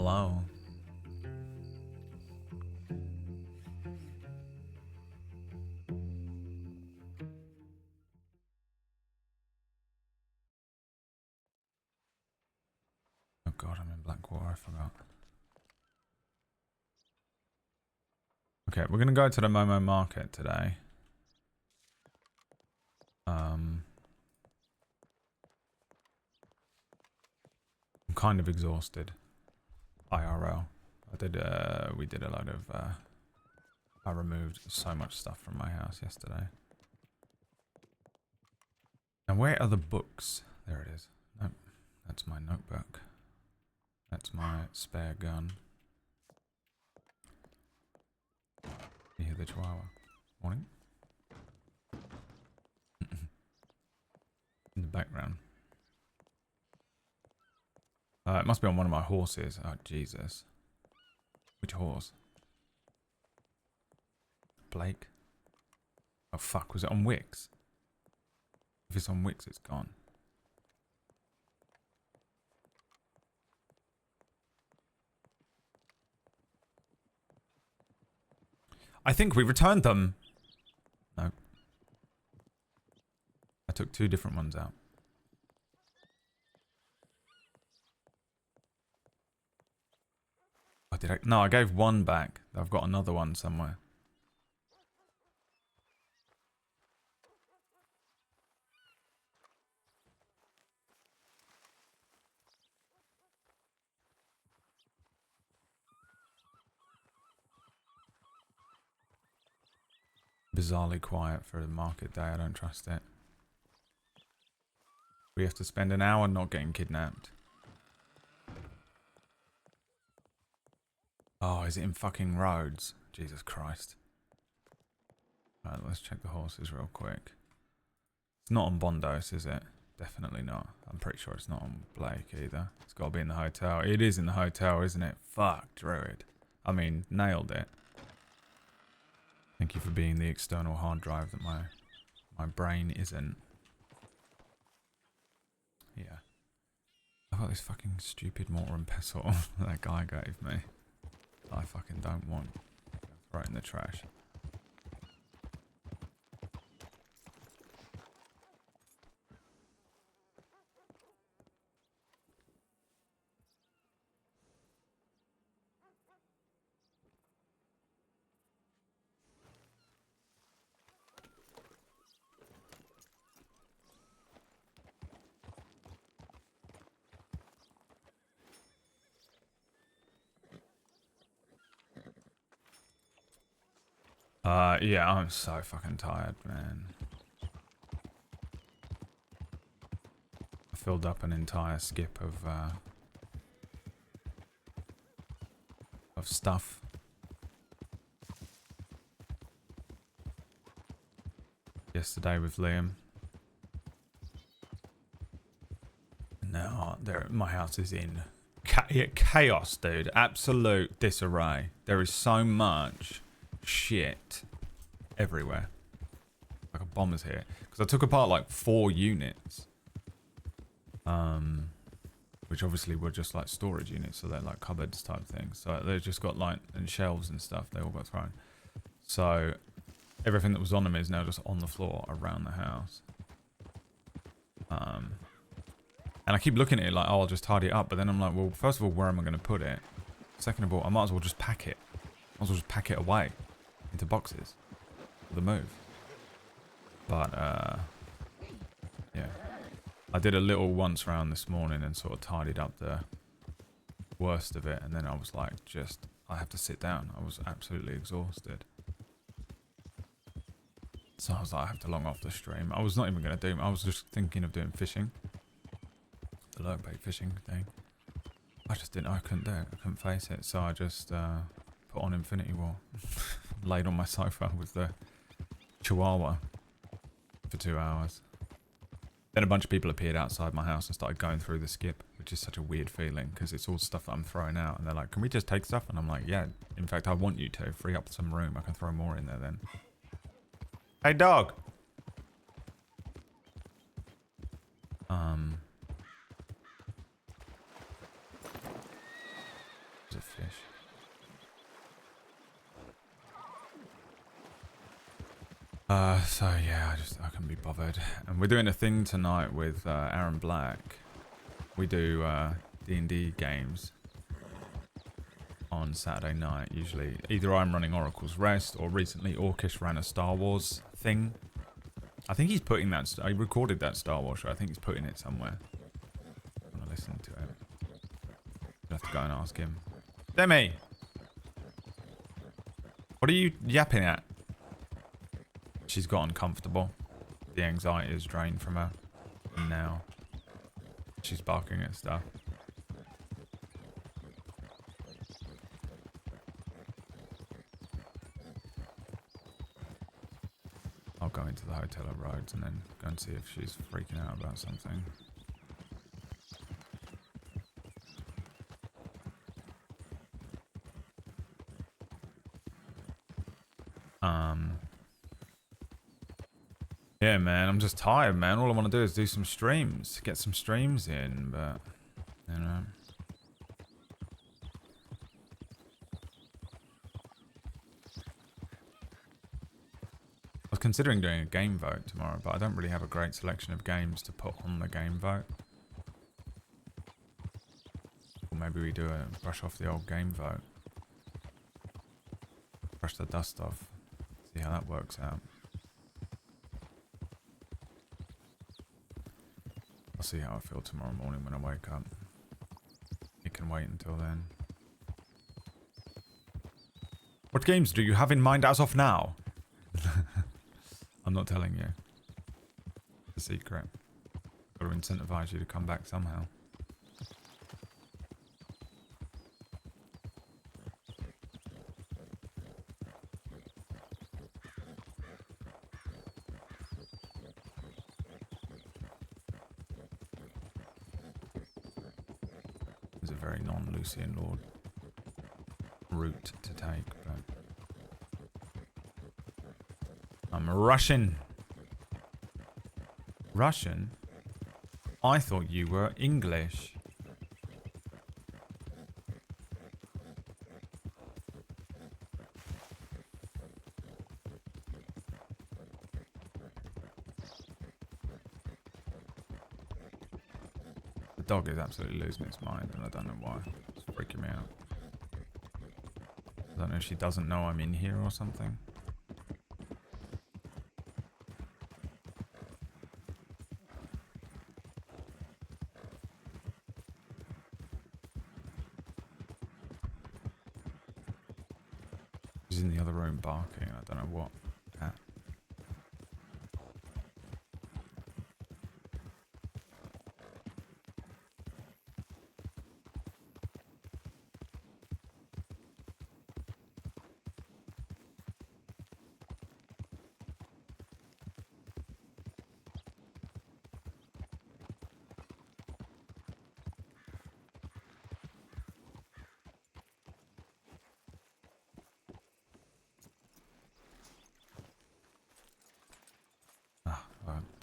hello. Oh god, I'm in Blackwater, I forgot. Okay, we're gonna go to the Momo Market today. I'm kind of exhausted. IRL. We did a load of, I removed so much stuff from my house yesterday. And where are the books? There it is. Nope, that's my notebook. That's my spare gun. You hear the chihuahua? Morning. In the background. It must be on one of my horses. Oh, Jesus. Which horse? Blake? Oh, fuck. Was it on Wix? If it's on Wix, it's gone. I think we returned them. No. I took 2 different ones out. Oh, did I? No, I gave 1 back. I've got another one somewhere. Bizarrely quiet for the market day. I don't trust it. We have to spend an hour not getting kidnapped. Oh, is it in fucking Rhodes? Jesus Christ. Alright, let's check the horses real quick. It's not on Bondos, is it? Definitely not. I'm pretty sure it's not on Blake either. It's got to be in the hotel. It is in the hotel, isn't it? Fuck, Druid. I mean, nailed it. Thank you for being the external hard drive that my brain isn't. Yeah. I've got this fucking stupid mortar and pestle that guy gave me. I fucking don't want. Throw it in the trash. Yeah, I'm so fucking tired, man. I filled up an entire skip of stuff. Yesterday with Liam. No, my house is in chaos, dude. Absolute disarray. There is so much shit everywhere. Like a bomber's here. Because I took apart like 4 units. Which obviously were just like storage units, so they're like cupboards type things. So they've just got like, and shelves and stuff, they all got thrown. So everything that was on them is now just on the floor around the house. And I keep looking at it like, oh, I'll just tidy it up. But then I'm like, well, first of all, where am I going to put it? Second of all, I might as well just pack it. Might as well just pack it away into boxes for the move. But, yeah. I did a little once round this morning and sort of tidied up the worst of it. And then I was like, I have to sit down. I was absolutely exhausted. So I was like, I have to log off the stream. I was not even going to do it. I was just thinking of doing fishing. The lurk bait fishing thing. I couldn't do it. I couldn't face it. So I just put on Infinity War. Laid on my sofa with the Chihuahua for 2 hours. Then a bunch of people appeared outside my house and started going through the skip, which is such a weird feeling because it's all stuff that I'm throwing out. And they're like, can we just take stuff? And I'm like, yeah, in fact, I want you to. Free up some room. I can throw more in there then. Hey, dog! fish. So yeah, I couldn't be bothered. And we're doing a thing tonight with Aaron Black. We do D&D games on Saturday night. Usually, either I'm running Oracle's Rest, or recently Orcish ran a Star Wars thing. I think he's putting that. I recorded that Star Wars show. I think he's putting it somewhere. I'm gonna listen to it. I'll have to go and ask him. Demi, what are you yapping at? She's got uncomfortable. The anxiety is drained from her. And now she's barking at stuff. I'll go into the hotel at Rhodes and then go and see if she's freaking out about something. Yeah, man, I'm just tired, man. All I want to do is do some streams, get some streams in, but, you know. I was considering doing a game vote tomorrow, but I don't really have a great selection of games to put on the game vote. Or maybe we do a brush off the old game vote. Brush the dust off. See how that works out. I'll see how I feel tomorrow morning when I wake up. You can wait until then. What games do you have in mind as of now? I'm not telling you. It's a secret. Got to incentivize you to come back somehow. It's a very non-Lucien Lorde route to take, but I'm Russian. Russian? I thought you were English. The dog is absolutely losing its mind, and I don't know why. It's freaking me out. I don't know if she doesn't know I'm in here or something. She's in the other room barking. I don't know what.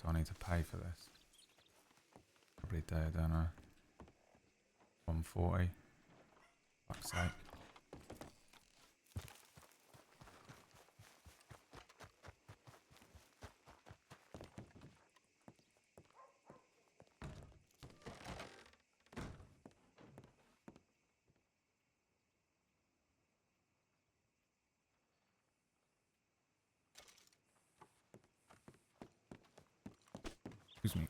Do I need to pay for this? Probably do, don't I? 140. Fuck's sake. Excuse me.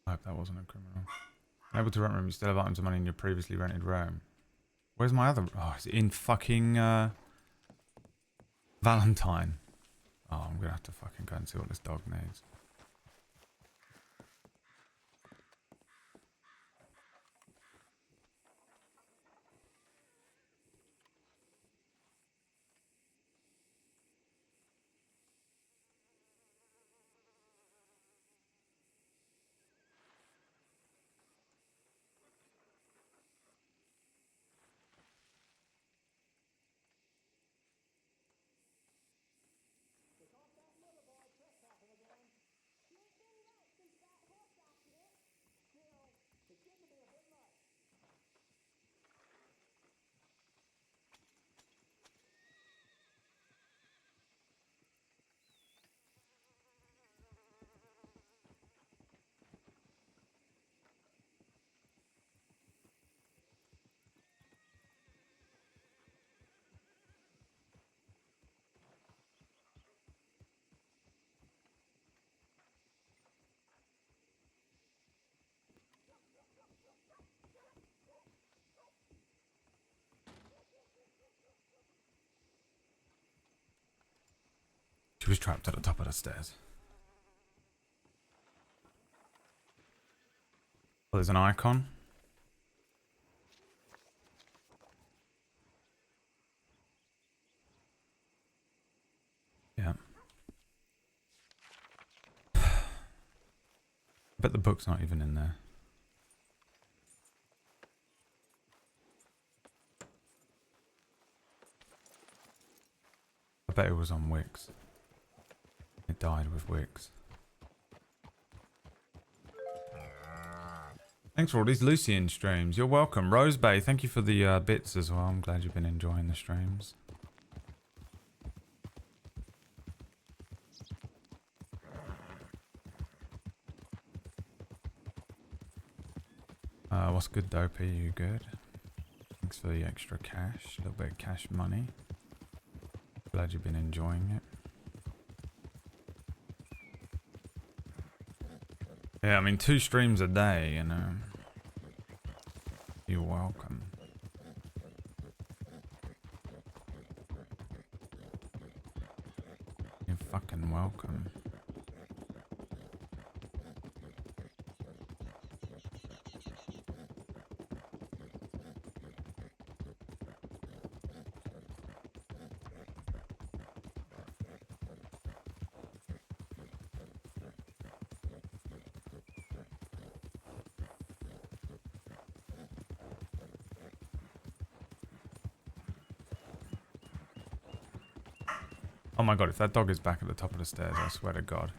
I hope that wasn't a criminal. Able to rent room, you still have items of money in your previously rented room. Where's my other... Oh, it's in fucking... Valentine. Oh, I'm gonna have to fucking go and see what this dog needs. She was trapped at the top of the stairs. Oh, there's an icon. Yeah. I bet the book's not even in there. I bet it was on Wix. It died with Wix. Thanks for all these Lucien streams. You're welcome. Rose Bay, thank you for the bits as well. I'm glad you've been enjoying the streams. What's good, Dopey? You good? Thanks for the extra cash. A little bit of cash money. Glad you've been enjoying it. Yeah, I mean, 2 streams a day, you know. You're welcome. You're fucking welcome. Oh my god, if that dog is back at the top of the stairs, I swear to god.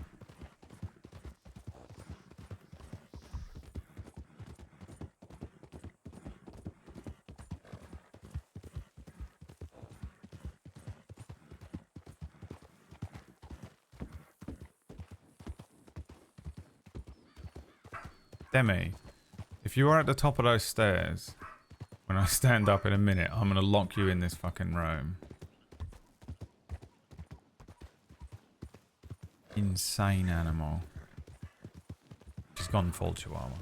Demi, if you are at the top of those stairs, when I stand up in a minute, I'm gonna lock you in this fucking room. Insane animal. She's gone full chihuahua.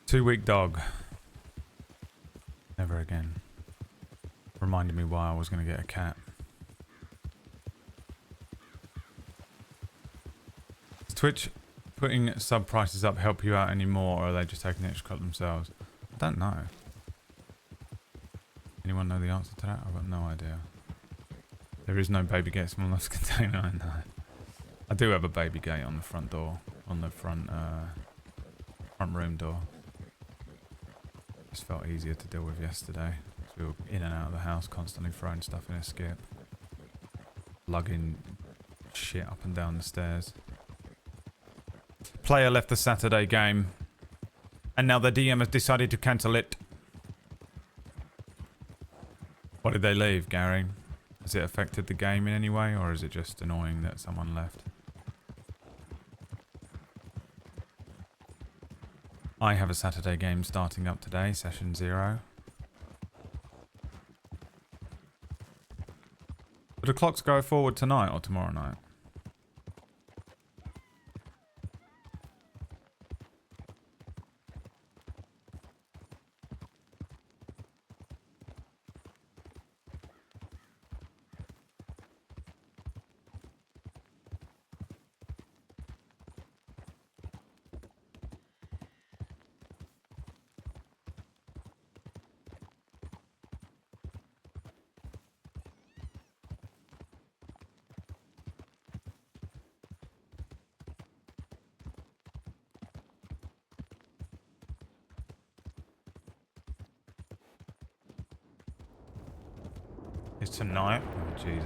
Two-week dog. Never again. Reminded me why I was going to get a cat. Does Twitch putting sub prices up help you out anymore, or are they just taking the extra cut themselves? I don't know. Anyone know the answer to that? I've got no idea. There is no baby gate small enough container, I know. I do have a baby gate on the front door, on the front room door. Just felt easier to deal with yesterday. We were in and out of the house, constantly throwing stuff in a skip. Lugging shit up and down the stairs. Player left the Saturday game. And now the DM has decided to cancel it. Why did they leave, Gary? Has it affected the game in any way, or is it just annoying that someone left? I have a Saturday game starting up today, session 0. But the clocks go forward tonight or tomorrow night? It's tonight. Oh, Jesus.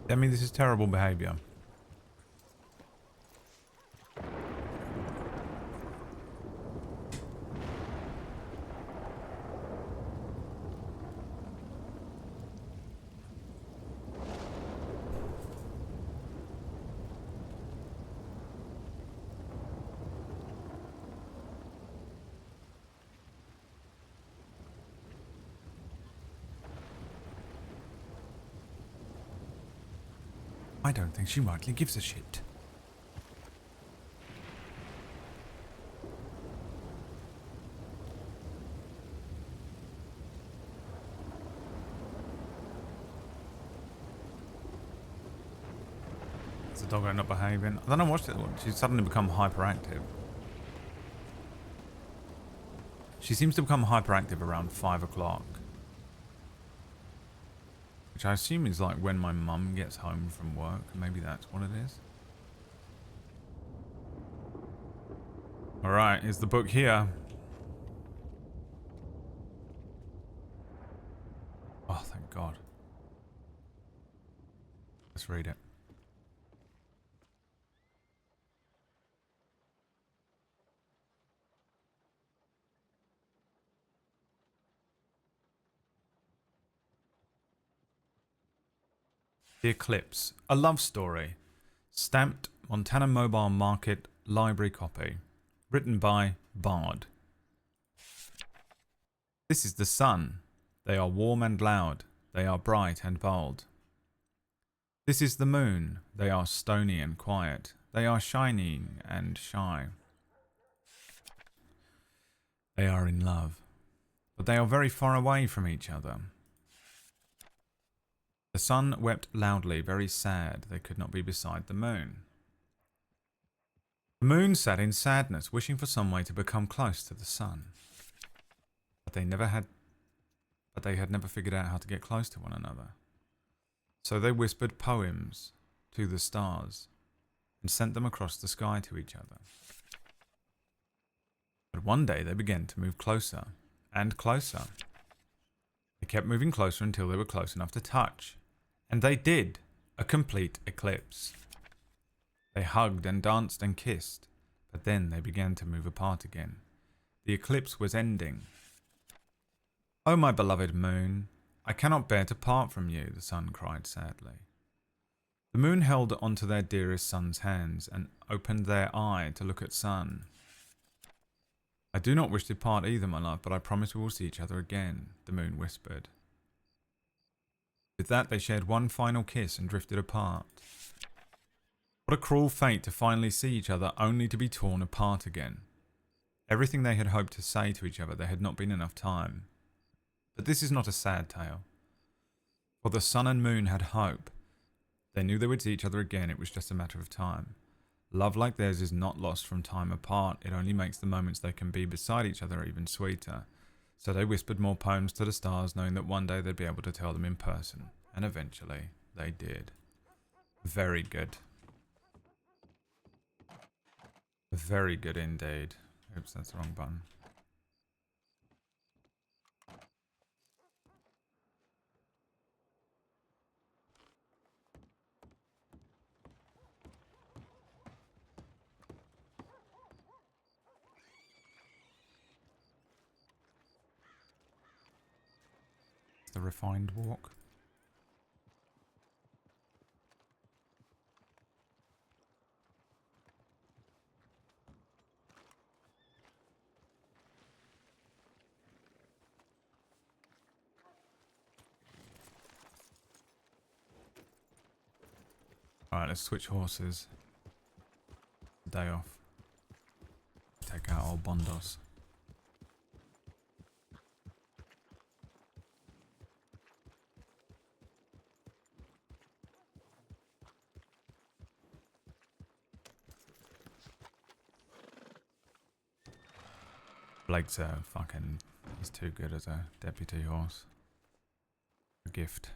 I mean, this is terrible behavior. I don't think she rightly gives a shit. Is the dog not behaving? I don't know what's it. She's suddenly become hyperactive. She seems to become hyperactive around 5 o'clock. Which I assume is like when my mum gets home from work. Maybe that's what it is. Alright, is the book here? Oh, thank God. Let's read it. The Eclipse, a love story. Stamped Montana Mobile Market library copy. Written by Bard. This is the sun. They are warm and loud. They are bright and bold. This is the moon. They are stony and quiet. They are shining and shy. They are in love. But they are very far away from each other. The sun wept loudly, very sad. They could not be beside the moon. The moon sat in sadness, wishing for some way to become close to the sun. But they had never figured out how to get close to one another. So they whispered poems to the stars and sent them across the sky to each other. But one day they began to move closer and closer. They kept moving closer until they were close enough to touch. And they did. A complete eclipse. They hugged and danced and kissed, but then they began to move apart again. The eclipse was ending. "Oh, my beloved moon, I cannot bear to part from you," the sun cried sadly. The moon held onto their dearest sun's hands and opened their eye to look at sun. "I do not wish to part either, my love, but I promise we will see each other again," the moon whispered. With that, they shared one final kiss and drifted apart. What a cruel fate to finally see each other only to be torn apart again. Everything they had hoped to say to each other, there had not been enough time. But this is not a sad tale. For the sun and moon had hope. They knew they would see each other again, it was just a matter of time. Love like theirs is not lost from time apart, it only makes the moments they can be beside each other even sweeter. So they whispered more poems to the stars, knowing that one day they'd be able to tell them in person. And eventually, they did. Very good. Very good indeed. Oops, that's the wrong button. The refined walk. Alright, let's switch horses. Day off. Take out old Bondos. Blake's a fucking... He's too good as a deputy horse. A gift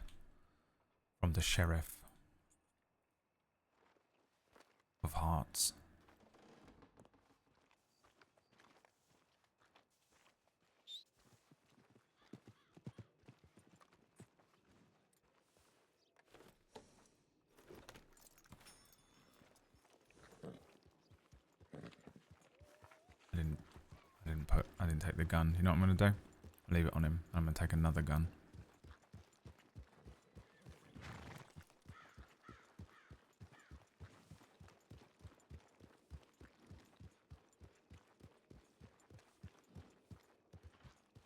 from the Sheriff of Hearts. I didn't take the gun. You know what I'm gonna do? Leave it on him. I'm gonna take another gun.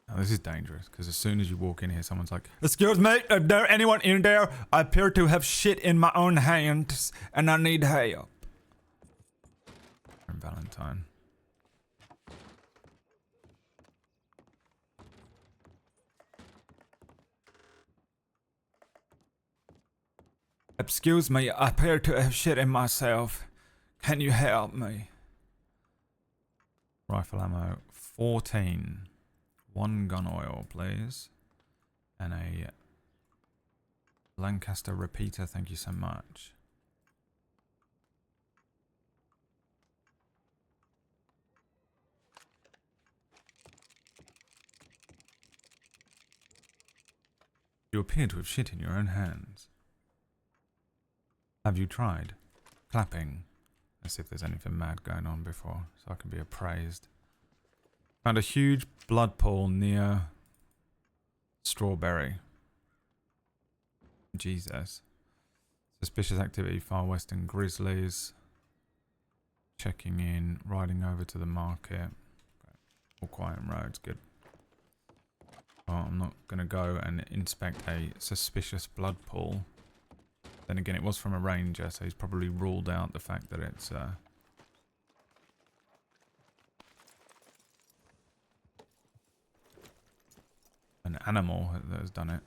Now, this is dangerous because as soon as you walk in here, someone's like, "Excuse me, is there anyone in there? I appear to have shit in my own hands and I need help." I'm Valentine. "Excuse me, I appear to have shit in myself. Can you help me?" Rifle ammo 14. 1 gun oil, please. And a Lancaster repeater, thank you so much. You appear to have shit in your own hands. Have you tried clapping? Let's see if there's anything mad going on before, so I can be appraised. Found a huge blood pool near Strawberry. Jesus. Suspicious activity, Far Western Grizzlies. Checking in, riding over to the market. All quiet on roads, good. Well, I'm not going to go and inspect a suspicious blood pool. Then again, it was from a ranger, so he's probably ruled out the fact that it's an animal that has done it.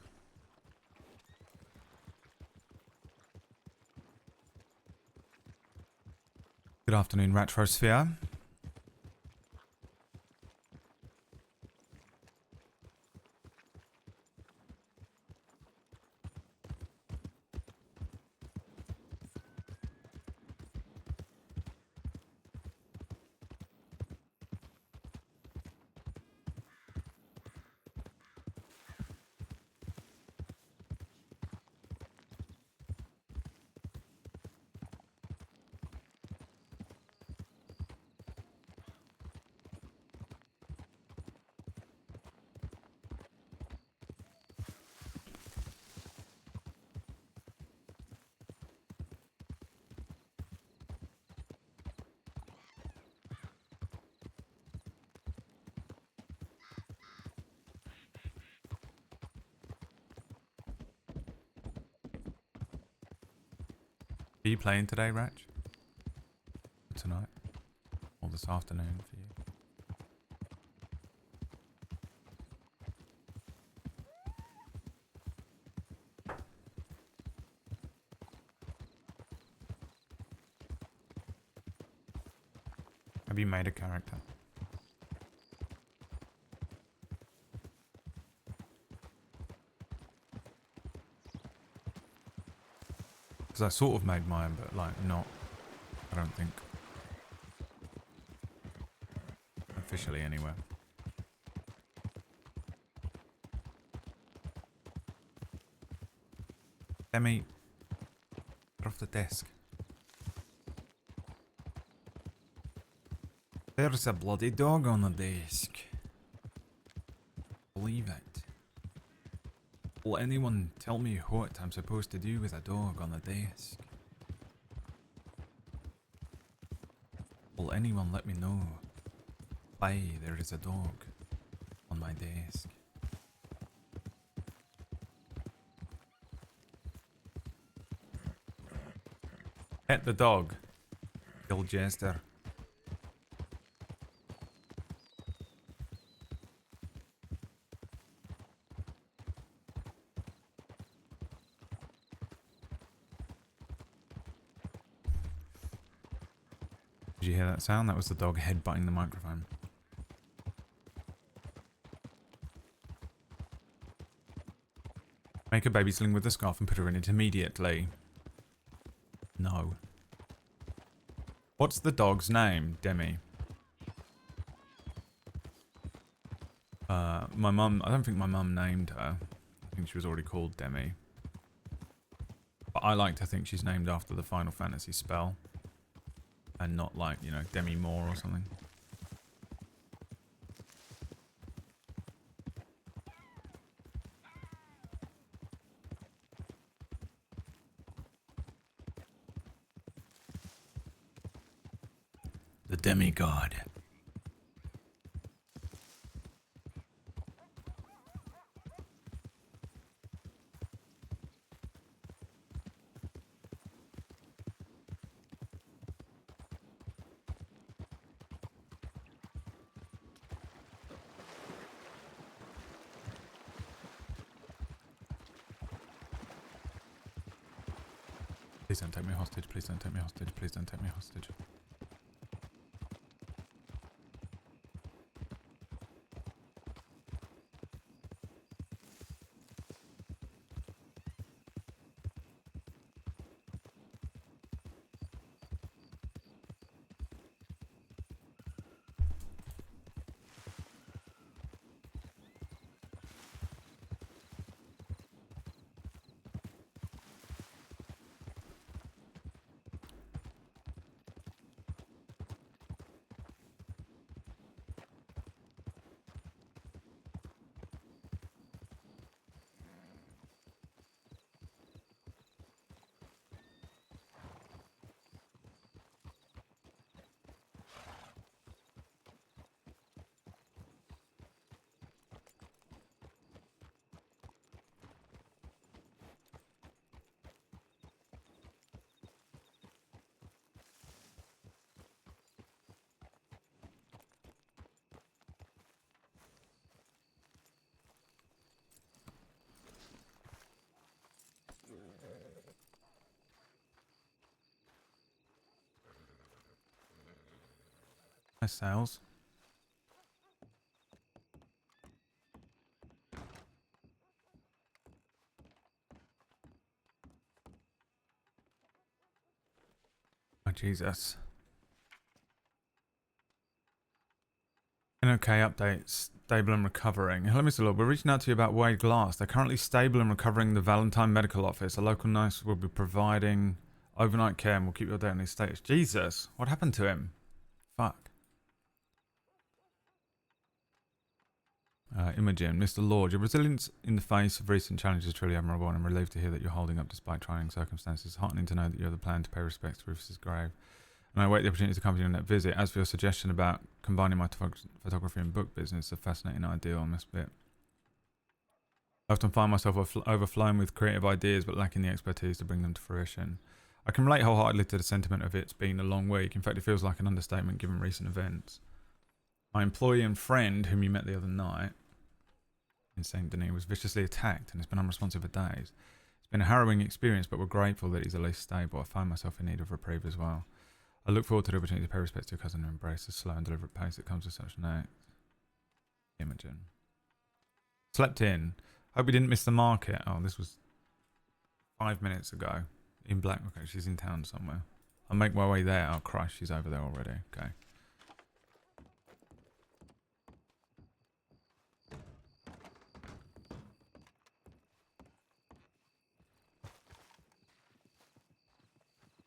Good afternoon, Retrosphere. Are you playing today, Ratch? Tonight? Or this afternoon for you? Have you made a character? Because I sort of made mine, but like not, I don't think. Officially anywhere. Emmy, get off the desk. There's a bloody dog on the desk. Believe it. Will anyone tell me what I'm supposed to do with a dog on the desk? Will anyone let me know why there is a dog on my desk? Pet the dog. Kill Jester. Did you hear that sound? That was the dog headbutting the microphone. Make a baby sling with the scarf and put her in it immediately. No. What's the dog's name, Demi? My mum, I don't think my mum named her. I think she was already called Demi. But I like to think she's named after the Final Fantasy spell. And not like, you know, Demi Moore or something. The demigod. Please don't take me hostage, please don't take me hostage, please don't take me hostage. Nice sales. Oh, Jesus. Okay, updates. Stable and recovering. Hello, Mr. Lord. We're reaching out to you about Wade Glass. They're currently stable and recovering in the Valentine Medical Office. A local nurse will be providing overnight care and will keep you updated on his status. Jesus, what happened to him? Fuck. Imogen, Mr. Lord, your resilience in the face of recent challenges is truly admirable, and I'm relieved to hear that you're holding up despite trying circumstances. It's heartening to know that you have the plan to pay respects to Rufus's grave. And I await the opportunity to accompany you on that visit. As for your suggestion about combining my photography and book business, a fascinating idea on this bit. I often find myself overflowing with creative ideas but lacking the expertise to bring them to fruition. I can relate wholeheartedly to the sentiment of it's been a long week. In fact, it feels like an understatement given recent events. My employee and friend, whom you met the other night in St. Denis, was viciously attacked and has been unresponsive for days. It's been a harrowing experience, but we're grateful that he's at least stable. I find myself in need of reprieve as well. I look forward to the opportunity to pay respects to your cousin and embrace the slow and deliberate pace that comes with such an act. Imogen. Slept in. Hope we didn't miss the market. Oh, this was 5 minutes ago. In Black. Okay, she's in town somewhere. I'll make my way there. Oh, Christ, she's over there already. Okay.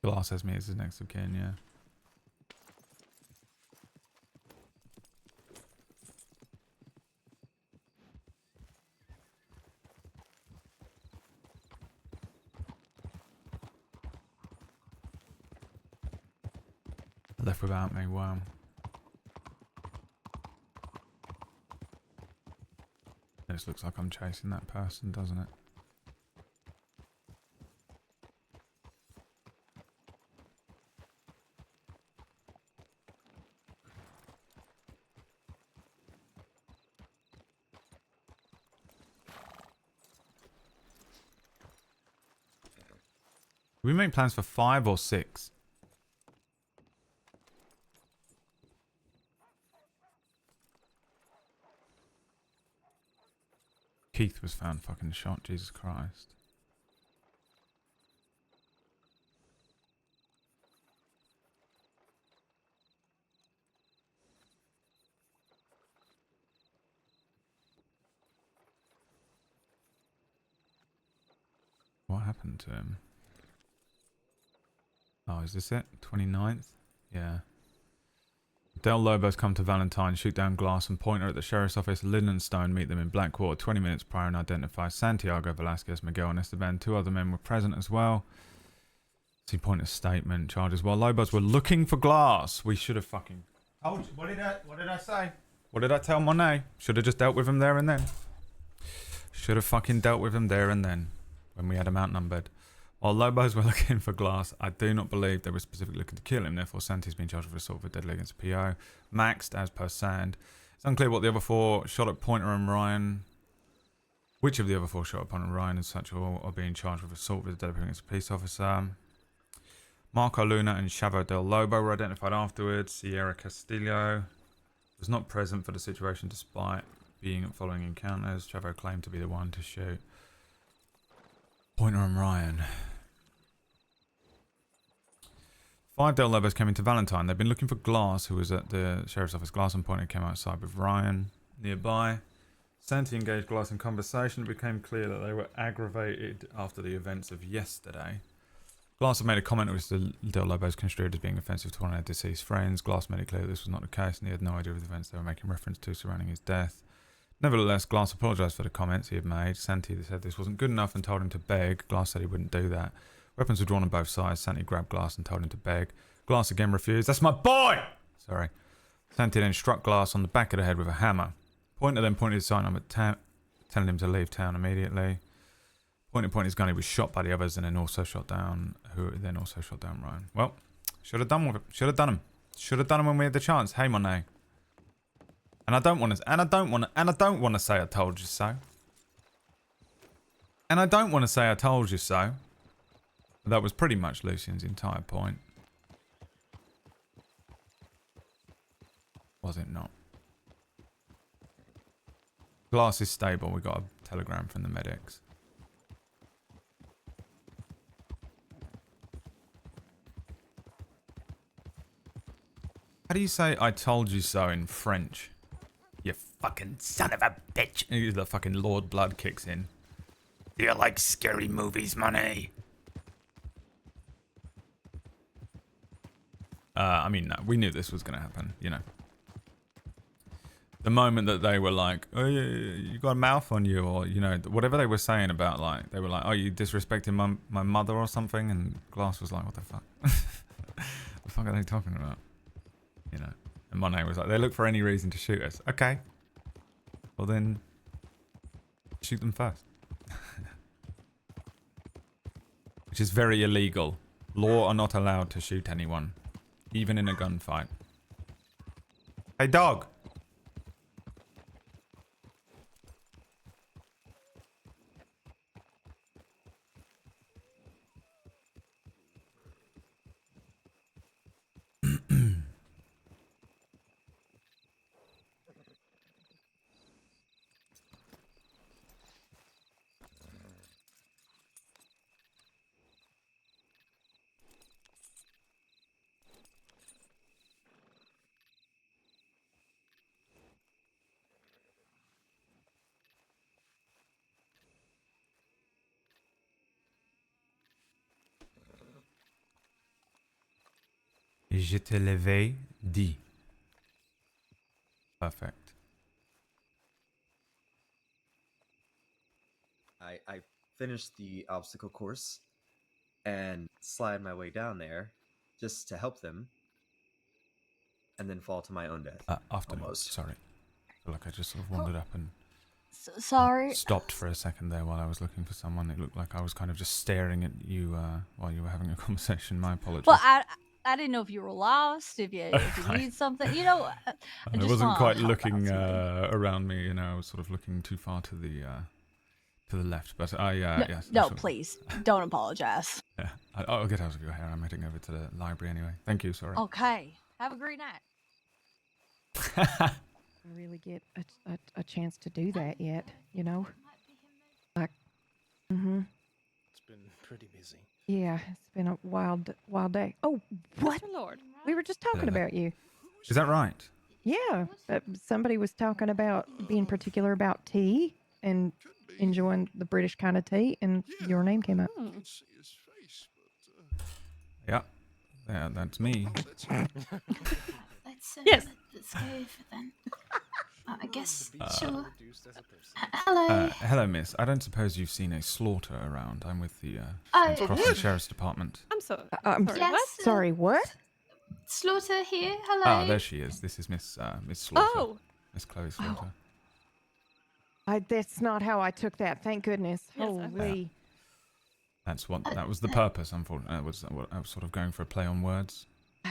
Glass has me as his next of kin, yeah. Left without me, wow. This looks like I'm chasing that person, doesn't it? We make plans for 5 or 6. Keith was found fucking shot. Jesus Christ. What happened to him? Oh, is this it? 29th? Yeah. Del Lobos come to Valentine, shoot down Glass and Pointer at the sheriff's office. Lynn and Stone meet them in Blackwater 20 minutes prior and identify Santiago Velasquez, Miguel and Esteban. 2 other men were present as well. See Pointer's statement, charges. While Lobos were looking for Glass, we should have fucking... Oh, what did I say? What did I tell Monet? Should have just dealt with him there and then. Should have fucking dealt with him there and then. When we had him outnumbered. While Lobos were looking for Glass, I do not believe they were specifically looking to kill him. Therefore, Santi's been charged with assault with deadly against a PO. Maxed as per Sand. It's unclear what the other 4 shot at Pointer and Ryan. Which of the other 4 shot at Pointer and Ryan and such are being charged with assault with deadly against a police officer. Marco Luna and Chavo del Lobo were identified afterwards. Sierra Castillo was not present for the situation despite being at following encounters. Chavo claimed to be the one to shoot Pointer and Ryan. 5 Del Lobos came into Valentine. They'd been looking for Glass, who was at the sheriff's office. Glass and Pointer came outside with Ryan nearby. Santi engaged Glass in conversation. It became clear that they were aggravated after the events of yesterday. Glass had made a comment which the Del Lobos construed as being offensive to one of their deceased friends. Glass made it clear that this was not the case and he had no idea of the events they were making reference to surrounding his death. Nevertheless, Glass apologised for the comments he had made. Santi said this wasn't good enough and told him to beg. Glass said he wouldn't do that. Weapons were drawn on both sides. Santi grabbed Glass and told him to beg. Glass again refused. That's my boy! Sorry. Santi then struck Glass on the back of the head with a hammer. Pointer then pointed his sight at telling him to leave town immediately. Pointer pointed his gun. He was shot by the others and then also shot down Ryan. Well, should have done with it. Should have done him. Should have done him when we had the chance. Hey, Monet. And I don't want to say I told you so. And I don't want to say I told you so. That was pretty much Lucien's entire point. Was it not? Glass is stable. We got a telegram from the medics. How do you say I told you so in French? You fucking son of a bitch. The fucking Lord blood kicks in. Do you like scary movies, money? I mean, no, we knew this was going to happen, you know. The moment that they were like, oh, you got a mouth on you, or, you know, whatever they were saying about, like, they were like, oh, you disrespecting my mother or something? And Glass was like, what the fuck? The fuck are they talking about? You know. And Monet was like, they look for any reason to shoot us. Okay. Well then, shoot them first. Which is very illegal. Law are not allowed to shoot anyone. Even in a gunfight. Hey dog! Je te l'avais dit. Perfect. I finished the obstacle course and slide my way down there just to help them and then fall to my own death. Almost. Sorry. I feel like I just sort of wandered up and sorry. Stopped for a second there while I was looking for someone. It looked like I was kind of just staring at you while you were having a conversation. My apologies. Well, I didn't know if you were lost, if you need something. You know, I wasn't quite looking around me. You know, I was sort of looking too far to the left. But yes. No, please don't apologize. Yeah, I'll get out of your hair. I'm heading over to the library anyway. Thank you. Sorry. Okay. Have a great night. Really get a chance to do that yet, you know? been pretty busy. Yeah, it's been a wild day. Oh, what? Mr. Lord. We were just talking Hello. about you. Is that right? Yeah, somebody was talking about being particular about tea and enjoying the British kind of tea, and your name came up. Hmm. Yeah. Yeah, that's me. Yes. Let's go over then. I guess, To be sure. reduced as a person. Hello. Hello, miss. I don't suppose you've seen a slaughter around. I'm with the Oh, Crossing Sheriff's Department. I'm so I'm sorry. yes. What? Sorry, what? Slaughter here. Hello. Ah, there she is. This is Miss Slaughter. Oh, Miss Chloe Slaughter. That's not how I took that. Thank goodness. Yes, I- Holy. That was the purpose. Unfortunately, I was sort of going for a play on words.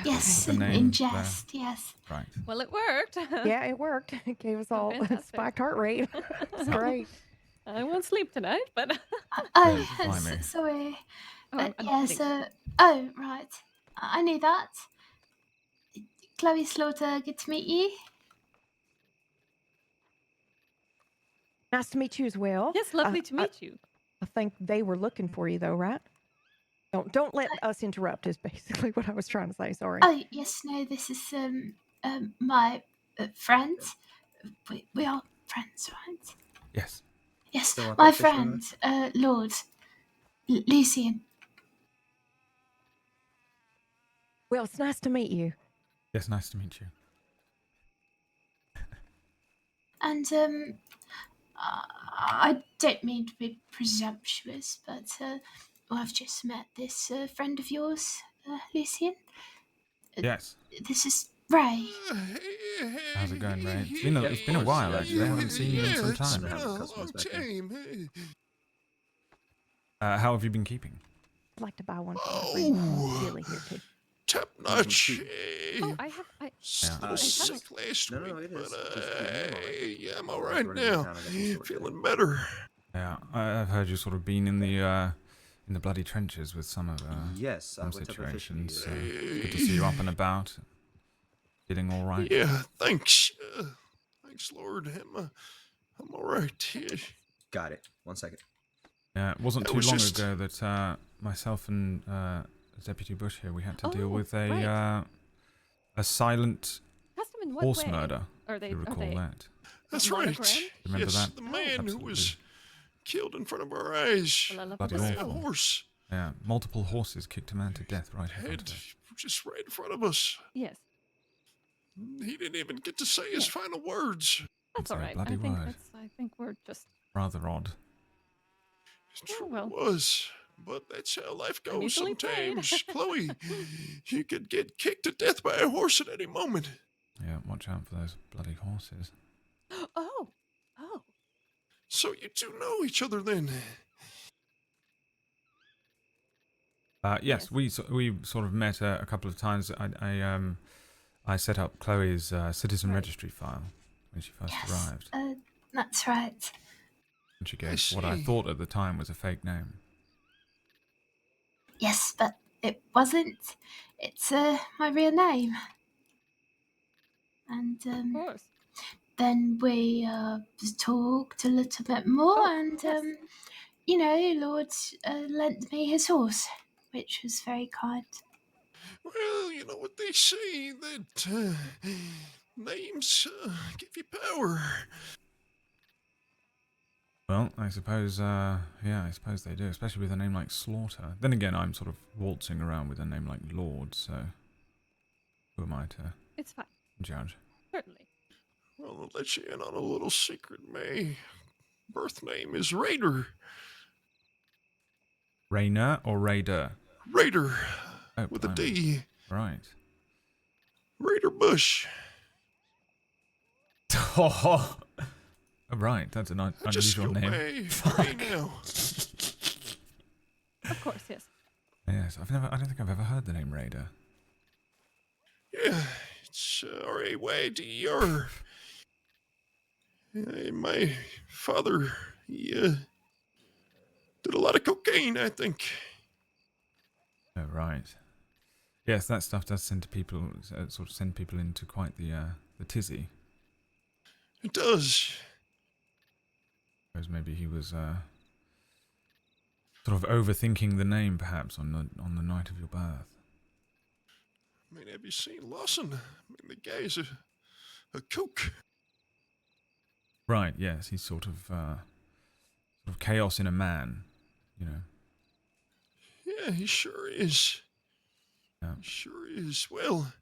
Yes, the in name jest. Yes. Right. well, it worked. Yeah, it worked. It gave us all a fantastic. spiked heart rate. It's great. I won't sleep tonight, but Oh, blimey. sorry. Oh, I'm Yes. kidding. Oh, right. I knew that. Chloe Slaughter, good to meet you. Nice to meet you as well. Yes, lovely to meet you. I think they were looking for you, though, right? Don't let us interrupt. Is basically what I was trying to say. Sorry. Oh, yes. No, this is my friend. We are friends, right? Yes. Yes, Still want my that fish on friend, Lorde, Lucien. Well, it's nice to meet you. Yes. Nice to meet you. And I don't mean to be presumptuous, but I've just met this friend of yours, Lucien. Yes. This is Ray. How's it going, Ray? It's been a while actually. I haven't seen you in some time. How have you been keeping? I'd like to buy one for my friend Billy here too. Top notch. Oh, I have. Yeah. Little sick last No, week, it is. but Just yeah, I'm I all was right running now. down and getting sorted. Feeling better. Yeah, I've heard you sort of been in the bloody trenches with some of Yes, I some went up a fishing situations. today. Good to see you up and about. Feeling all right? Yeah, thanks. Thanks, Lord. I'm all right. Yeah. Got it. 1 second. Yeah, it wasn't It too was long just- ago that myself and Deputy Bush here, we had to deal Oh, with right. a silent Custom in what horse way? murder. Are they? If you Are recall they? that. That's Monogram? right. Remember Yes, that? the man who was Absolutely. killed in front of our eyes Well, I love Bloody the by a smell. awful. horse. Yeah, multiple horses kicked a man to death right in front Head of us. just right in front of us. Yes, He didn't even get to say his final words. that's all Say a right. bloody I think word. I think we're just. Rather odd. It's Oh, true well. it was. But that's how life I'm goes easily played. sometimes. Chloe, you could get kicked to death by a horse at any moment. Yeah, watch out for those bloody horses. Oh, So you two know each other then? Yes, Yes. we sort of met a couple of times. I set up Chloe's citizen Right. registry file when she first Yes. arrived, That's right. and she I gave what I see. thought at the time was a fake name. Yes, but it wasn't. It's my real name. And of course. then we talked a little bit more, Oh, and yes. Lord lent me his horse, which was very kind. Well, you know what they say, that names give you power. Well, I suppose, I suppose they do, especially with a name like Slaughter. Then again, I'm sort of waltzing around with a name like Lorde, so who am I to It's fine. judge? Certainly. Well, I'll let you in on a little secret, May. Birth name is Raider. Rainer or Raider? Raider, Oh, with a blimey. D. Right. Raider Bush. Oh, right, that's an Just unusual go name. May. Ray now. Of course, yes. Yes, I don't think I've ever heard the name Raider. Yeah, it's R-A-Y-D-E-R. My father, he did a lot of cocaine, I think. Oh, right. Yes, that stuff does send people into quite the tizzy. It does. Suppose maybe he was Sort of overthinking the name, perhaps, on the night of your birth. I mean, have you seen Lawson? I mean, the guy's a kook. Right, yes, he's sort of chaos in a man, you know. Yeah, he sure is. Yeah. He sure is. Well,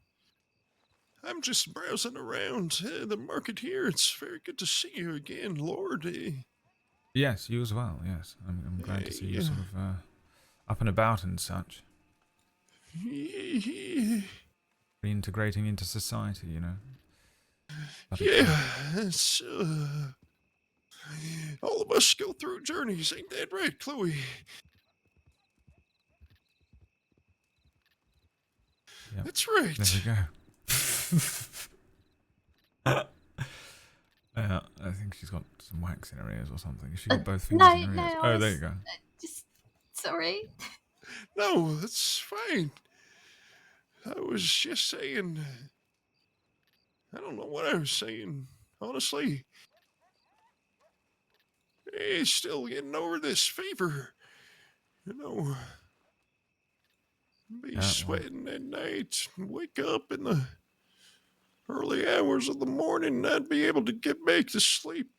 I'm just browsing around the market here. It's very good to see you again, Lord. Yes, you as well, yes. I'm glad to see you Yeah. sort of up and about and such. Yeah, Reintegrating into society, you know. Bloody yeah, cool. it's, all of us go through journeys, ain't that right, Chloe? Yep. That's right. There we go. I think she's got some wax in her ears or something. Has she got both fingers No, in her no, ears? I Oh, there was you go. just sorry. No, that's fine. I was just saying. I don't know what I was saying, honestly. Hey, still getting over this fever. You know, be Yeah, well. sweating at night and wake up in the early hours of the morning and not be able to get back to sleep.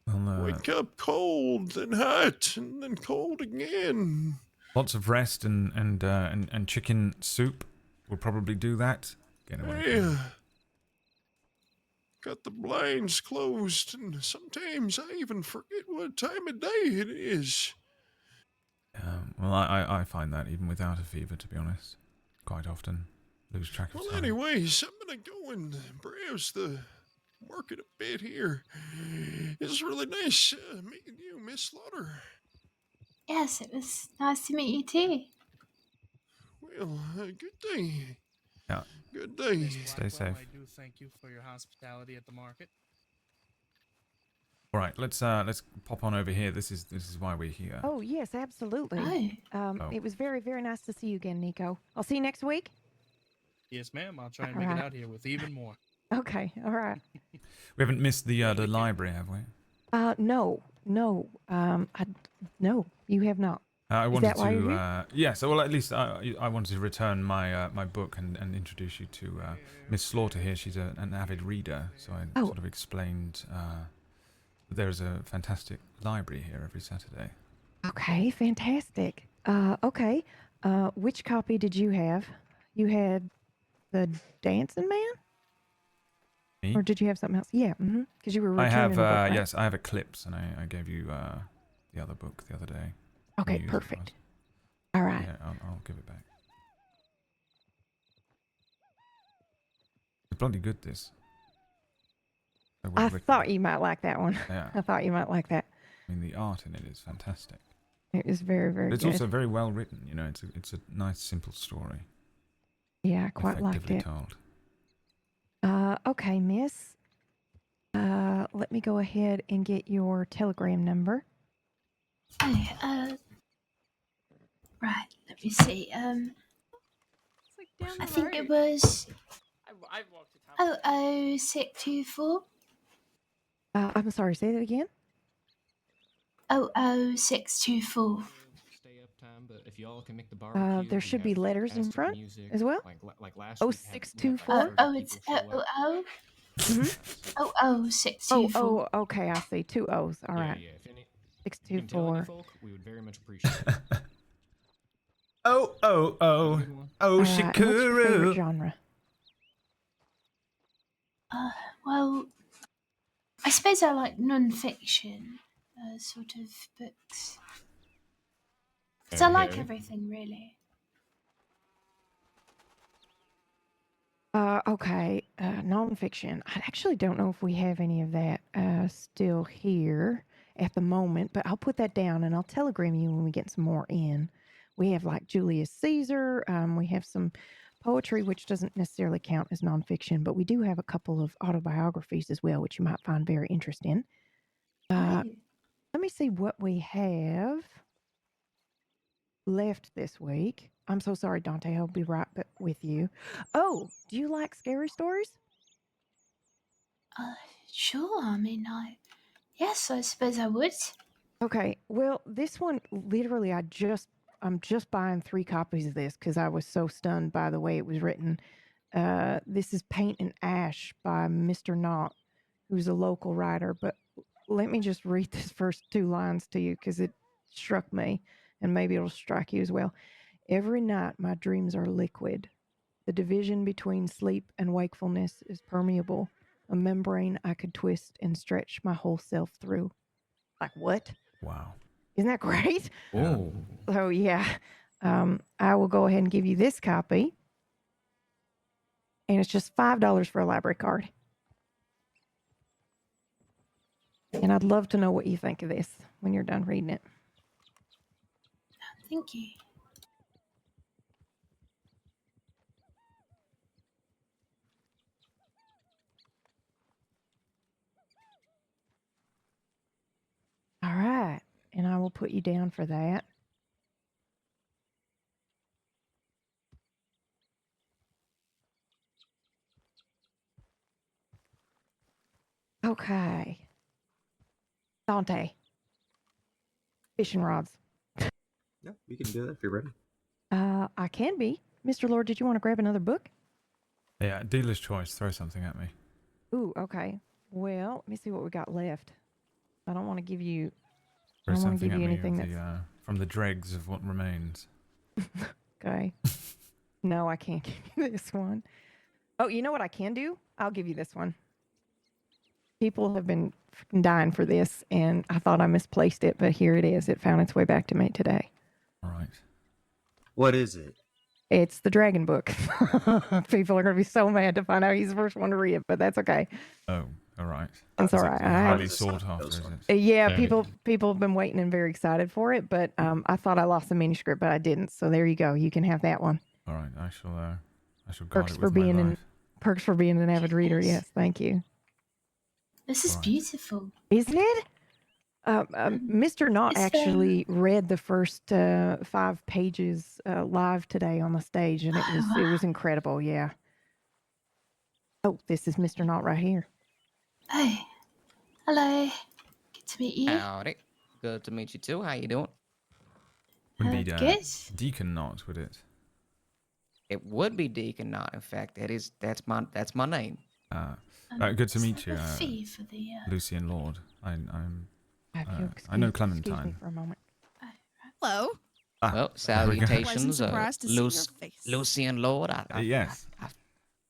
Well, Wake up cold, then hot, and then cold again. lots of rest and chicken soup will probably do that. Get away from Yeah. it. Got the blinds closed, and sometimes I even forget what time of day it is. Well, I find that even without a fever, to be honest, quite often lose track of Well, time. anyways, I'm gonna go and browse the market a bit here. It's really nice meeting you, Miss Lorde. Yes, it was nice to meet you too. Well, good day. Yeah. Good day. Miss Stay Blackwell, safe. I do thank you for your hospitality at the market. All right, let's pop on over here. This is why we're here. Oh, yes, absolutely. Oh, Oh. It was very, very nice to see you again, Nico. I'll see you next week. Yes, ma'am. I'll try and All make right. it out here with even more. Okay, all right. We haven't missed the library, have we? No, no, you have not. I Is wanted that why you're to. here? Yes, well, at least I wanted to return my my book and introduce you to Miss Slaughter here. She's an avid reader, so I Oh. sort of explained that there's a fantastic library here every Saturday. Okay, fantastic. Okay. Which copy did you have? You had the Dancing Man? Me? Or did you have something else? Yeah, because you were I returning have the book, right? yes, I have Eclipse, and I gave you the other book the other day. Okay, used it for us. perfect. All right. Yeah, I'll give it back. It's bloody good, this. So well I written. thought you might like that one. Yeah, I thought you might like that. I mean the art in it is fantastic. It was very, very But it's good. also very well written. You know, it's a nice, simple story. Yeah, I quite liked Effectively it. told. Okay, miss. Let me go ahead and get your telegram number. oh, right. Let me see. It's like down I the think road. it was I walked to town. 00624. I'm sorry, say that again. 00624. Stay up time, but if y'all can make the bar, There should be letters in front as well. Like last Oh, week, we had, 624? Oh, it's Mhm. 00624. Oh, okay, I see. 2 O's. All right. Yeah, if you can tell any 624. folk, we would very much appreciate it. Oh, Have a good one. oh, All right. And what's your favorite Shikuru. genre? Well, I suppose I like non-fiction sort of books. Because I like Okay. everything, really. Okay, nonfiction. I actually don't know if we have any of that still here at the moment, but I'll put that down and I'll telegram you when we get some more in. We have like Julius Caesar. We have some poetry, which doesn't necessarily count as nonfiction, but we do have a couple of autobiographies as well, which you might find very interesting. Oh, Let me see what we have left this week. I'm so sorry, Dante. I'll be right with you. Oh, do you like scary stories? sure. I mean, yes, I suppose I would. Okay. Well, this one literally I'm just buying 3 copies of this because I was so stunned by the way it was written. This is Paint and Ash by Mr. Knott, who's a local writer. But let me just read this first 2 lines to you because it struck me, and maybe it'll strike you as well. Every night my dreams are liquid. The division between sleep and wakefulness is permeable, a membrane I could twist and stretch my whole self through. Like what? Wow. Isn't that great? Oh. So yeah, I will go ahead and give you this copy, and it's just $5 for a library card. And I'd love to know what you think of this when you're done reading it. Thank you. All right, and I will put you down for that. Okay. Dante. Fishing rods. Yeah, we can do that if you're ready. I can be. Mr. Lord, did you want to grab another book? Yeah, dealer's choice. Throw something at me. Ooh, okay. Well, let me see what we got left. I don't want to give you. I Throw don't want to something give at you me anything of that's from the dregs of what remains. okay. No, I can't give you this one. Oh, you know what I can do? I'll give you this one. People have been freaking dying for this, and I thought I misplaced it, but here it is. It found its way back to me today. All right. What is it? It's the Dragon Book. People are going to be so mad to find out he's the first one to read it, but that's okay. Oh, all right. It's all right. I Highly Is it sought something after, else? is it? Yeah, Very people have been waiting and very excited for it, but I thought I lost the manuscript, but I didn't. So there you go. You can have that one. All right. I shall guard Perks it for with my being life. perks for being an avid reader. Goodness. Yes, thank you. This is Right. beautiful. Isn't it? Mr. Knott It's, actually read the first 5 pages live today on the stage, and it was incredible. Yeah. Oh, this is Mr. Knott right here. Oh, hello. Good to meet you. Howdy. Good to meet you too. How you doing? Wouldn't be Good. Deacon Knott, would it? It would be Deacon Knott. In fact, that's my name. Good to Is meet there you, a fee for the, Lucien Lorde. I'm. Have you I know excuse me Clementine. for a moment. Hello. Well, there we go. salutations, Surprised to see your face. Lucien Lorde. Yes. I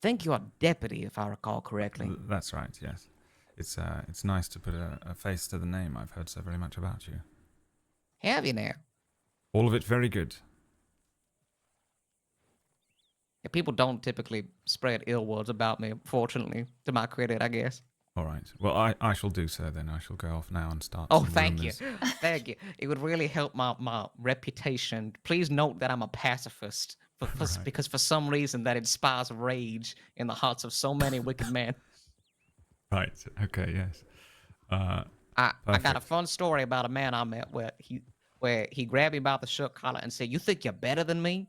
think you're a deputy, if I recall correctly. That's right. Yes. It's nice to put a face to the name. I've heard so very much about you. Have you now? All of it very good. Yeah, people don't typically spread ill words about me. Fortunately, to my credit, I guess. All right. Well, I shall do so then. I shall go off now and start. Oh, some thank rumors. you, thank you. It would really help my reputation. Please note that I'm a pacifist, Right. because for some reason that inspires rage in the hearts of so many wicked men. Right. Okay. Yes. I got a Perfect. fun story about a man I met where he grabbed me by the shirt collar and said, "You think you're better than me?"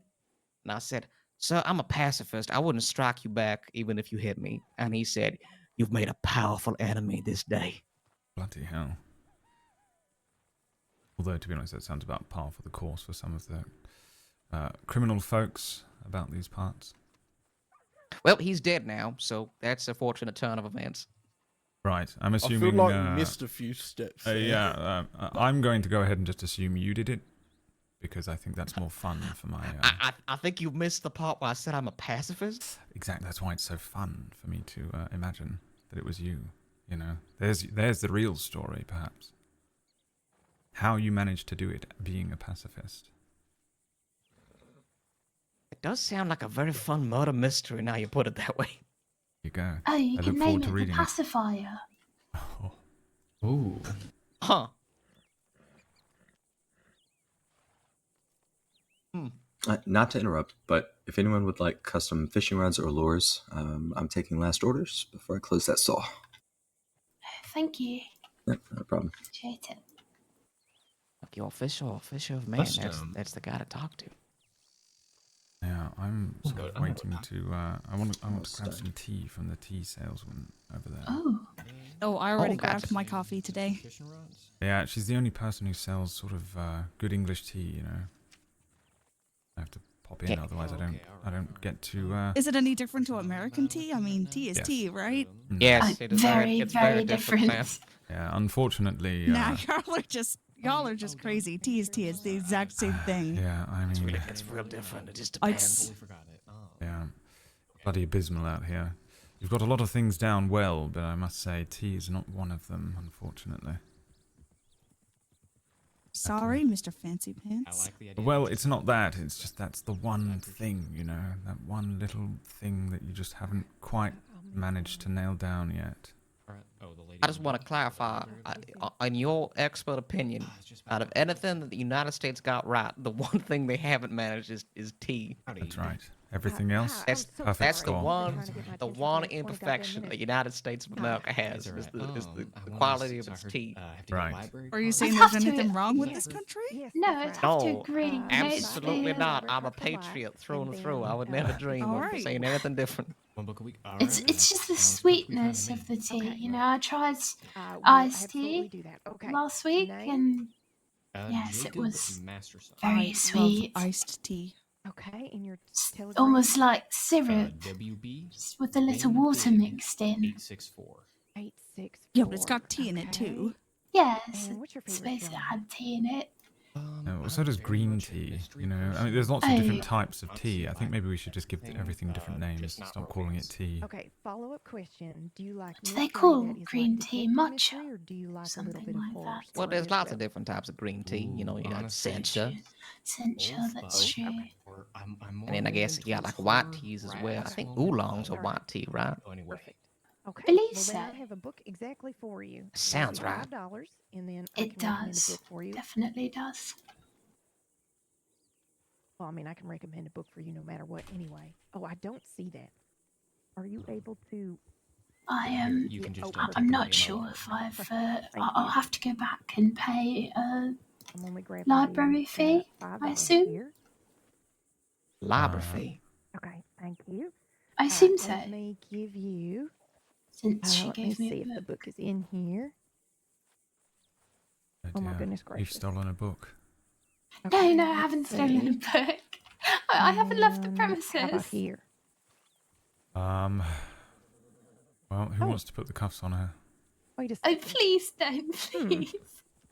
And I said, "Sir, I'm a pacifist. I wouldn't strike you back even if you hit me." And he said, "You've made a powerful enemy this day." Bloody hell. Although, to be honest, that sounds about par for the course for some of the criminal folks about these parts. Well, he's dead now, so that's a fortunate turn of events. Right. I'm I assuming. feel like we missed a few steps. there. Yeah. I'm going to go ahead and just assume you did it, because I think that's more fun for my. I think you missed the part where I said I'm a pacifist. Exactly. That's why it's so fun for me to imagine that it was you. You know, there's the real story, perhaps. How you managed to do it, being a pacifist. It does sound like a very fun murder mystery now you put it that way. You go. Oh, you I can look name forward it to the reading it. pacifier. Oh, Ooh. Huh. Not to interrupt, but if anyone would like custom fishing rods or lures, I'm taking last orders before I close that saw. Thank you. Yep, no problem. Appreciate it. Look, you're Fisher of man. Custom. That's the guy to talk to. yeah. I'm sort Good, of I'm waiting good. to. I want to grab Almost some done. tea from the tea salesman over there. Oh, Oh, I already gotcha. grabbed my coffee today. Fishing rods? Yeah, she's the only person who sells sort of good English tea. You know, I have to pop in, Yeah. otherwise I don't get to. Is it any different to American tea? I mean, tea is Yes. tea, right? Yes, it is Very, it's very different. different. Sam. Yeah, unfortunately. Nah, y'all are just crazy. Tea is tea. It's the exact same thing. Yeah, I mean, It's real different. It just I depends. Totally forgot it. Oh. yeah, bloody abysmal out here. You've got a lot of things down well, but I must say tea is not one of them, unfortunately. Sorry, Mr. Fancy I Pants. like the idea. Well, it's not that. It's just that's the one thing, you know, that one little thing that you just haven't quite managed to nail down yet. Alright. Oh, the lady. I just want to clarify, in your expert opinion, out of anything that the United States got right, the one thing they haven't managed is tea. That's right. Everything else, That's perfect that's the score. one imperfection the United States of America has is the quality of its tea. Right. Are you saying have there's to- anything wrong with this country? No, I'd have to No, agree. You know, it's absolutely the, not. I'm a patriot through and through. I would never dream of Alright. saying anything different. One book a week. It's just the sweetness of the tea. Okay. You know, I tried We'll iced absolutely tea do that. Okay. last week, Name? and yes, it Jacob was Master Son. very I sweet. love iced tea. Okay, in your It's telegram. almost like syrup, WB just with a little water mixed in. 864. 864. Yeah, but it's got tea in it too. Yes, And what's your it's favorite basically genre? had tea in it. No, so does green tea. You know, I mean, there's lots of different types of tea. I think maybe we should just give everything different names. Stop calling it tea. Okay, follow-up question. Do you like Do they mystery call that is green like tea detective matcha? mystery, or do you like a little Something bit of like horror that. Well, story there's as lots well? of different types of green tea. You know, you got Honestly, sencha, Sencha, that's true. and then I guess you got like white teas as well. I think oolongs are white tea, right? Perfect. Okay. Believe Well, then I so. have a book exactly for you. It'll Sounds be right. $5, and then I It can recommend a does. book for you. Definitely does. Well, I mean, I can recommend a book for you no matter what anyway. Oh, I don't see that. Are you able to... I am. You can just Oh, I'm take not away sure my if wallet. I've. Thank I'll you. have to go back and pay a I'm only grabbing library you, fee, $5 I assume? here. Library fee. Okay, thank you. I assume so. Let me give you... Since she let me gave me see a if the book. book is in here. Oh my dear. goodness You've gracious. stolen a book. Okay, No, I let's haven't stolen a see. book. I haven't left the And premises. How about here? Well, who Oh. wants to put the cuffs on her? Wait a Oh, second. please don't, please.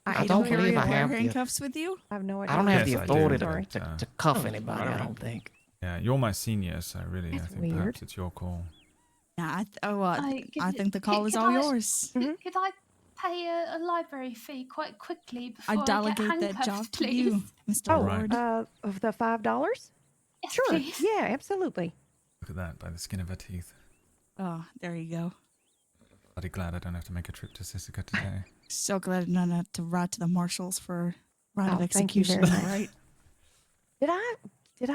I don't believe I have the, handcuffs with you. I have no idea. I don't what have Yes, the I do, authority but, to cuff anybody. I don't think. Yeah, you're my senior, so really, I That's think weird. perhaps it's your call. Nah, I could- think the call could is all I- yours. Could I pay a library fee quite quickly before I I get delegate that handcuffed, job to please? you, Mr. Oh, Right. Lord. of the $5? Yes, Sure. please. Yeah, absolutely. Look at that, by the skin of her teeth. Oh, there you go. Bloody glad I don't have to make a trip to Sisika today. So glad I don't have to ride to the marshals for right of Oh, thank you execution. very much. Right? Did I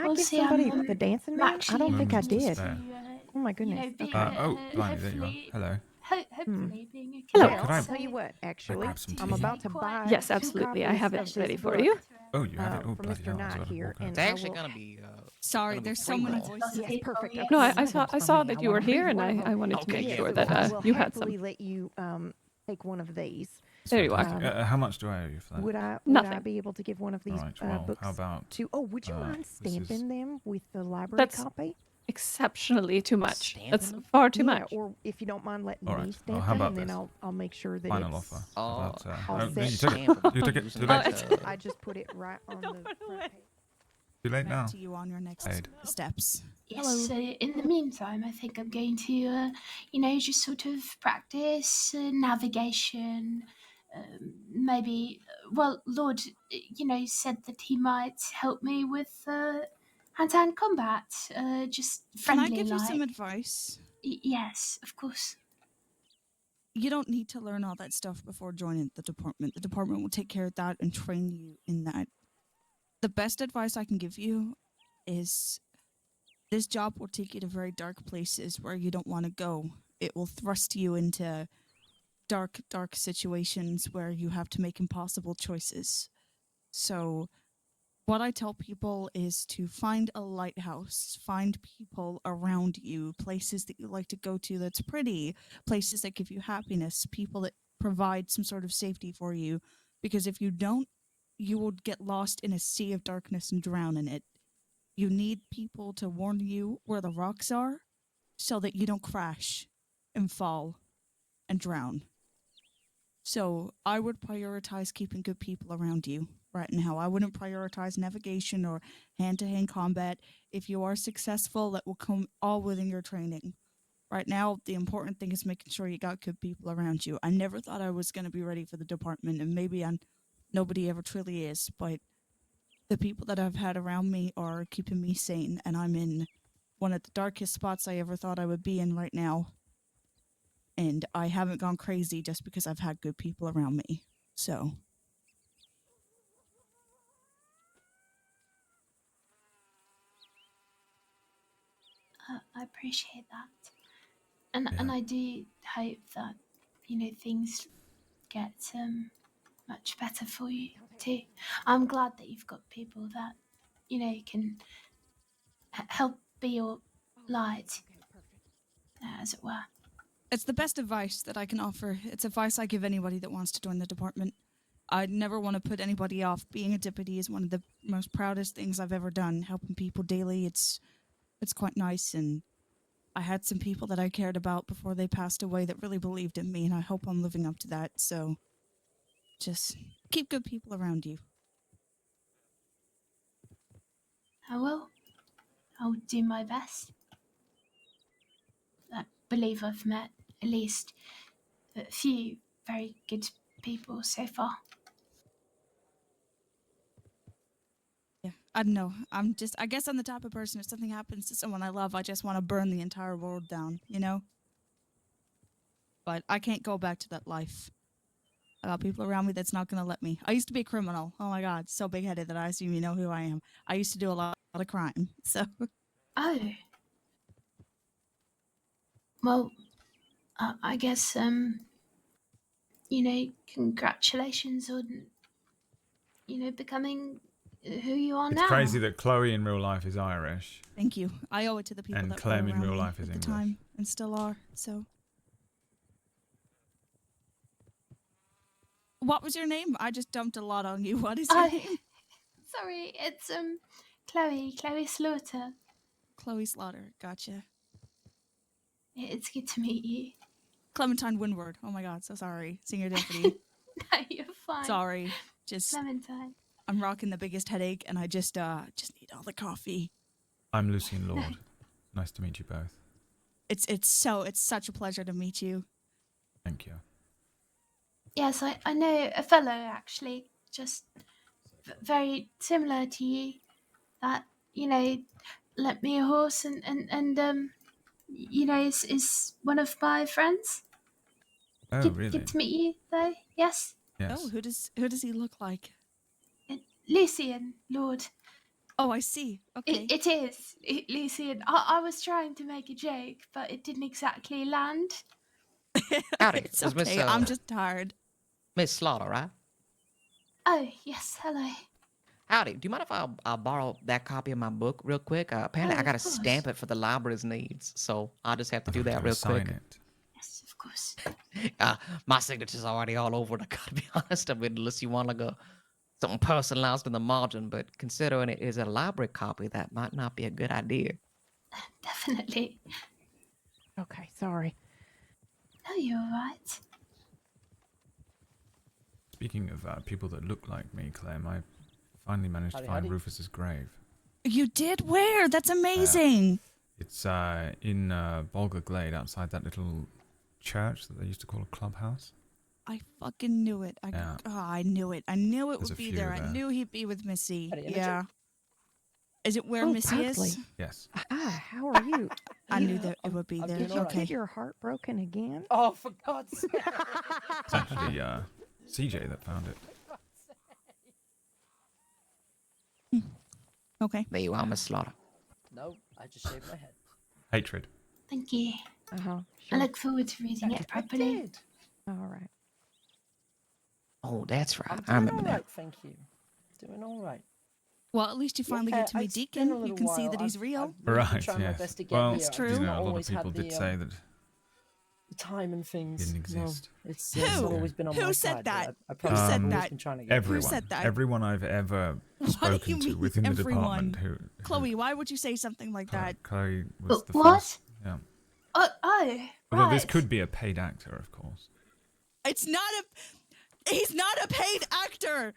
Well, give see, somebody I'm the dancing I'm man? I actually don't think I Moments to did. spare. Oh my You goodness. know, be, Okay. Oh, blimey, there you are. hopefully, Hello. hopefully being a Hello. Could I- I'll tell you what, actually, grab some I'm tea? about to buy Yes, 2 absolutely. I copies have of it this ready for book, you. Oh, you have it? Oh, from bloody Mr. hell. I was Knight about to here, walk out. and It's actually I will... gonna be. Sorry, gonna be there's free so many roll. voices. Yes, perfect. No, Okay, No, one I of them saw for me. that I you were wanna read here, and one of them. I wanted to Okay, make yes, sure well, that I will you had some. happily let you take one of these. There you are. Fantastic. How much do I owe you for that? Would I Nothing. be able to give one of these Right, well, books how about... to... Oh, would you mind this is- stamping them with the library That's copy? exceptionally too much. Stamping That's them? far too Yeah, much. or if you don't mind letting All me right. stamp how them, about and then this? I'll make sure that Final it's... offer. Oh, How about, all no, set. you took it. Stamp 'em. You took it. Using Too the, late. I just put it right on the front page. Too late now. Back to you on your next Aid. steps. Yes, so in the meantime, I think I'm going to, just sort of practice navigation. Maybe, Lord, said that he might help me with hand-to-hand combat. Just Can friendly I give you some like. advice? Yes, of course. You don't need to learn all that stuff before joining the department. The department will take care of that and train you in that. The best advice I can give you is this job will take you to very dark places where you don't want to go. It will thrust you into dark, dark situations where you have to make impossible choices. So what I tell people is to find a lighthouse, find people around you, places that you like to go to that's pretty, places that give you happiness, people that provide some sort of safety for you. Because if you don't, you will get lost in a sea of darkness and drown in it. You need people to warn you where the rocks are so that you don't crash and fall and drown. So I would prioritize keeping good people around you right now. I wouldn't prioritize navigation or hand-to-hand combat. If you are successful, that will come all within your training. Right now, the important thing is making sure you got good people around you. I never thought I was going to be ready for the department, and maybe nobody ever truly is, but the people that I've had around me are keeping me sane, and I'm in one of the darkest spots I ever thought I would be in right now. And I haven't gone crazy just because I've had good people around me. So. I appreciate that. And I do hope that, things get much better for you too. I'm glad that you've got people that, can help be your light, as it were. It's the best advice that I can offer. It's advice I give anybody that wants to join the department. I never want to put anybody off. Being a deputy is one of the most proudest things I've ever done. Helping people daily, it's quite nice. And I had some people that I cared about before they passed away that really believed in me, and I hope I'm living up to that. So just keep good people around you. I will. I'll do my best. I believe I've met at least a few very good people so far. Yeah, I don't know. I guess I'm the type of person, if something happens to someone I love, I just want to burn the entire world down, But I can't go back to that life. I got people around me that's not going to let me. I used to be a criminal. Oh my God, so big-headed that I assume you know who I am. I used to do a lot of crime, so. Oh. Well, I guess, congratulations on, becoming who you are It's now. crazy that Chloe in real life is Irish. Thank you. I owe it to the people And that Clem were in around real me life is at the English. time and still are, so. What was your name? I just dumped a lot on you. What is your name? Sorry, it's Chloe Slaughter. Chloe Slaughter. Gotcha. It's good to meet you. Clementine Windward. Oh my God, so sorry. Senior deputy. No, you're fine. Sorry. Just Clementine. I'm rocking the biggest headache, and I just need all the coffee. I'm Lucien Lorde. Nice to meet you both. It's such a pleasure to meet you. Thank you. Yes, I know a fellow actually, just very similar to you, that lent me a horse and is one of my friends. Oh, really? Good to meet you, though. Yes. Yes. Oh, who does he look like? Lucien, Lorde. Oh, I see. Okay. It is Lucien. I was trying to make a joke, but it didn't exactly land. Howdy. It's okay. I'm just tired. Miss Slaughter, right? Oh, yes. Hello. Howdy. Do you mind if I'll borrow that copy of my book real quick? Apparently, I got to stamp it for the library's needs, so I'll just have to do that real quick. It. Yes, of course. My signature's already all over it. I gotta be honest. I mean, unless you want like something personalized in the margin, but considering it is a library copy, that might not be a good idea. Definitely. Okay, sorry. No, you're all right. Speaking of people that look like me, Clem, I finally managed to find Rufus's grave. You did? Where? That's amazing. It's in Bolga Glade, outside that little church that they used to call a clubhouse. I fucking knew it. I knew it. I knew it There's would a be few there. I there. knew he'd be with Missy. Yeah. Is it where Oh, Missy totally. is? Yes. How are you? I knew that it would be there. Did you Okay. get your heart broken again? Oh, for God's sake. It's actually CJ that found it. Okay. There you are, Miss Slaughter. No, I just shaved my head. Hatred. Thank you. Uh-huh. I look forward to reading it properly. did. All right. Oh, that's right. I'm I doing remember all now. right, thank you. Doing all right. Well, at least you finally get to meet it's been a Deacon. You little can see while. that he's I've real. really been Right, trying my yes. best to get Well, here. It's I've true. you not know, a lot of always people had the, did say that time and things. didn't exist. No, it's Who? not always been on Who my said side. that? But I Who promise said I've always that? been trying to get Everyone, said that? everyone I've ever What do you spoken to mean, within the everyone? department who Chloe, why would you say something like that? Chloe was the What? first. Yeah. Oh, Although this right. could be a paid actor, of course. It's not a. He's not a paid actor.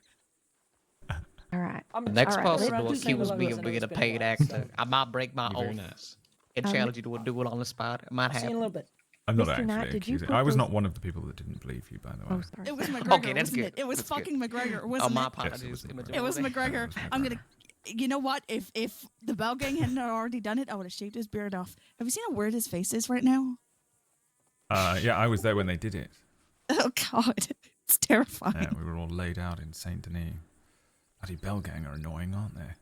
All right. The next all right, person let to me say accuse what me I of know being it's a been a paid while, actor, so- I might break my You're very oath nice. and challenge you to a duel on the spot. It might See you in a happen. little bit. I'm not Mr. Knight, actually did you accusing. put I was those- not one of the people that didn't believe you, by the way. Oh, sorry. It was sorry. McGregor, Okay, that's wasn't good. it? It was That's good. fucking McGregor, Oh, wasn't my it? Yes, apologies. it was Imogen. It was McGregor. McGregor. It was I'm McGregor. gonna. You know what? If the Bell Gang hadn't already done it, I would have shaved his beard off. Have you seen how weird his face is right now? Yeah, I was there when they did it. Oh God, it's terrifying. Yeah, we were all laid out in Saint Denis. Bloody Bell Gang are annoying, aren't they?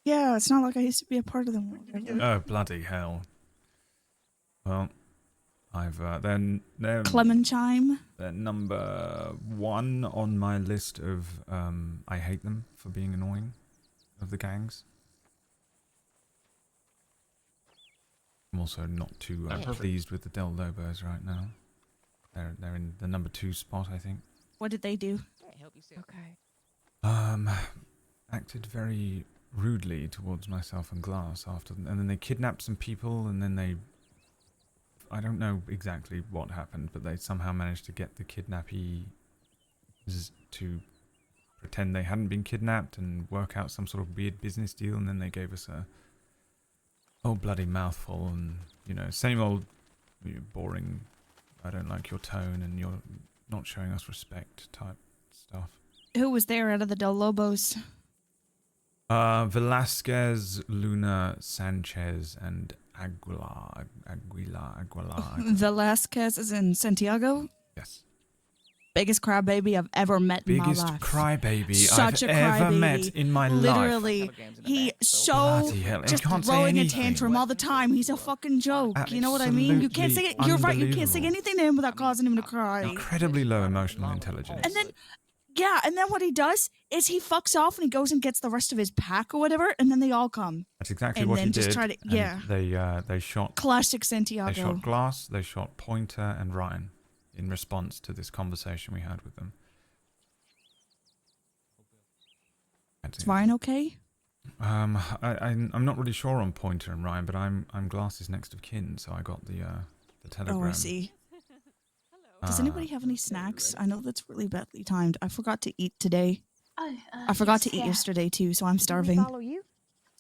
Yeah, it's not like I used to be a part of them. Oh, bloody hell. Well, I've they're Clementine. they're number 1 on my list of I hate them for being annoying of the gangs. I'm also not too pleased with the Del Lobos right now. They're in the number 2 spot, I think. What did they do? Okay. Acted very rudely towards myself and Glass and then they kidnapped some people, and then I don't know exactly what happened, but they somehow managed to get the kidnappees to pretend they hadn't been kidnapped and work out some sort of weird business deal, and then they gave us a whole bloody mouthful, and, you know, same old boring, I don't like your tone and you're not showing us respect type stuff. Who was there out of the Del Lobos? Velasquez, Luna, Sanchez, and Aguilar. Velasquez is in Santiago. Yes. Biggest crybaby I've ever met in Biggest my life. crybaby Such I've a ever crybaby. met in my life. Literally, he so Bloody hell, he just can't say throwing a anything. tantrum all the time. He's a fucking joke. You know what I mean? You can't say it. You're right. You can't say Unbelievable. anything to him without causing him to cry. Incredibly low emotional intelligence. And then, yeah, and then what he does is he fucks off and he goes and gets the rest of his pack or whatever, and then they all come. That's exactly and what then he just did. try to- and yeah. They shot. Classic Santiago. They shot Glass. They shot Pointer and Ryan in response to this conversation we had with them. Is Ryan okay? I'm not really sure on Pointer and Ryan, but I'm Glass's next of kin, so I got the telegram. Oh, I see. Does anybody have any snacks? I know that's really badly timed. I forgot to eat today. Oh, I forgot yes, to eat yeah. yesterday too, so I'm Did we starving. follow you?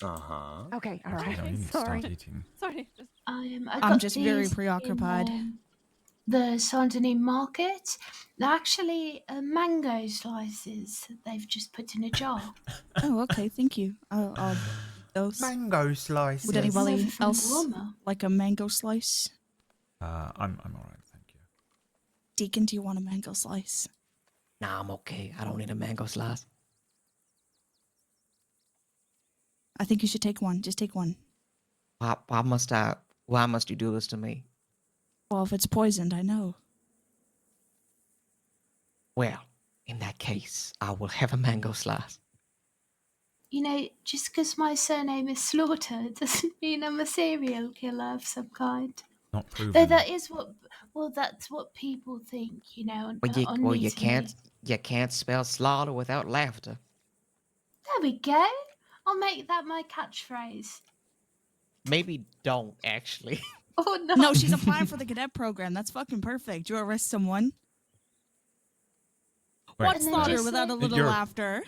Uh-huh. Okay. All right. You know, you need to Sorry. start eating. Sorry. I I'm got just very these preoccupied. in, the Saint-Denis market. They're actually mango slices that they've just put in a jar. Oh, okay. Thank you. I'll eat those. Mango slices. Would anybody Over from else Walmart. like a mango slice? I'm all right, thank you. Deacon, do you want a mango slice? Nah, I'm okay. I don't need a mango slice. I think you should take one. Just take one. Why must you do this to me? Well, if it's poisoned, I know. Well, in that case, I will have a mango slice. You know, just because my surname is Slaughter doesn't mean I'm a serial killer of some kind. Not proven. Though that is that's what people think, you know. Well, you meeting me. can't spell slaughter without laughter. There we go. I'll make that my catchphrase. Maybe don't actually. Oh no. No, she's applying for the cadet program. That's fucking perfect. You arrest someone. Wait, What And then slaughter just without a say- little You're- laughter?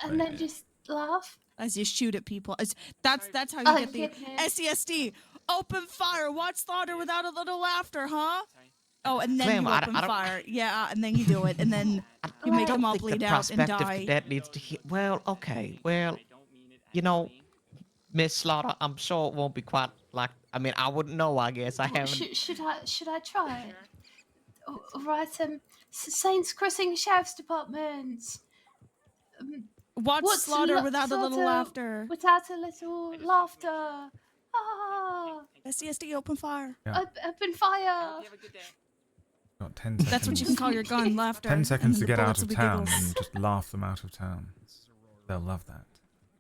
And then just laugh. As you shoot at people. That's how you Oh, get the goodness. SESD. Open fire. What slaughter without a little laughter, huh? Oh, and then Clem, you I open don't- fire. Yeah, and then you do it, and then you make I them don't all think bleed the out and prospective die. cadet needs to hear. Well, okay. Well, you know, Miss Slaughter, I'm sure it won't be quite like. I mean, I wouldn't know. I guess I haven't. Should I try it? All right. Saints Crossing Sheriff's Department. What What's slaughter without a little slaughter laughter? Without a little laughter. Ah! SESD, open fire. Yeah. Open fire! Got 10 seconds. That's what you can call your gun, laughter. 10 seconds to and then get the out bullets of will be town giggles. and just laugh them out of town. They'll love that.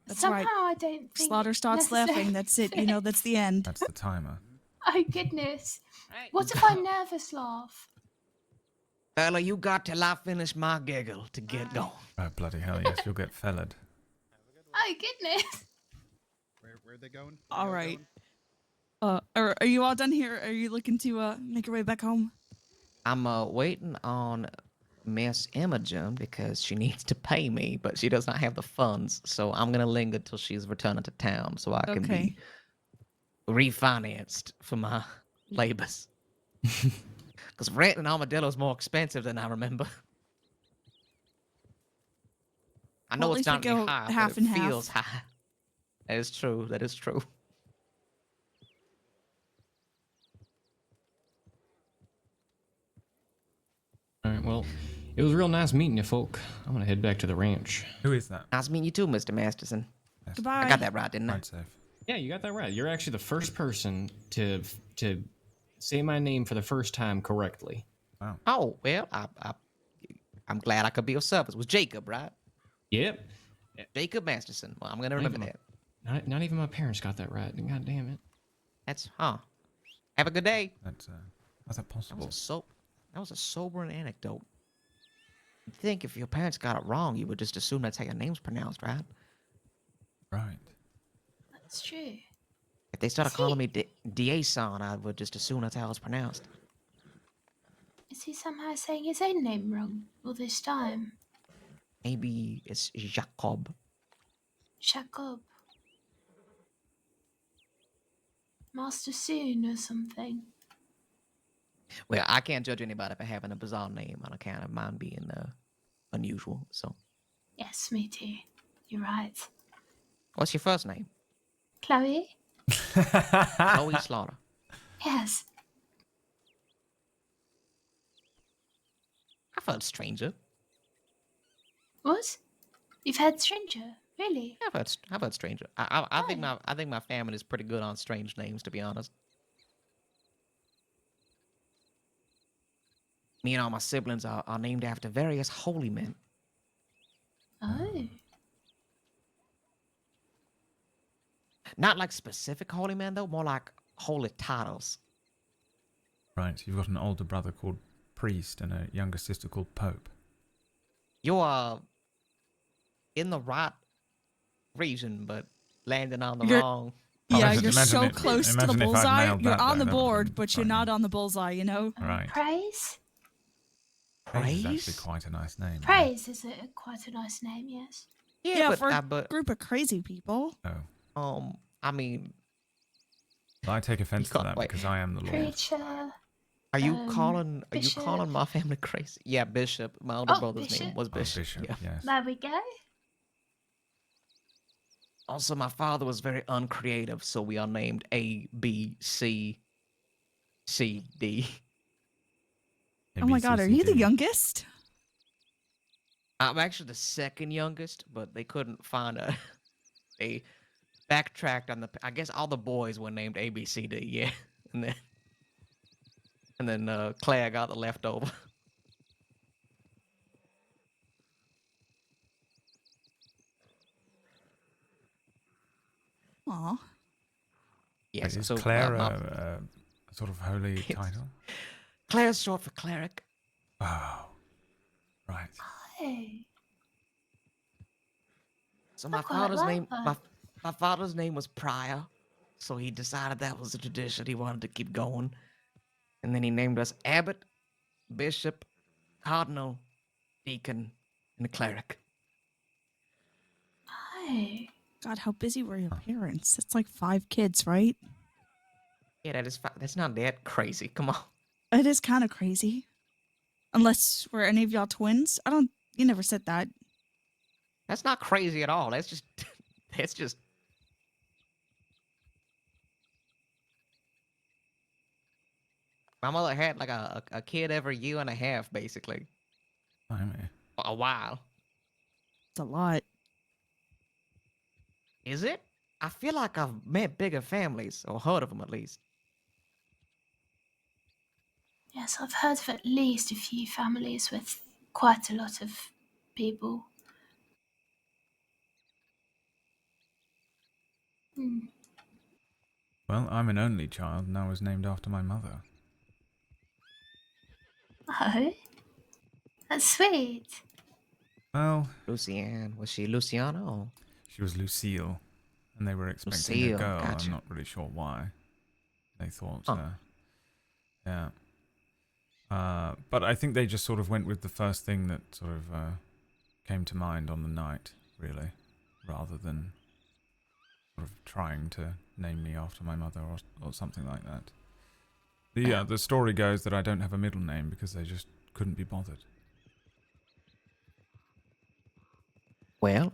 That's Somehow right. I don't think Slaughter starts laughing. That's it. You know, that's the end. That's the timer. Oh goodness! What if I nervous laugh? Fella, you got till I finish my giggle to get going. Oh, bloody hell, yes, you'll get fellared. Oh goodness! Where are they going? All right. Are you all done here? Are you looking to make your way back home? I'm waiting on Miss Imogen because she needs to pay me, but she does not have the funds. So I'm gonna linger till she's returning to town, so I can be refinanced for my labors. Because rent in Armadillo is more expensive than I remember. I know Well, at it's least we not go any high, half but it and half. feels high. That is true. That is true. All right, well, it was real nice meeting you folk. I'm gonna head back to the ranch. Who is that? Nice meeting you too, Mr. Masterson. Yes. Goodbye. I got that right, didn't I? Ride safe. Yeah, you got that right. You're actually the first person to say my name for the first time correctly. Wow. Oh, well, I'm glad I could be of service. It was Jacob, right? Yep. Jacob Masterson. Well, I'm gonna remember that. Not even my parents got that right. God damn it. Have a good day. How's that possible? That was a sobering anecdote. You'd think if your parents got it wrong, you would just assume that's how your name's pronounced, right? Right. That's true. If they started calling me Diason, I would just assume that's how it's pronounced. Is he somehow saying his own name wrong all this time? Maybe it's Jacob. Jacob. Master Soon or something. Well, I can't judge anybody for having a bizarre name on account of mine being unusual. So, Yes, me too. You're right. what's your first name? Chloe? Chloe Slaughter. Yes. I've heard stranger. What? You've had stranger? Really? I've heard stranger. I think my family is pretty good on strange names, to be honest. Me and all my siblings are named after various holy men. Oh. Not like specific holy men, though, more like holy titles. Right, you've got an older brother called Priest and a younger sister called Pope. You are in the right region, but landing on the wrong. Yeah, you're so close to the bullseye. You're on the board, but you're not on the bullseye, you know? Right. Praise? Praise is actually quite a nice name. Praise is quite a nice name, yes. Yeah, for a group of crazy people. Oh. I mean... Well, I take offense to that because I am the Lord. Preacher. Are you calling Bishop. my family crazy? Yeah, Bishop. My older brother's Bishop. name was Bishop. Bishop, yeah. yes. There we go. Also, my father was very uncreative, so we are named A, B, C, C, D. Oh my god, are you the youngest? I'm actually the second youngest, but they couldn't find a... They backtracked on the... I guess all the boys were named A, B, C, D, yeah. And then Claire got the leftover. Aw. Yes, Is so Claire a sort of holy title? Claire's short for cleric. Oh, right. Hey. So my I quite father's like name, that. my father's name was Prior, so he decided that was a tradition he wanted to keep going, and then he named us abbot, bishop, cardinal, deacon, and cleric. Hey. God, how busy were your parents? It's like 5 kids, right? Yeah, that's not that crazy. Come on. It is kind of crazy. Unless were any of y'all twins? You never said that. That's not crazy at all. That's just my mother had like a kid every year and a half, basically. For a while. It's a lot. Is it? I feel like I've met bigger families, or heard of them at least. Yes, I've heard of at least a few families with quite a lot of people. Well, I'm an only child, and I was named after my mother. Oh, that's sweet. Well, Lucien, was she Luciana or she was Lucille, and they were expecting a Lucille? girl. I'm Gotcha. not really sure why. They thought, Huh. yeah. But I think they just sort of went with the first thing that sort of came to mind on the night, really, rather than sort of trying to name me after my mother or something like that. The story goes that I don't have a middle name because they just couldn't be bothered. Well,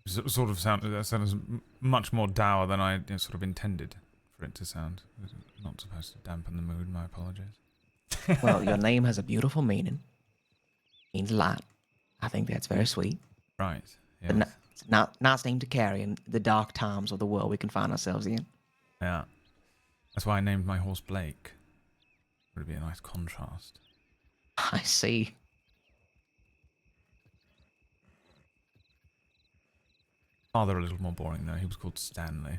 Sort of sounds much more dour than I sort of intended for it to sound. It's not supposed to dampen the mood. My apologies. well, your name has a beautiful meaning. Means a lot. I think that's very sweet. Right. But Yes. it's not nice name to carry in the dark times of the world we can find ourselves in. Yeah. That's why I named my horse Blake. Would be a nice contrast. I see. Father a little more boring though. He was called Stanley.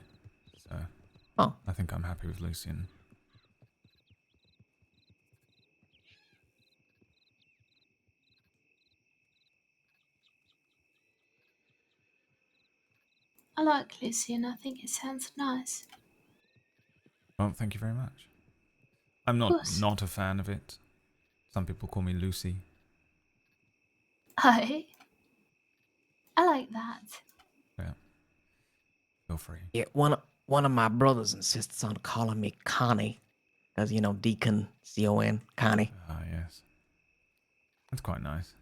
So I think I'm happy with Lucien. I like Lucien. I think it sounds nice. Well, thank you very much. I'm not a fan of it. Some people call me Lucy. Oh, I like that. Yeah. Feel free. Yeah, one of my brothers insists on calling me Connie, as Deacon C-O-N, Connie. Ah, yes. That's quite nice.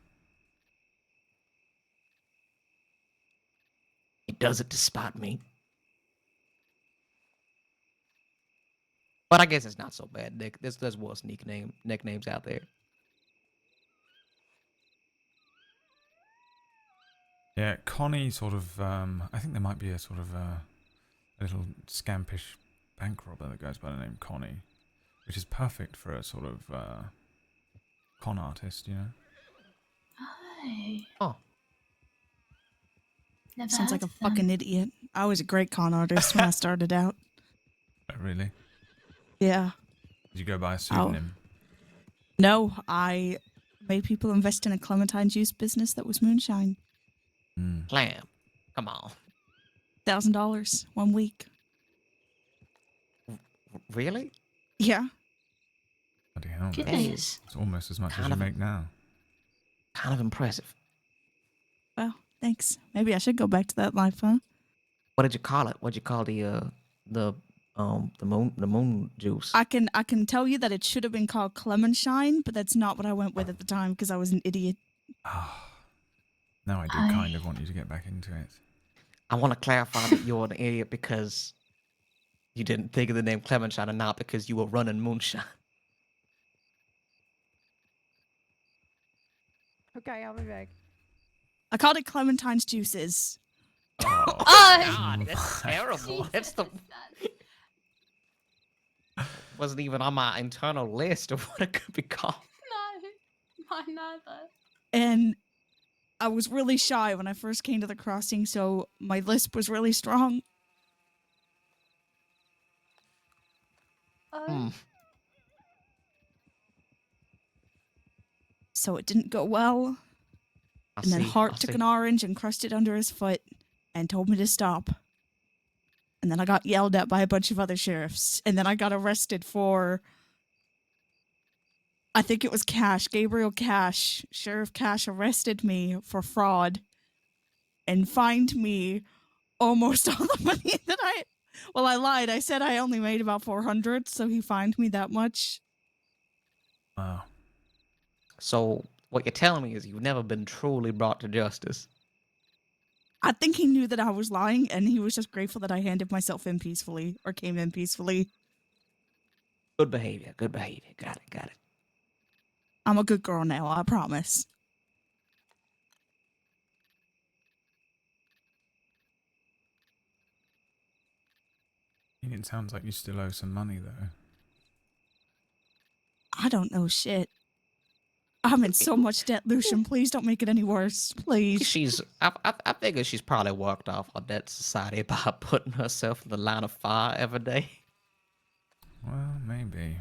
He does it to spite me. But I guess it's not so bad, Nick. There's worse nicknames out there. Yeah, Connie sort of, I think there might be a sort of a little scampish bank robber that goes by the name Connie, which is perfect for a sort of con artist, you know? Oh. Never Sounds like heard a of them. fucking idiot. I was a great con artist when I started out. Oh, really? Yeah. Did you go by a pseudonym? No, I made people invest in a clementine juice business that was moonshine. Clam. Come on. $1,000 1 week. Really? Yeah. Bloody hell. Goodness. It's almost as much Kind as you of- make now. Kind of impressive. Well, thanks. Maybe I should go back to that life, huh? What did you call it? What'd you call the moon juice? I can tell you that it should have been called Clementine, but that's not what I went with at the time because I was an idiot. Now I do kind of want you to get back into it. I want to clarify that you're an idiot because you didn't think of the name Clementine and not because you were running moonshine. Okay, I'll be back. I called it Clementine's Juices. Oh, Oh, God, that's terrible. That's the wasn't even on my internal list of what it could be called. No, mine neither. And I was really shy when I first came to the crossing, so my lisp was really strong. Oh. So it didn't go well. And then Hart took an orange and crushed it under his foot and told me to stop. And then I got yelled at by a bunch of other sheriffs. And then I got arrested for, I think it was Cash, Gabriel Cash. Sheriff Cash arrested me for fraud and fined me almost all the money that I lied. I said I only made about 400, so he fined me that much. Wow. So what you're telling me is you've never been truly brought to justice. I think he knew that I was lying, and he was just grateful that I handed myself in peacefully, or came in peacefully. Good behavior. Good behavior. Got it. I'm a good girl now, I promise. It sounds like you still owe some money, though. I don't know shit. I'm in so much debt, Lucien. Please don't make it any worse. Please. I figure she's probably worked off her debt society by putting herself in the line of fire every day. Well, maybe.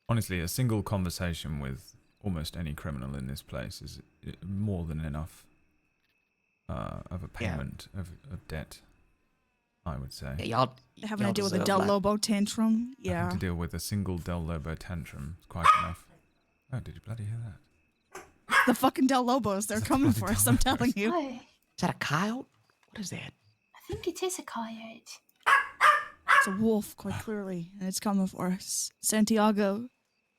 Honestly, a single conversation with almost any criminal in this place is more than enough of a payment of debt, I would say. Yeah, y'all Having to deal with a Del Lobo tantrum. Yeah. Having to deal with a single Del Lobo tantrum is quite enough. Oh, did you bloody hear that? The fucking Del Lobos, they're coming for us, I'm telling you. Oh, Is that a coyote? What is that? I think it is a coyote. It's a wolf, quite clearly, and it's coming for us. Santiago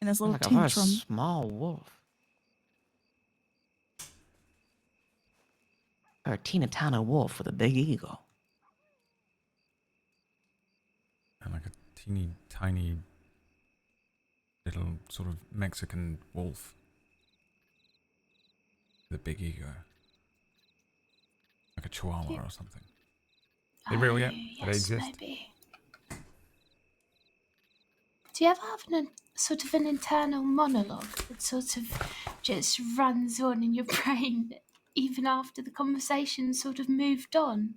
and his little Like a very tantrum. small wolf. Or a teeny tiny wolf with a big ego. And like a teeny tiny little sort of Mexican wolf with a big ego. Like a chihuahua or something. Are they real yet? Do they Yes, exist? maybe. Do you ever have sort of an internal monologue that sort of just runs on in your brain even after the conversation sort of moved on?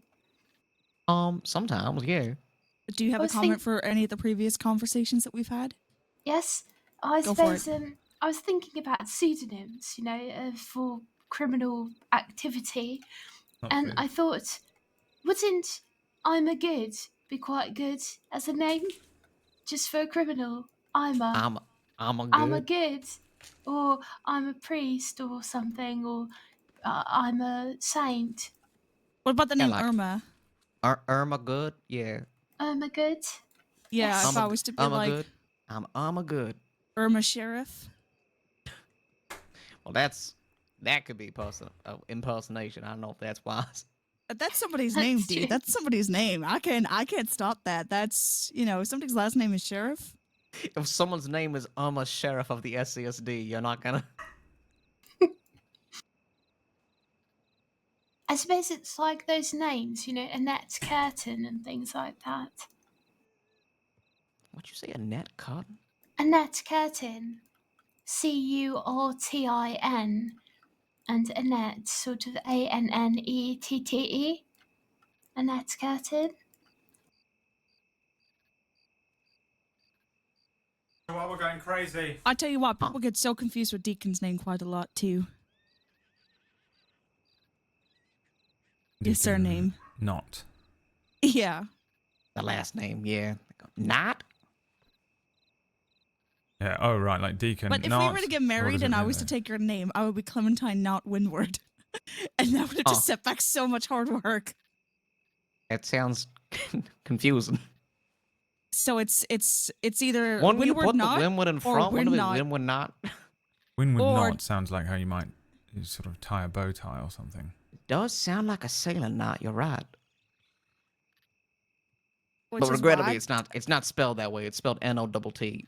Sometimes, yeah. Do you have a comment for any of the previous conversations that we've had? Yes, I Go for suppose I was thinking about pseudonyms, for criminal activity, and I thought, wouldn't I'm a good be quite good as a name, just for a criminal? I'm a good, or I'm a priest or something, or I'm a saint. What about the name Irma? Irma Good? Yeah. I'm a good. Yeah, Yes. if I was to be Irma like Good. I'm Irma Good. Irma Sheriff. Well, that could be impersonation. I don't know if that's wise. That's somebody's name, That's dude. true. That's somebody's name. I can't stop that. That's if somebody's last name is Sheriff. If someone's name is Irma Sheriff of the SCSD, you're not gonna. I suppose it's like those names, Annette Curtin and things like that. What'd you say, Annette Cotton? Annette Curtin. Curtin. And Annette, sort of Annette. Annette Curtin. Well, we're going crazy. I tell you what, people get so confused with Deacon's name quite a lot too. His surname. Not. Yeah. The last name, yeah. Not? Yeah, oh right, like Deacon. But if not, we were to get married and I was to take your name, I would be Clementine Not Windward. And that would have just set back so much hard work. It sounds confusing. So it's either When you Windward put Not the Windward in or front, wouldn't it be Windnot. Windward Not? Windward Or- knot sounds like how you might sort of tie a bow tie or something. It does sound like a sailor knot, you're right. Which But is regrettably, why- it's not spelled that way. It's spelled N-O-T-T.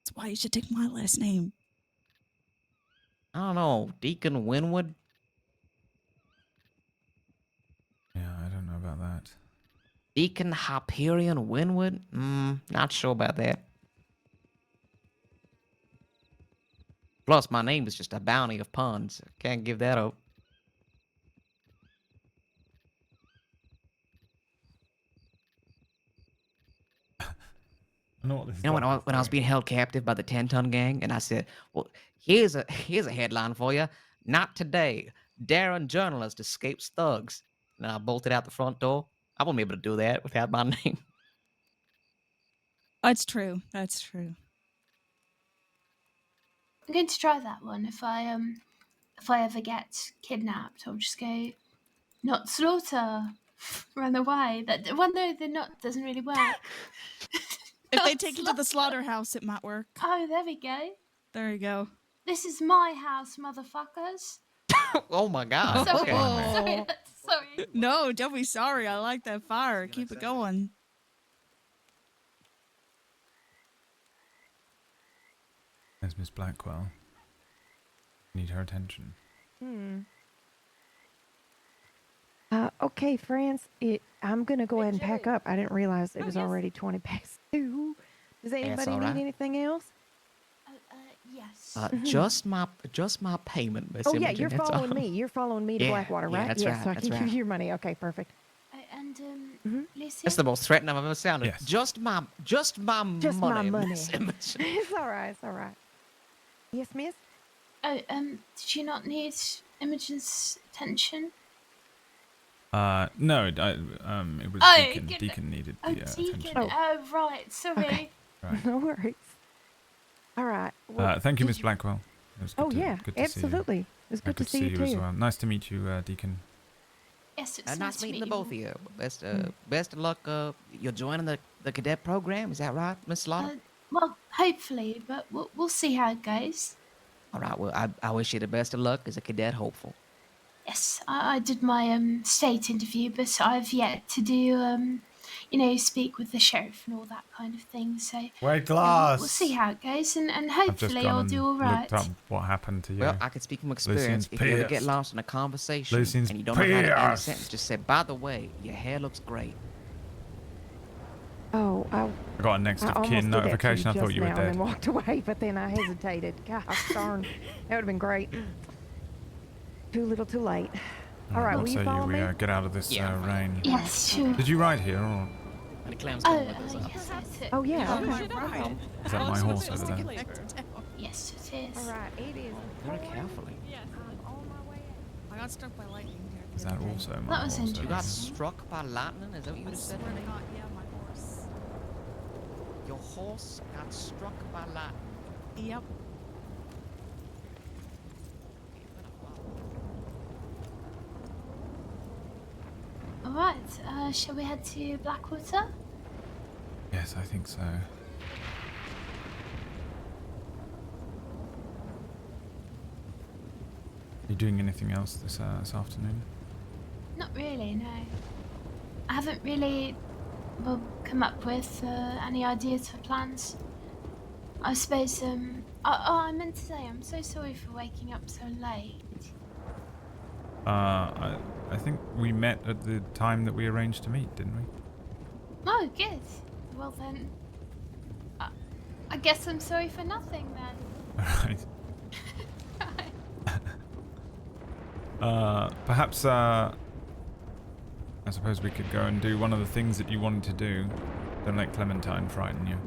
That's why you should take my last name. I don't know. Deacon Winwood? Yeah, I don't know about that. Deacon Hyperion Winwood? Not sure about that. Plus, my name is just a bounty of puns. Can't give that up. I know what this is. You know, when I was being held captive by the 10-ton gang, and I said, well, here's a headline for you. Not today. Daring journalist escapes thugs. And I bolted out the front door. I wouldn't be able to do that without my name. That's true. That's true. I'm going to try that one. If I ever get kidnapped, I'll just go, not slaughter, run away. That one though the not doesn't really work. If they take you to the slaughterhouse, it might work. Oh, there we go. There you go. This is my house, motherfuckers. Oh my God. Sorry, Okay. sorry. No, don't be sorry. I like that fire. Keep it going. There's Miss Blackwell. Need her attention. Okay, friends. I'm gonna go Hey, ahead and pack Joey. up. I didn't realize it Oh, was yes. already 20 past 2. Does anybody all need right. anything else? Yes. Just my payment, Miss Oh yeah, Imogen. you're That's following all. me. You're following me to Yeah, Blackwater, yeah, right? that's Yes, right. so I That's can give right. you your money. Okay, perfect. And That's Lucien. the most threatening I've ever sounded. Yes. Just my Just my money, money. Miss Imogen. It's all right. It's all right. Yes, miss. Oh, did you not need Imogen's attention? No, it was Oh, Deacon. good. Deacon needed Oh, the Deacon. attention. Oh. Right. Sorry. Okay. Right. No worries. All right. Well, Thank you, did Miss Blackwell. It was good Oh to, yeah, good to see you. absolutely. It's good to Good see you as too. well. Nice to meet you, Deacon. Yes, it's Nice to meeting meet the you. both of you. Best of luck. You're joining the cadet program. Is that right, Miss Lorde? Well, hopefully, but we'll see how it goes. All right. Well, I wish you the best of luck as a cadet hopeful. Yes, I did my state interview, but I've yet to do speak with the sheriff and all that kind of thing. So Wait, we'll see how it goes, and I've just hopefully gone I'll and do all right. looked up what happened to you. Well, I can speak from experience. Lucien's If you ever get pissed. lost in a conversation Lucien's and you don't know how to end a pissed. sentence, just say, "By the way, your hair looks great." Oh, I got a next of kin notification. I thought you were And dead. then walked away, but then I hesitated. Gosh darn, that would have been great. Too little, too late. All right, will you follow me? Get out of this rain. Yes, sure. Did you ride here, or And the clown's Oh, coming with us. yes, that's it. Oh yeah. Oh, Okay. my ride. is that my horse over there? Yes, it is. All right, it is. Very carefully. I'm on my way out. I got struck by lightning there. Is that also my That was horse? You over got there? struck by lightning? Is that what you I just said swear to to me? God, yeah, my horse. Your horse got struck by lightning. Yep. All right. Shall we head to Blackwater? Yes, I think so. You doing anything else this afternoon? Not really. No. I haven't really, come up with any ideas for plans. I suppose. I meant to say, I'm so sorry for waking up so late. I think we met at the time that we arranged to meet, didn't we? Oh, good. Well then, I guess I'm sorry for nothing then. Alright. Perhaps, I suppose we could go and do one of the things that you wanted to do. Don't let Clementine frighten you.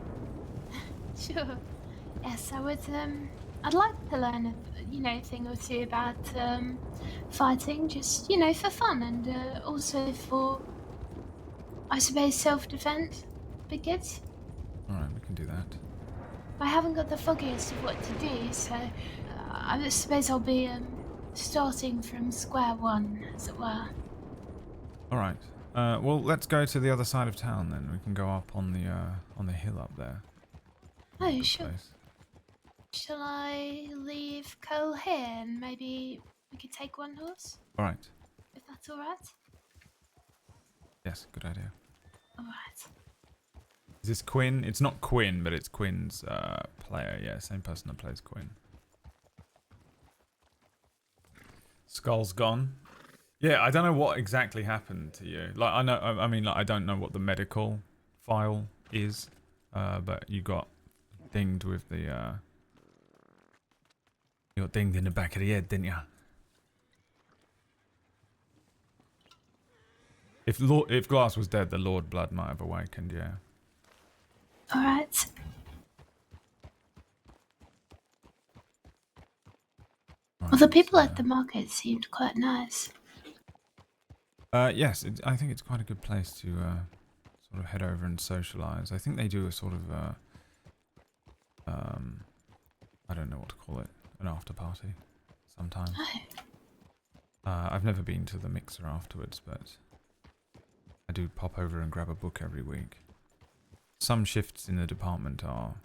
Sure. Yes, I would. I'd like to learn a thing or two about fighting, just for fun, and also for, I suppose, self-defense. Be good. Alright, we can do that. I haven't got the foggiest of what to do, so I suppose I'll be starting from square one, as it were. Alright. Well, let's go to the other side of town then. We can go up on the hill up there. Oh, sure. Place. Shall I leave Cole here, and maybe we could take one horse, Alright. if that's all right? Yes, good idea. All right. Is this Quinn? It's not Quinn, but it's Quinn's player. Yeah, same person that plays Quinn. Skull's gone. Yeah, I don't know what exactly happened to you. Like, I mean, I don't know what the medical file is, but you got dinged with the, you got dinged in the back of the head, didn't you? If Glass was dead, the Lord blood might have awakened, yeah. All right. Well, the people at the market seemed quite nice. Yes, I think it's quite a good place to sort of head over and socialise. I think they do a sort of, I don't know what to call it, an after party sometimes. I've never been to the mixer afterwards, but I do pop over and grab a book every week. Some shifts in the department are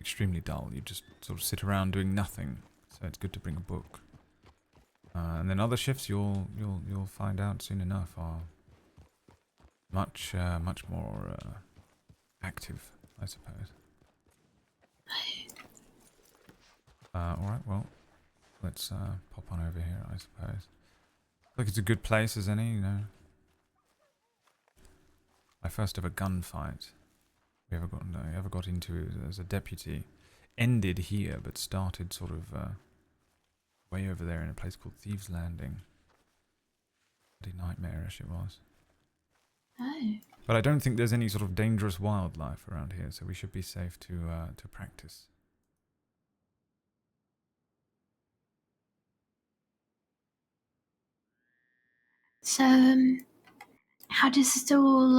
extremely dull. You just sort of sit around doing nothing, so it's good to bring a book. And then other shifts you'll find out soon enough are much more active, I suppose. Alright, well, let's pop on over here, I suppose. Look, it's a good place as any, my first ever gunfight I ever got into as a deputy ended here, but started sort of way over there in a place called Thieves' Landing. Pretty nightmarish it was. Oh. But I don't think there's any sort of dangerous wildlife around here, so we should be safe to practice. So, how does it all,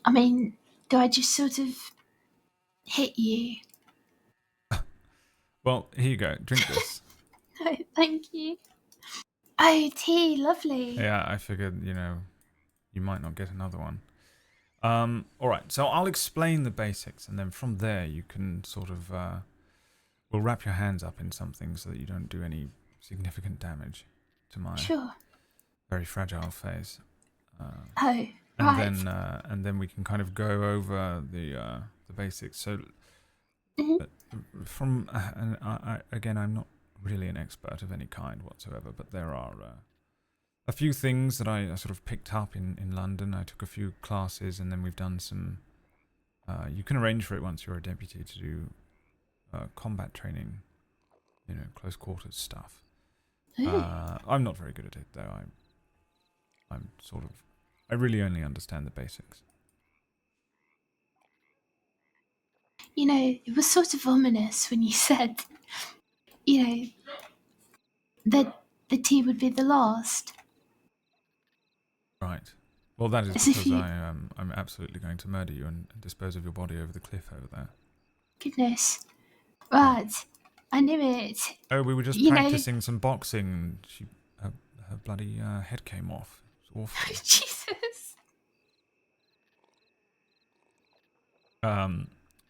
I mean, do I just sort of hit you? Well, here you go. Drink this. Oh, thank you. Oh, tea, lovely. Yeah, I figured, you might not get another one. Alright, so I'll explain the basics, and then from there you can sort of, we'll wrap your hands up in something so that you don't do any significant damage to my very fragile face. Oh, and right. then we can kind of go over the basics. So, from and again, I'm not really an expert of any kind whatsoever, but there are a few things that I sort of picked up in London. I took a few classes, and then we've done some. You can arrange for it once you're a deputy to do combat training, close quarters stuff. I'm not very good at it though. I'm sort of. I really only understand the basics. You know, it was sort of ominous when you said, that the tea would be the last. Right. Well, that is As if because you- I'm absolutely going to murder you and dispose of your body over the cliff over there. Goodness. Right. I knew it. Oh, we were just You know- practicing some boxing, and her bloody head came off. It's awful. Jesus.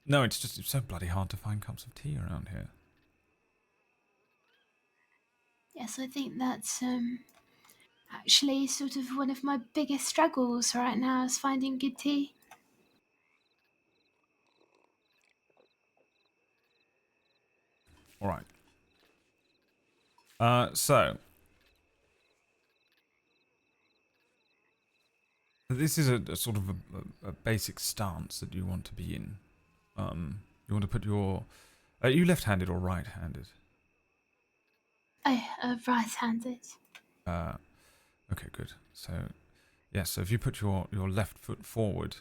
No, it's so bloody hard to find cups of tea around here. Yes, I think that's actually sort of one of my biggest struggles right now is finding good tea. All right. So this is a sort of a basic stance that you want to be in. You want to put your. Are you left-handed or right-handed? Oh, right-handed. Okay, good. So, so if you put your left foot forward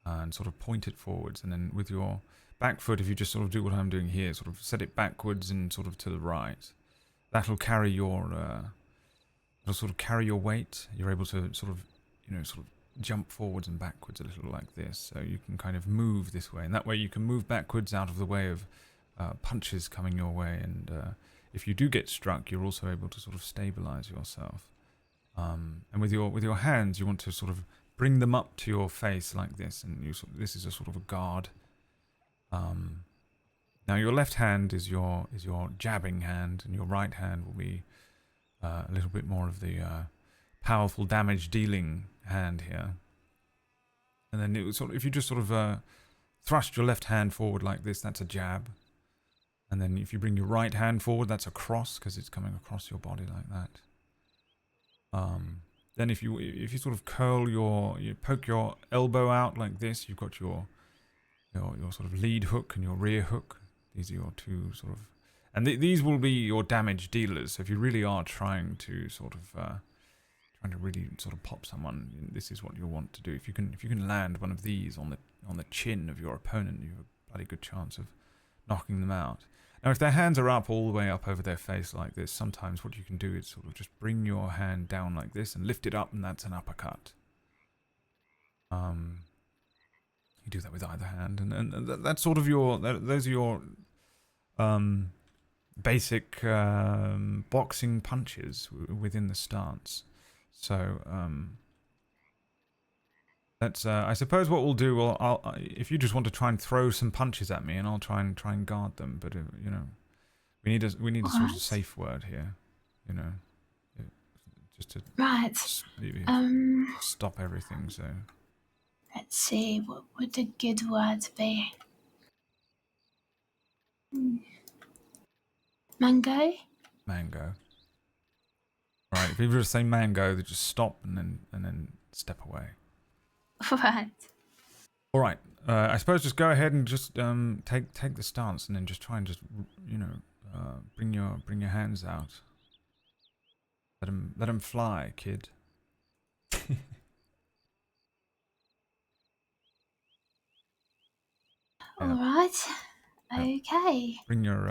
and sort of point it forwards, and then with your back foot, if you just sort of do what I'm doing here, sort of set it backwards and sort of to the right, that'll carry your, it'll sort of carry your weight. You're able to sort of, sort of jump forwards and backwards a little like this, so you can kind of move this way, and that way you can move backwards out of the way of punches coming your way, and if you do get struck, you're also able to sort of stabilize yourself. And with your hands, you want to sort of bring them up to your face like this, and this is a sort of a guard. Now your left hand is your jabbing hand, and your right hand will be a little bit more of the powerful damage dealing hand here. And then it was sort of, if you just sort of thrust your left hand forward like this, that's a jab. And then if you bring your right hand forward, that's a cross, because it's coming across your body like that. Then if you sort of you poke your elbow out like this, you've got your sort of lead hook and your rear hook. These are your two sort of, and these will be your damage dealers. So if you really are trying to sort of really sort of pop someone, this is what you'll want to do. If you can land one of these on the chin of your opponent, you have a bloody good chance of knocking them out. Now, if their hands are up all the way up over their face like this, sometimes what you can do is sort of just bring your hand down like this and lift it up, and that's an uppercut. You do that with either hand, and that's sort of those are your basic boxing punches within the stance. So that's I suppose what we'll do. I'll if you just want to try and throw some punches at me, and I'll try and guard them. But we need a sort of safe word here, just to maybe stop everything. So Let's see, what would a good word be? Mango? Mango. All right, if you just say mango, they just stop and then step away. Right. All right. I suppose just go ahead and just take the stance, and then just try and just bring your hands out. Let 'em fly, kid. All right. Yeah. Okay. Bring your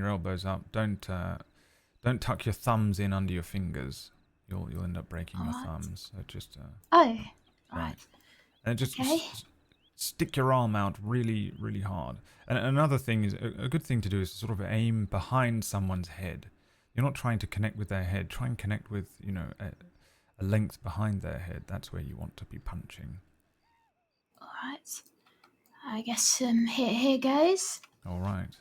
elbows up. Don't tuck your thumbs in under your fingers. You'll end up breaking your Alright. thumbs. So just Oh. right. Right. And just Okay. stick your arm out really, really hard. And another thing is a good thing to do is to sort of aim behind someone's head. You're not trying to connect with their head. Try and connect with a length behind their head. That's where you want to be punching. All right. I guess here goes. All right.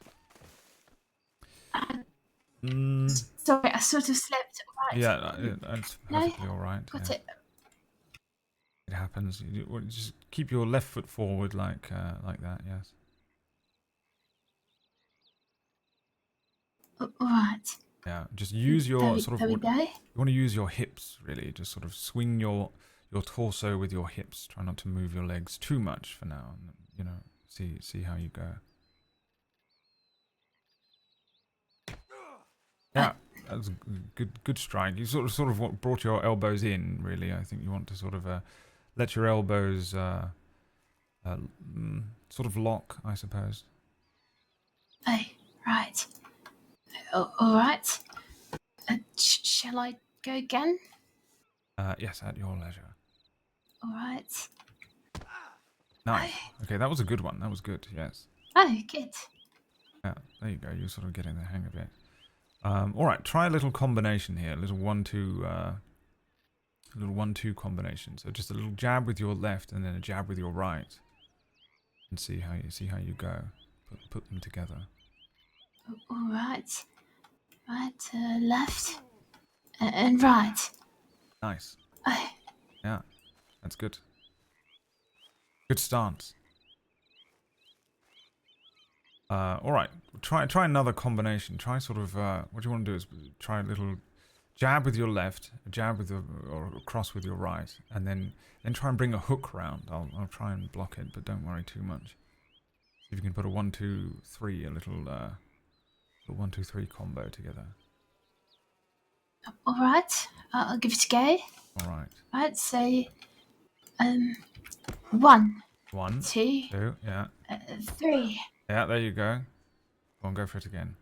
Sorry, I sort of slept. Right. Yeah, that's perfectly all right. Got Yeah. it. It happens. Just keep your left foot forward like that. Yes. All right. Yeah. Just use your sort of. There we go. You want to use your hips really. Just sort of swing your torso with your hips. Try not to move your legs too much for now. And, see how you go. Yeah, that's a good strike. You sort of brought your elbows in, really. I think you want to sort of let your elbows sort of lock, I suppose. Oh, right. All right. Shall I go again? Yes, at your leisure. All right. Nice. Okay, that was a good one. That was good. Yes. Oh, good. Yeah, there you go. You're sort of getting the hang of it. All right, try a little combination here. A little 1-2 combination. So just a little jab with your left and then a jab with your right, and see how you go. Put them together. All right. Right, left, and right. Nice. Oh. Yeah, that's good. Good stance. All right, try another combination. Try sort of what you want to do is try a little jab with your left, a jab with or a cross with your right, and then try and bring a hook round. I'll try and block it, but don't worry too much. See if you can put a 1-2-3, a little 1-2-3 combo together. All right. I'll give it a go. All right. Right. So, 1, 1, 2, 2, yeah. 3. Yeah, there you go. Go on, go for it again.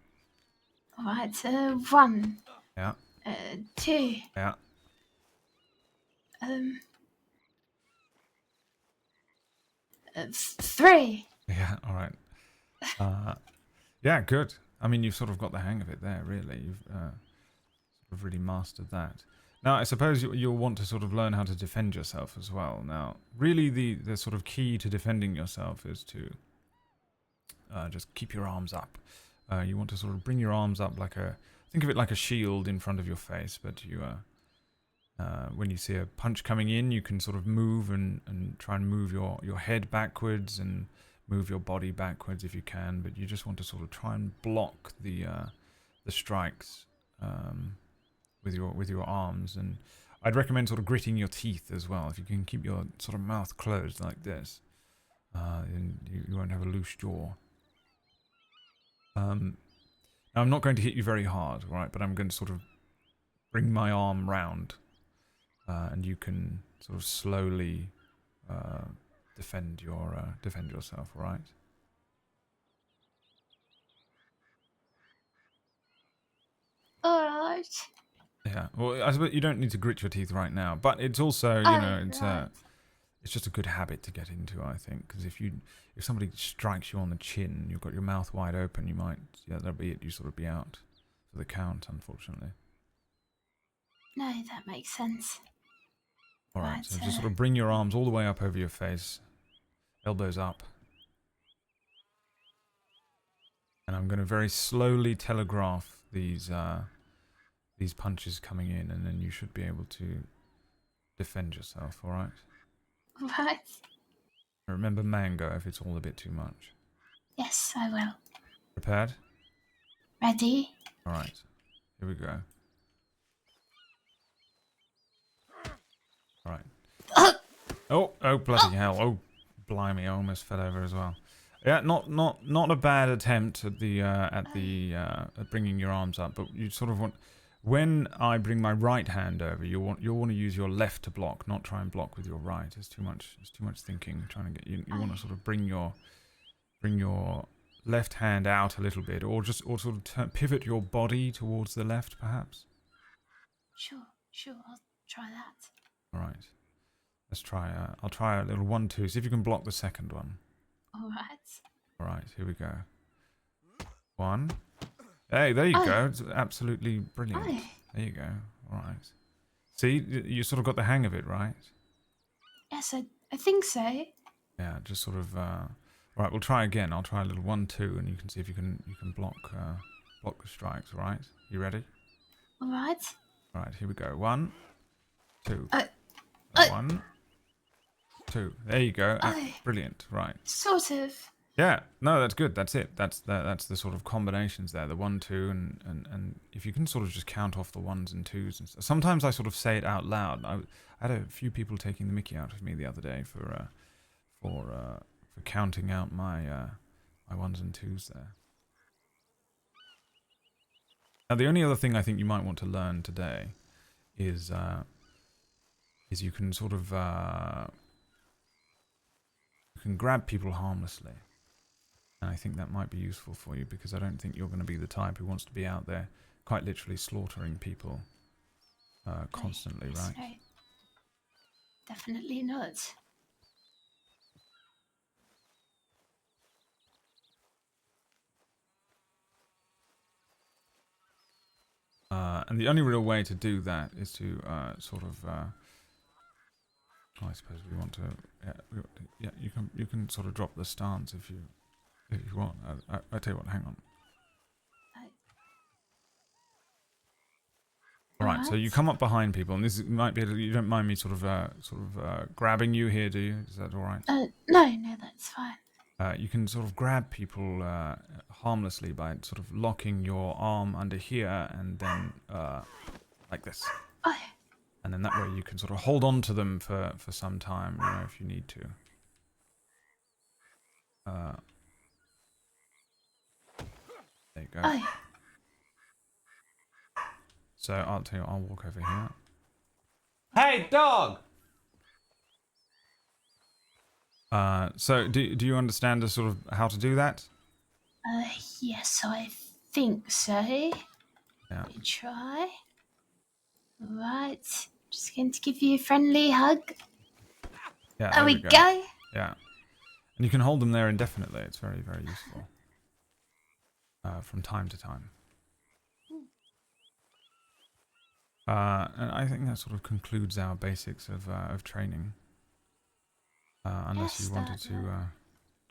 All right. 1. Yeah. 2. Yeah. 3. Yeah. All right. Yeah, good. I mean, you've sort of got the hang of it there, really. You've sort of really mastered that. Now, I suppose you'll want to sort of learn how to defend yourself as well. Now, really, the sort of key to defending yourself is to just keep your arms up. You want to sort of bring your arms up think of it like a shield in front of your face, but when you see a punch coming in, you can sort of move and try and move your head backwards and move your body backwards if you can, but you just want to sort of try and block the strikes with your arms. And I'd recommend sort of gritting your teeth as well. If you can keep your sort of mouth closed like this, then you won't have a loose jaw. Now I'm not going to hit you very hard, right? But I'm going to sort of bring my arm round, and you can sort of slowly defend yourself, right? All right. Yeah. Well, I suppose you don't need to grit your teeth right now, but it's also it's just a good habit to get into, I think, because if somebody strikes you on the chin, you've got your mouth wide open, you might that'll be it. You sort of be out for the count, unfortunately. No, that makes sense. All right. So just sort of bring your arms all the way up over your face, elbows up. And I'm going to very slowly telegraph these punches coming in, and then you should be able to defend yourself, all right? Right. Remember mango if it's all a bit too much. Yes, I will. Prepared? Ready? All right. Here we go. All right. Oh, bloody hell. Oh, blimey, I almost fell over as well. Yeah, not a bad attempt at at bringing your arms up, but you sort of want, when I bring my right hand over, you'll want to use your left to block, not try and block with your right. It's too much thinking trying to get you want to sort of bring your left hand out a little bit, or sort of pivot your body towards the left, perhaps. Sure, I'll try that. All right. Let's try. I'll try a little 1-2. See if you can block the second one. All right. All right. Here we go. 1. Hey, there you go. It's absolutely brilliant. There you go. All right. See, you sort of got the hang of it, right? Yes, I think so. Yeah. Just sort of. All right. We'll try again. I'll try a little 1-2, and you can see if you can block the strikes. All right. You ready? All right. All right. Here we go. 1, 2. 1, 2. There you go. Brilliant. Right. Sort of. Yeah. No, that's good. That's it. That's the sort of combinations there. The 1, 2, and if you can sort of just count off the 1s and 2s and stuff. Sometimes I sort of say it out loud. I had a few people taking the mickey out of me the other day for counting out my 1s and 2s there. Now, the only other thing I think you might want to learn today is you can sort of you can grab people harmlessly, and I think that might be useful for you, because I don't think you're going to be the type who wants to be out there quite literally slaughtering people constantly, right? No. Definitely not. And the only real way to do that is to sort of. I suppose we want to. Yeah, you can sort of drop the stance if you want. I tell you what, hang on. All right, so you come up behind people, and this might be. You don't mind me sort of grabbing you here, do you? Is that all right? No, that's fine. You can sort of grab people harmlessly by sort of locking your arm under here, and then like this. And then that way you can sort of hold on to them for some time, you know, if you need to. There you go. So I'll tell you, I'll walk over here. Hey, dog! So do you understand the sort of how to do that? Yes, I think so. Yeah. Let me try. Right, just going to give you a friendly hug. Yeah. There we go. Yeah. And you can hold them there indefinitely. It's very, very useful. From time to time. And I think that sort of concludes our basics of training. Unless you wanted to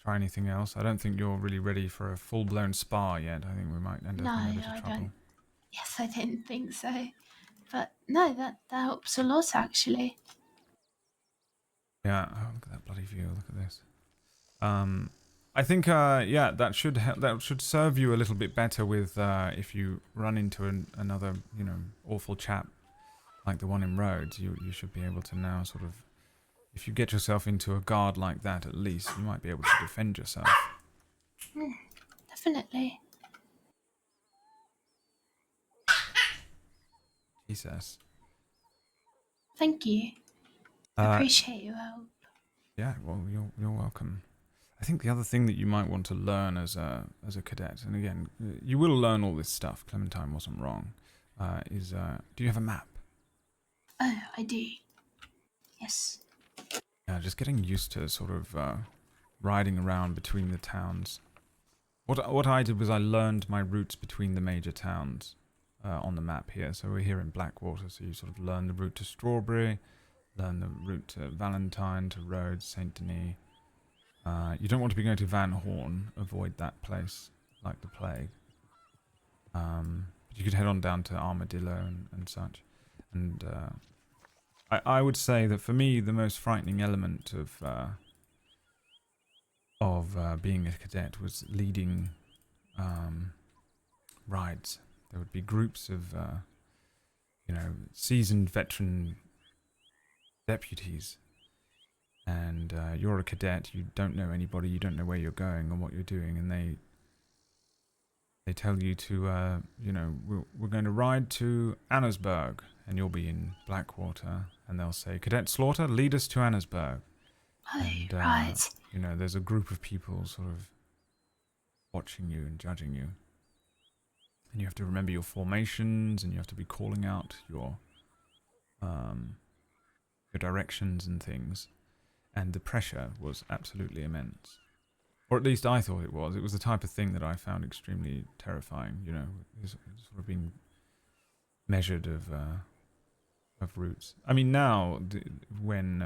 try anything else. I don't think you're really ready for a full-blown spar yet. I think we might end up in a bit of trouble. Don't. Yes, I didn't think so. But no, that helps a lot, actually. Yeah, oh, look at that bloody view. Look at this. I think, yeah, that should serve you a little bit better with if you run into another, you know, awful chap like the one in Rhodes. You should be able to now sort of, if you get yourself into a guard like that, at least you might be able to defend yourself. Definitely. Jesus. Thank you. I appreciate your help. Yeah, well, you're welcome. I think the other thing that you might want to learn as a cadet, and again, you will learn all this stuff. Clementine wasn't wrong. Is do you have a map? Oh, I do. Yes. Yeah, just getting used to sort of riding around between the towns. What I did was I learned my routes between the major towns on the map here. So we're here in Blackwater, so you sort of learn the route to Strawberry, learn the route to Valentine, to Rhodes, Saint Denis. You don't want to be going to Van Horn. Avoid that place like the plague. But you could head on down to Armadillo and such. And I would say that for me, the most frightening element of being a cadet was leading rides. There would be groups of, you know, seasoned veteran deputies and you're a cadet. You don't know anybody. You don't know where you're going or what you're doing, and they tell you to, you know, we're going to ride to Annesburg, and you'll be in Blackwater, and they'll say, Cadet Slaughter, lead us to Annesburg. Oh, And, right. you know, there's a group of people sort of watching you and judging you. And you have to remember your formations, and you have to be calling out your directions and things. And the pressure was absolutely immense. Or at least I thought it was. It was the type of thing that I found extremely terrifying, you know, sort of being measured of routes. I mean, now, when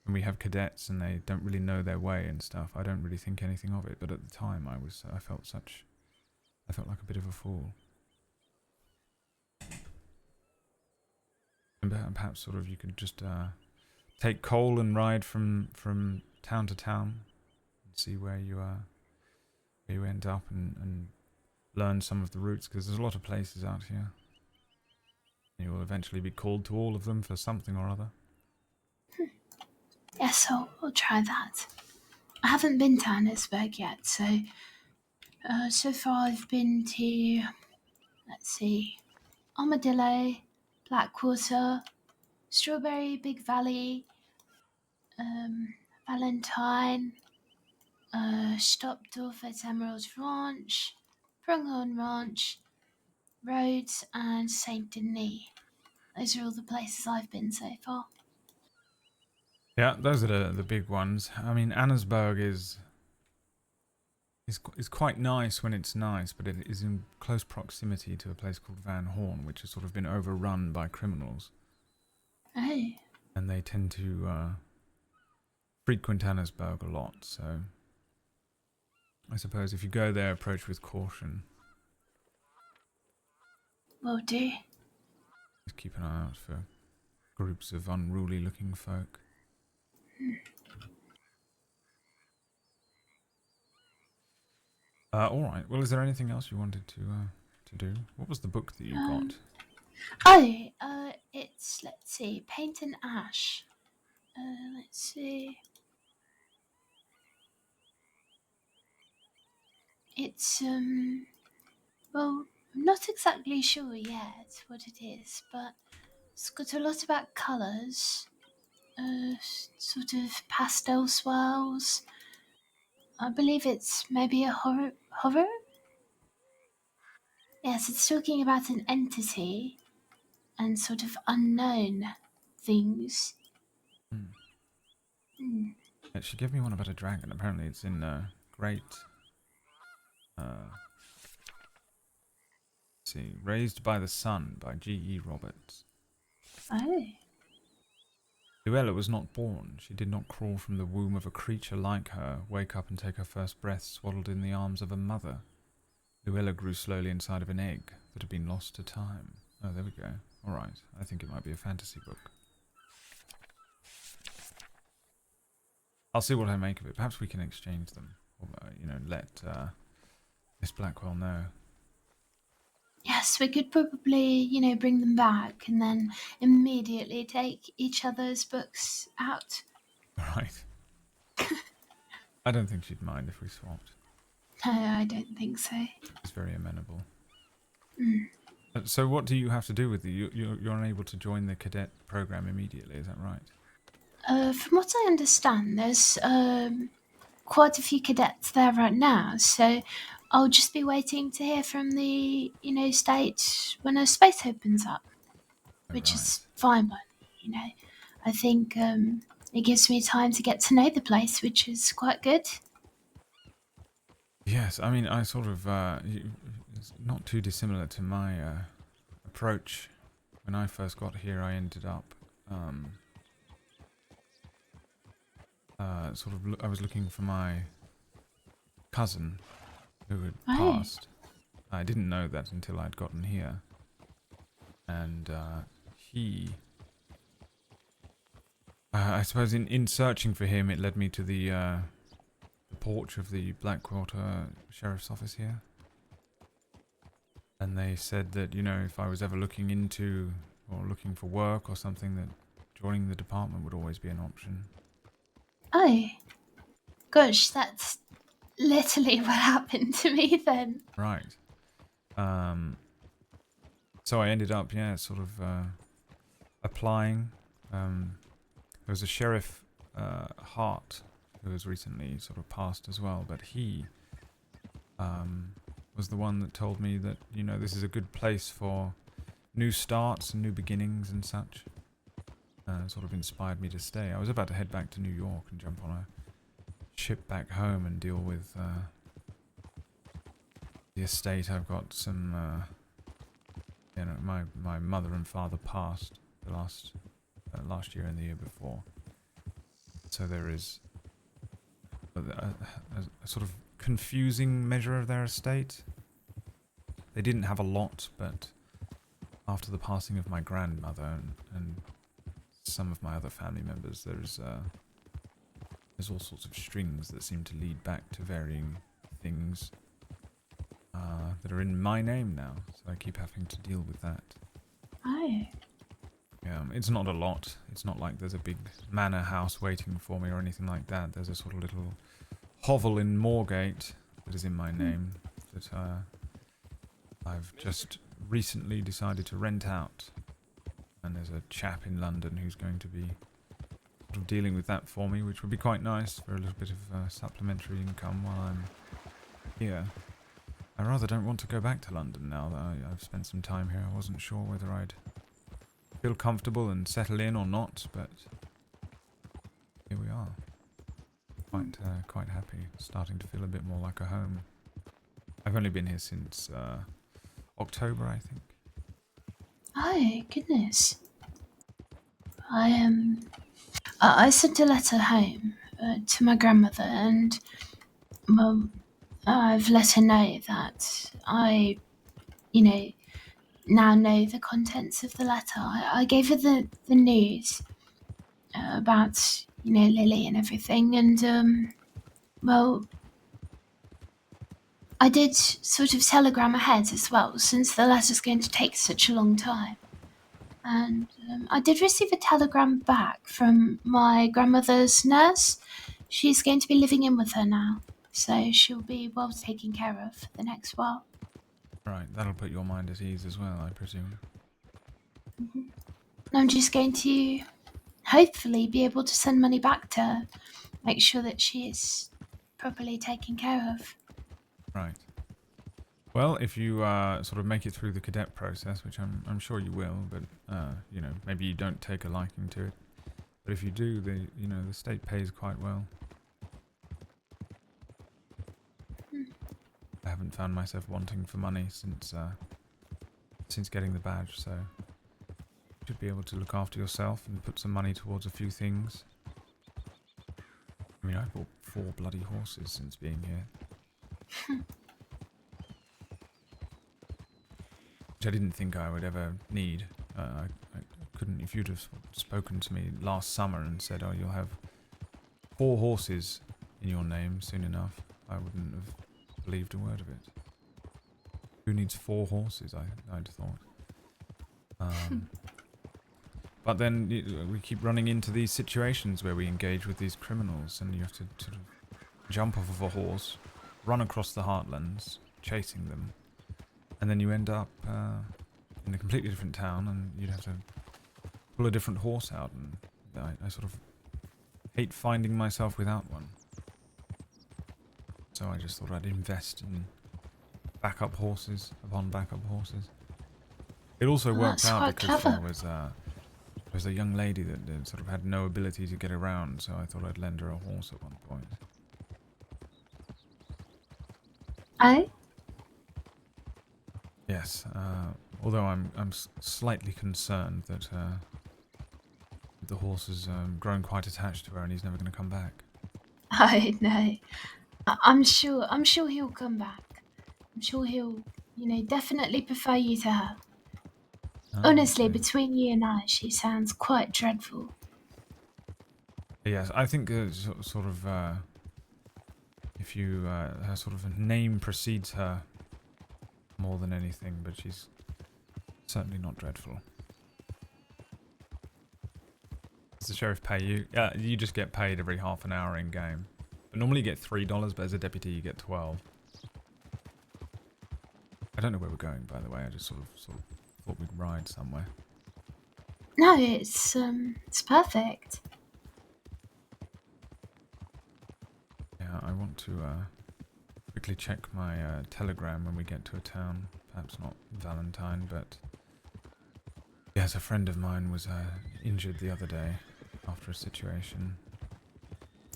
we have cadets and they don't really know their way and stuff, I don't really think anything of it. But at the time, I felt like a bit of a fool. And perhaps sort of you could just take Cole and ride from town to town and see where you end up and learn some of the routes, because there's a lot of places out here. You will eventually be called to all of them for something or other. Yes, I'll try that. I haven't been to Annesburg yet, so so far I've been to, let's see, Armadillo, Blackwater, Strawberry, Big Valley, Valentine, stopped off at Emerald Ranch, Pronghorn Ranch, Rhodes, and Saint Denis. Those are all the places I've been so far. Yeah, those are the big ones. I mean, Annesburg is quite nice when it's nice, but it is in close proximity to a place called Van Horn, which has sort of been overrun by criminals. Oh. And they tend to frequent Annesburg a lot, so I suppose if you go there, approach with caution. Will do. Just keep an eye out for groups of unruly-looking folk. All right. Well, is there anything else you wanted to do? What was the book that you got? It's, let's see, Paint and Ash. Let's see. It's, well, I'm not exactly sure yet what it is, but it's got a lot about colours, sort of pastel swirls. I believe it's maybe a horror? Yes, it's talking about an entity and sort of unknown things. She gave me one about a dragon. Apparently it's in Great... let's see. Raised by the Sun by G.E. Roberts. Oh. Luella was not born. She did not crawl from the womb of a creature like her, wake up and take her first breath swaddled in the arms of a mother. Luella grew slowly inside of an egg that had been lost to time. Oh, there we go. Alright, I think it might be a fantasy book. I'll see what I make of it. Perhaps we can exchange them. Or, you know, let Miss Blackwell know. Yes, we could probably, bring them back and then immediately take each other's books out. Right. I don't think she'd mind if we swapped. No, I don't think so. She's very amenable. So what do you have to do with you? You're unable to join the cadet program immediately, is that right? From what I understand, there's quite a few cadets there right now, so I'll just be waiting to hear from the, state when a space opens up, which is fine by me, I think it gives me time to get to know the place, which is quite good. Yes, I mean, I sort of, it's not too dissimilar to my approach. When I first got here, I ended up, I was looking for my cousin who had passed. I didn't know that until I'd gotten here. And I suppose in searching for him, it led me to the porch of the Blackwater Sheriff's Office here. And they said that, if I was ever looking into or looking for work or something, that joining the department would always be an option. Oh, gosh, that's literally what happened to me then. Right. So I ended up, yeah, sort of applying. There was a sheriff, Hart, who was recently sort of passed as well, but he was the one that told me that, you know, this is a good place for new starts and new beginnings and such. Sort of inspired me to stay. I was about to head back to New York and jump on a ship back home and deal with the estate. I've got some, you know, my mother and father passed the last year and the year before. So there is a sort of confusing measure of their estate. They didn't have a lot, but after the passing of my grandmother and some of my other family members, there's all sorts of strings that seem to lead back to varying things that are in my name now. So I keep having to deal with that. Oh. It's not a lot. It's not like there's a big manor house waiting for me or anything like that. There's a sort of little hovel in Moorgate that is in my name that I've just recently decided to rent out. And there's a chap in London who's going to be sort of dealing with that for me, which would be quite nice for a little bit of supplementary income while I'm here. I rather don't want to go back to London now that I've spent some time here. I wasn't sure whether I'd feel comfortable and settle in or not, but here we are. Quite happy. Starting to feel a bit more like a home. I've only been here since October, I think. Oh, goodness. I sent a letter home to my grandmother, and, well, I've let her know that I, now know the contents of the letter. I gave her the news about, Lily and everything, and, well, I did sort of telegram ahead as well, since the letter's going to take such a long time. And I did receive a telegram back from my grandmother's nurse. She's going to be living in with her now, so she'll be well taken care of for the next while. Right, that'll put your mind at ease as well, I presume. Mm-hmm. I'm just going to hopefully be able to send money back to her, make sure that she is properly taken care of. Right. Well, if you sort of make it through the cadet process, which I'm sure you will, but you know, maybe you don't take a liking to it. But if you do, the state pays quite well. I haven't found myself wanting for money since getting the badge, so you should be able to look after yourself and put some money towards a few things. I mean, I bought 4 bloody horses since being here. Which I didn't think I would ever need. I couldn't, if you'd have spoken to me last summer and said, oh, you'll have 4 horses in your name soon enough, I wouldn't have believed a word of it. Who needs 4 horses, I'd thought. But then we keep running into these situations where we engage with these criminals and you have to sort of jump off of a horse, run across the heartlands, chasing them, and then you end up in a completely different town and you'd have to pull a different horse out, and I sort of hate finding myself without one. So I just thought I'd invest in backup horses upon backup horses. It also worked out because there was a young lady that sort of had no ability to get around, so I thought I'd lend her a horse at one point. Oh? Yes, although I'm slightly concerned that the horse has grown quite attached to her and he's never going to come back. Oh no, I'm sure he'll come back. I'm sure he'll, definitely prefer you to her. Oh, Honestly, okay. between you and I, she sounds quite dreadful. Yes, I think sort of if you her sort of name precedes her more than anything, but she's certainly not dreadful. Does the sheriff pay you? Yeah, you just get paid every half an hour in game. But normally you get $3, but as a deputy you get 12. I don't know where we're going, by the way. I just sort of thought we'd ride somewhere. No, it's perfect. Yeah, I want to quickly check my telegram when we get to a town. Perhaps not Valentine, but yes, a friend of mine was injured the other day after a situation.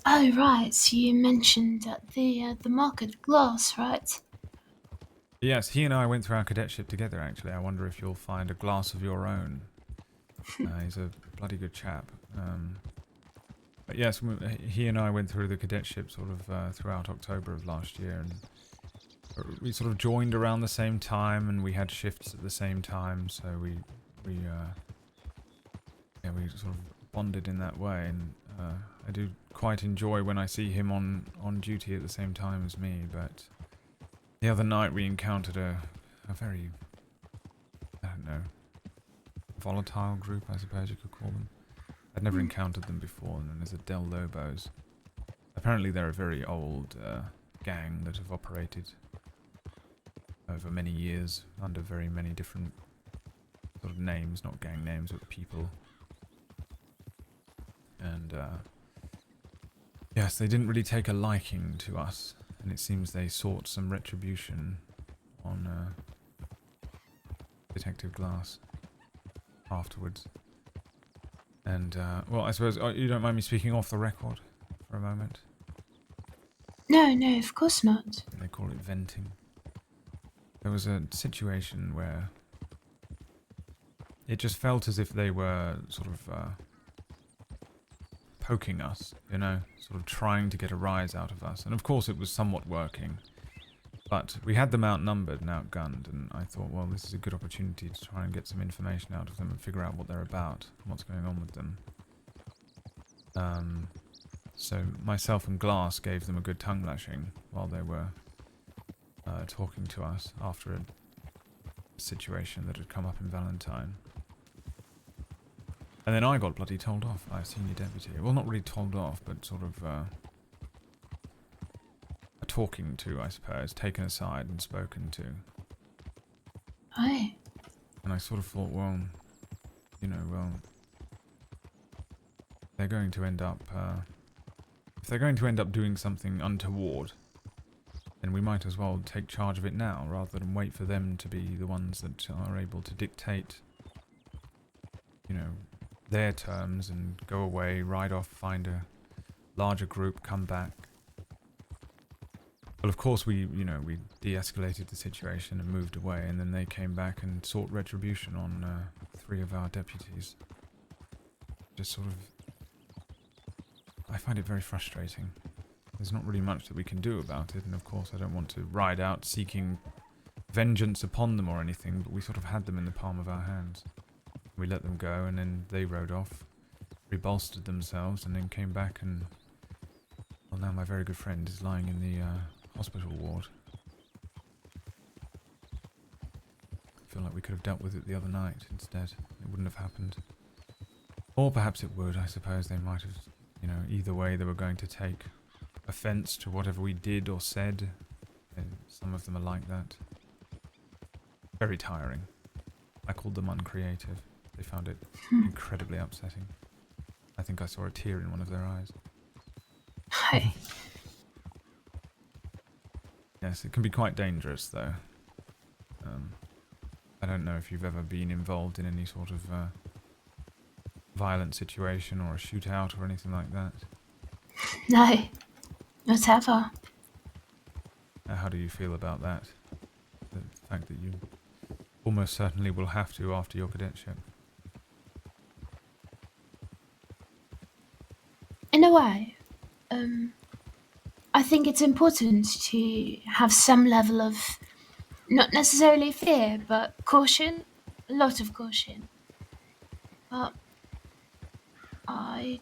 Oh right, so you mentioned at the market glass, right? Yes, he and I went through our cadetship together, actually. I wonder if you'll find a glass of your own. He's a bloody good chap. But yes, he and I went through the cadetship sort of throughout October of last year, and we sort of joined around the same time, and we had shifts at the same time, so we sort of bonded in that way, and I do quite enjoy when I see him on duty at the same time as me, but the other night we encountered a very, I don't know, volatile group, I suppose you could call them. I'd never encountered them before, and then there's the Del Lobos. Apparently they're a very old gang that have operated over many years under very many different sort of names, not gang names, but people. And yes, they didn't really take a liking to us, and it seems they sought some retribution on Detective Glass afterwards. And, well, I suppose you don't mind me speaking off the record for a moment? No, of course not. They call it venting. There was a situation where it just felt as if they were sort of poking us, you know, sort of trying to get a rise out of us. And of course it was somewhat working, but we had them outnumbered and outgunned, and I thought, well, this is a good opportunity to try and get some information out of them and figure out what they're about, what's going on with them. So myself and Glass gave them a good tongue lashing while they were talking to us after a situation that had come up in Valentine. And then I got bloody told off by a senior deputy. Well, not really told off, but sort of talking to, I suppose, taken aside and spoken to. Aye. And I sort of thought, well, you know, well, they're going to end up, if they're going to end up doing something untoward, then we might as well take charge of it now, rather than wait for them to be the ones that are able to dictate, you know, their terms and go away, ride off, find a larger group, come back. Well, of course, we de-escalated the situation and moved away, and then they came back and sought retribution on 3 of our deputies. Just sort of, I find it very frustrating. There's not really much that we can do about it, and of course I don't want to ride out seeking vengeance upon them or anything, but we sort of had them in the palm of our hands. We let them go, and then they rode off, rebolstered themselves, and then came back, and well, now my very good friend is lying in the hospital ward. I feel like we could have dealt with it the other night instead. It wouldn't have happened. Or perhaps it would, I suppose they might have, you know, either way they were going to take offense to whatever we did or said. And some of them are like that. Very tiring. I called them uncreative. They found it incredibly upsetting. I think I saw a tear in one of their eyes. Hi. Yes, it can be quite dangerous though. I don't know if you've ever been involved in any sort of violent situation or a shootout or anything like that. No, not ever. How do you feel about that? The fact that you almost certainly will have to after your cadetship. In a way, I think it's important to have some level of, not necessarily fear, but caution. A lot of caution. But I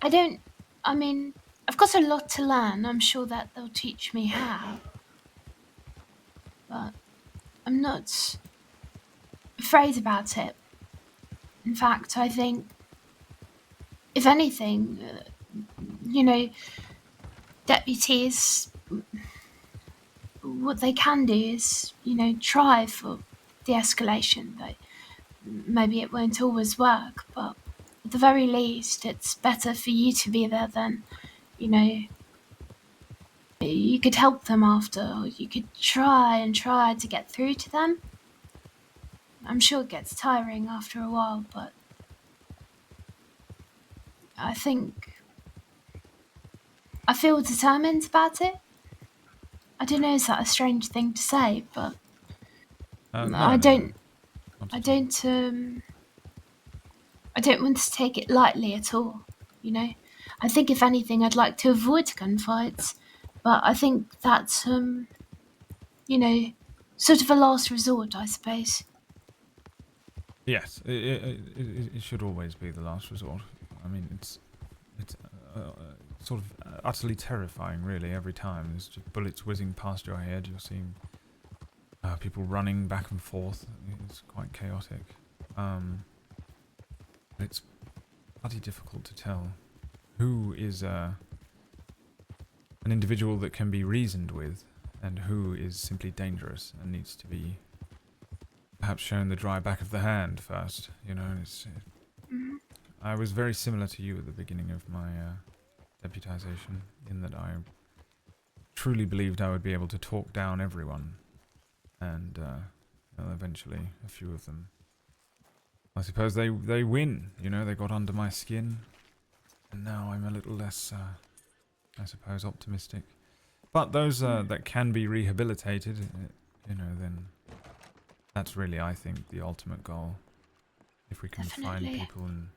don't, I mean, I've got a lot to learn. I'm sure that they'll teach me how. But I'm not afraid about it. In fact, I think if anything, you know, deputies, what they can do is, you know, try for de-escalation, but maybe it won't always work, but at the very least, it's better for you to be there than, you know, you could help them after, or you could try and try to get through to them. I'm sure it gets tiring after a while, but I feel determined about it. I don't know, is that a strange thing to say, but No, I no, don't not I at all. don't I don't want to take it lightly at all, you know? I think if anything I'd like to avoid gunfights, but I think that's you know, sort of a last resort, I suppose. Yes, it should always be the last resort. I mean, it's sort of utterly terrifying, really, every time. There's just bullets whizzing past your head. You're seeing people running back and forth. It's quite chaotic. It's bloody difficult to tell who is an individual that can be reasoned with and who is simply dangerous and needs to be perhaps shown the dry back of the hand first. You know, I was very similar to you at the beginning of my deputization, in that I truly believed I would be able to talk down everyone, and well, eventually a few of them, I suppose they win. You know, they got under my skin, and now I'm a little less, I suppose, optimistic. But those that can be rehabilitated, you know, then that's really, I think, the ultimate goal. If we can find people and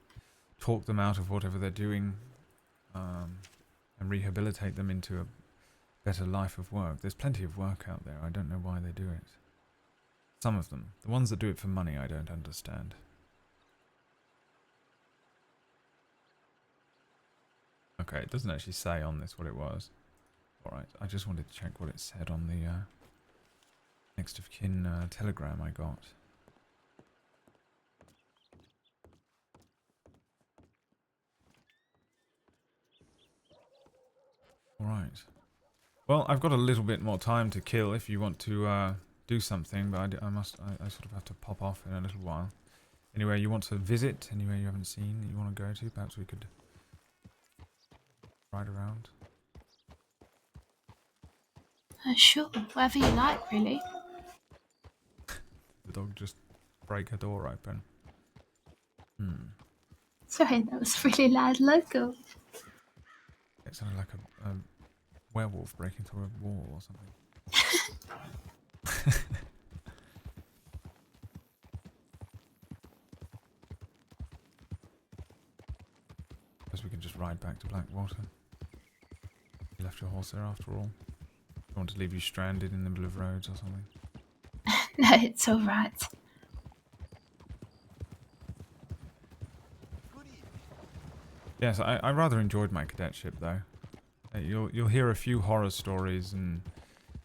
talk them out of whatever they're doing, and rehabilitate them into a better life of work. There's plenty of work out there. I don't know why they do it. Some of them. The ones that do it for money, I don't understand. Okay, it doesn't actually say on this what it was. Alright, I just wanted to check what it said on the next of kin telegram I got. Alright. Well, I've got a little bit more time to kill if you want to do something, but I sort of have to pop off in a little while. Anywhere you want to visit, anywhere you haven't seen that you want to go to, perhaps we could ride around. Sure, whatever you like, really. The dog just break a door open. Sorry, that was really loud local. It sounded like a werewolf breaking through a wall or something. Guess we can just ride back to Blackwater. You left your horse there after all. Don't want to leave you stranded in the middle of roads or something. No, it's alright. Yes, I rather enjoyed my cadetship though. You'll hear a few horror stories, and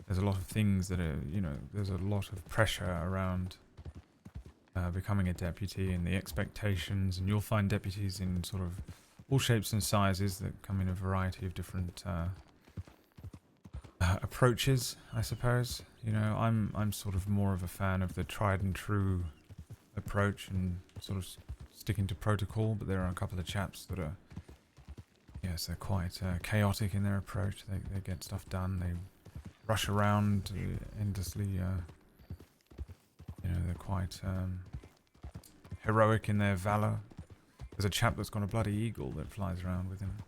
there's a lot of things that are, you know, there's a lot of pressure around becoming a deputy and the expectations, and you'll find deputies in sort of all shapes and sizes that come in a variety of different approaches, I suppose. You know, I'm sort of more of a fan of the tried and true approach and sort of sticking to protocol, but there are a couple of chaps that are, yes, they're quite chaotic in their approach. They get stuff done. They rush around endlessly. You know, they're quite heroic in their valor. There's a chap that's got a bloody eagle that flies around with him.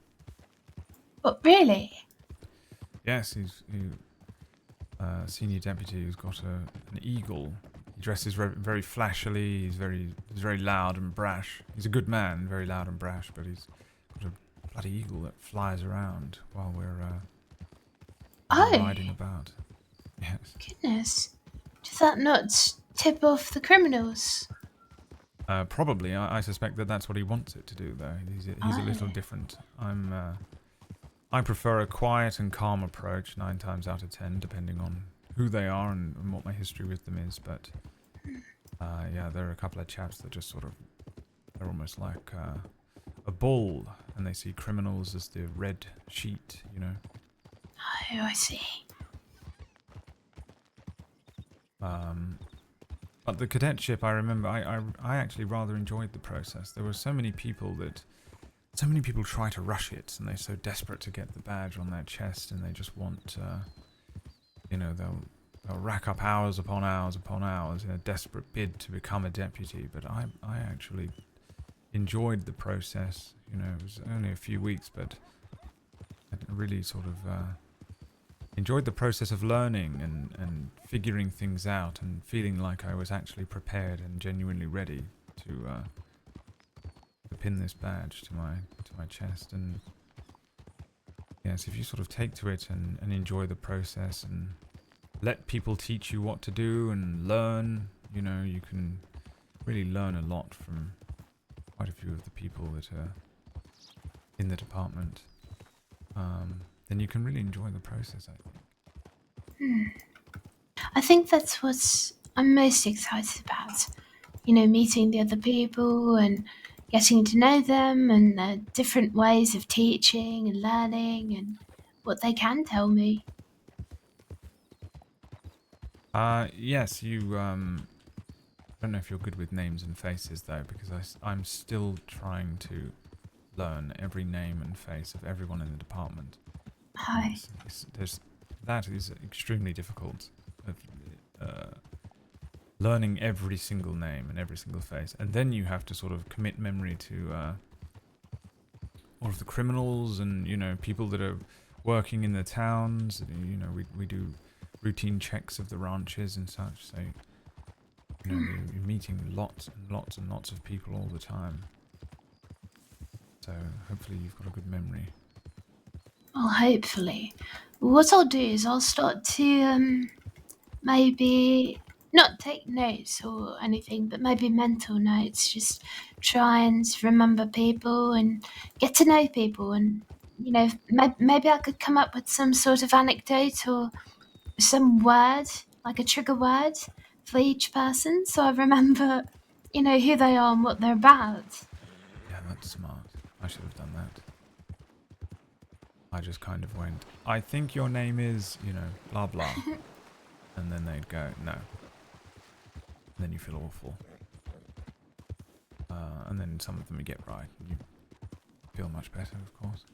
But really? Yes, he's senior deputy who's got an eagle. He dresses very flashily. He's very loud and brash. He's a good man, very loud and brash, but he's got a bloody eagle that flies around while we're riding about. Yes. Goodness. Does that not tip off the criminals? Probably. I suspect that that's what he wants it to do, though. He's a little different. I prefer a quiet and calm approach 9 times out of 10, depending on who they are and what my history with them is. But yeah, there are a couple of chaps that just sort of, they're almost like a bull, and they see criminals as the red sheet, you know. Oh, I see. But the cadetship, I remember, I actually rather enjoyed the process. There were so many people try to rush it, and they're so desperate to get the badge on their chest, and they just want, you know, they'll rack up hours upon hours upon hours in a desperate bid to become a deputy. But I actually enjoyed the process. You know, it was only a few weeks, but I really sort of enjoyed the process of learning and figuring things out and feeling like I was actually prepared and genuinely ready to pin this badge to my chest. And yes, if you sort of take to it and enjoy the process and let people teach you what to do and learn, you know, you can really learn a lot from quite a few of the people that are in the department. Then you can really enjoy the process, I think. I think that's what I'm most excited about. You know, meeting the other people and getting to know them and the different ways of teaching and learning and what they can tell me. Yes, you, I don't know if you're good with names and faces though, because I'm still trying to learn every name and face of everyone in the department. Hi. That is extremely difficult. Learning every single name and every single face, and then you have to sort of commit memory to all of the criminals and, you know, people that are working in the towns. You know, we do routine checks of the ranches and such, so you know, you're meeting lots and lots and lots of people all the time. So hopefully you've got a good memory. Well, hopefully. What I'll do is I'll start to maybe not take notes or anything, but maybe mental notes. Just try and remember people and get to know people. And, you know, maybe I could come up with some sort of anecdote or some word, like a trigger word for each person. So I remember, you know, who they are and what they're about. Yeah, that's smart. I should have done that. I just kind of went, I think your name is, you know, blah blah. And then they'd go, no. And then you feel awful. And then some of them you get right. And you feel much better, of course.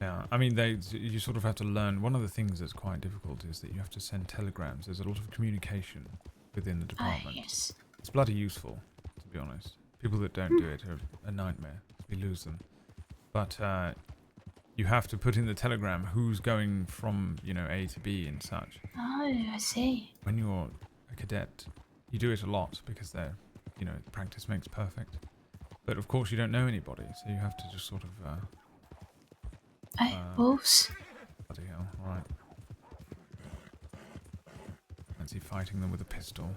Yeah, I mean, you sort of have to learn. One of the things that's quite difficult is that you have to send telegrams. There's a lot of communication within the department. Yes. It's bloody useful, to be honest. People that don't do it are a nightmare. We lose them. But you have to put in the telegram who's going from, you know, A to B and such. Oh, I see. When you're a cadet, you do it a lot because they're, you know, practice makes perfect. But of course you don't know anybody, so you have to just sort of... wolves. Bloody hell, alright. Fancy fighting them with a pistol.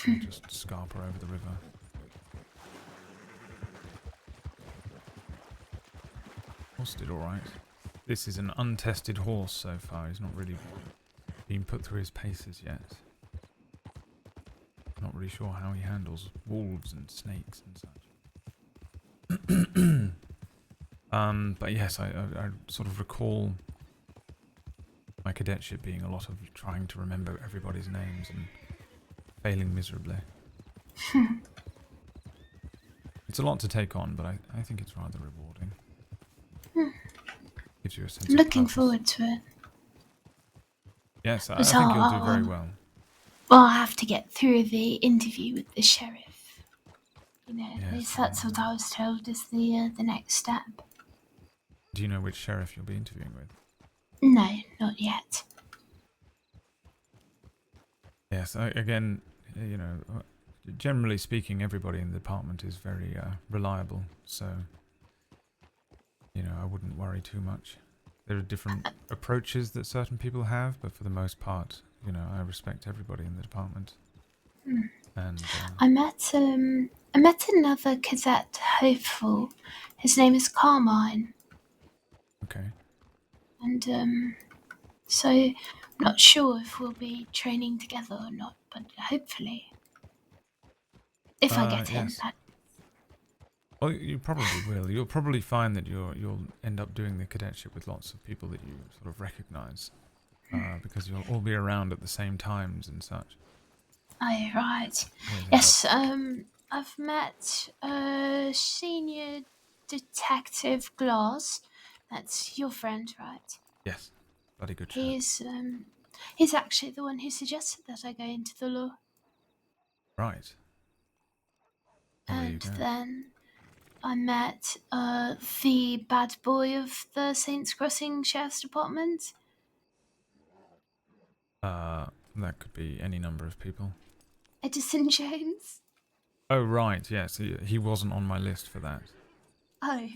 And just scarper over the river. Horse did alright. This is an untested horse so far. He's not really been put through his paces yet. Not really sure how he handles wolves and snakes and such. But yes, I sort of recall my cadetship being a lot of trying to remember everybody's names and failing miserably. It's a lot to take on, but I think it's rather rewarding. Gives you a sense of Looking purpose. forward to it. Yes, I think you'll do very well. Well, I'll have to get through the interview with the sheriff. You know, at least that's what I was told is the next step. Do you know which sheriff you'll be interviewing with? No, not yet. Yes, again, you know, generally speaking, everybody in the department is very reliable, so, you know, I wouldn't worry too much. There are different approaches that certain people have, but for the most part, you know, I respect everybody in the department. And I met another cadet hopeful. His name is Carmine. okay. And so I'm not sure if we'll be training together or not, but hopefully. If I get in. Yes. Well, you probably will. You'll probably find that you'll end up doing the cadetship with lots of people that you sort of recognise, because you'll all be around at the same times and such. Oh, right. Always end Yes, up- I've met Senior Detective Glass. That's your friend, right? Yes, bloody good chap. He's actually the one who suggested that I go into the law. Right. Well, there you And go. then I met the bad boy of the Saints Crossing Sheriff's Department. That could be any number of people. Edison Jones. Oh, right, yes. He wasn't on my list for that. Oh.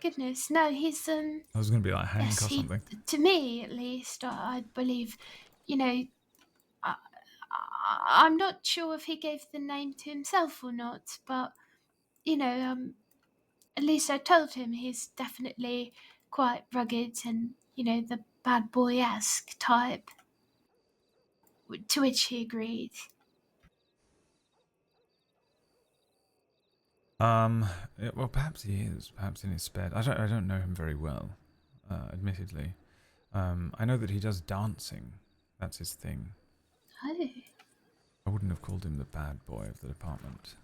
Goodness, no, he's I was going to be like Hank yes, or something. to me at least, I believe, you know, I'm not sure if he gave the name to himself or not, but you know, at least I told him he's definitely quite rugged and you know the bad boy-esque type. To which he agreed. Well, perhaps he is. Perhaps in his spare. I don't know him very well, admittedly. I know that he does dancing. That's his thing. Oh. I wouldn't have called him the bad boy of the department.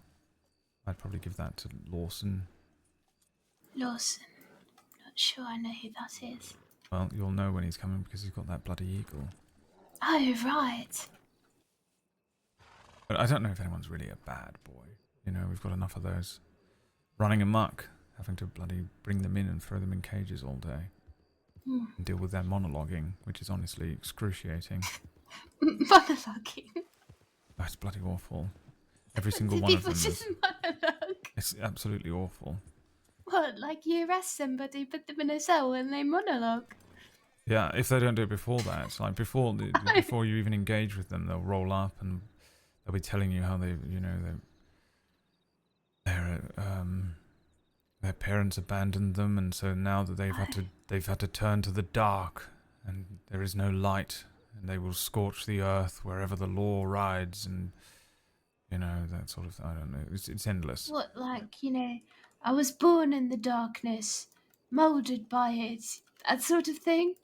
I'd probably give that to Lawson. Lawson. Not sure I know who that is. Well, you'll know when he's coming because he's got that bloody eagle. Oh, right. But I don't know if anyone's really a bad boy. You know, we've got enough of those running amok, having to bloody bring them in and throw them in cages all day. Hmm. And deal with their monologuing, which is honestly excruciating. Monologuing? That's bloody awful. Every single one of People them just is... monologue. It's absolutely awful. What, like you arrest somebody, put them in a cell and they monologue? Yeah, if they don't do it before that, like before you even engage with them, they'll roll up and they'll be telling you how they, you know, their parents abandoned them, and so now that they've had to turn to the dark, and there is no light, and they will scorch the earth wherever the law rides, and you know that sort of. I don't know. It's endless. What, like, you know, I was born in the darkness, moulded by it, that sort of thing?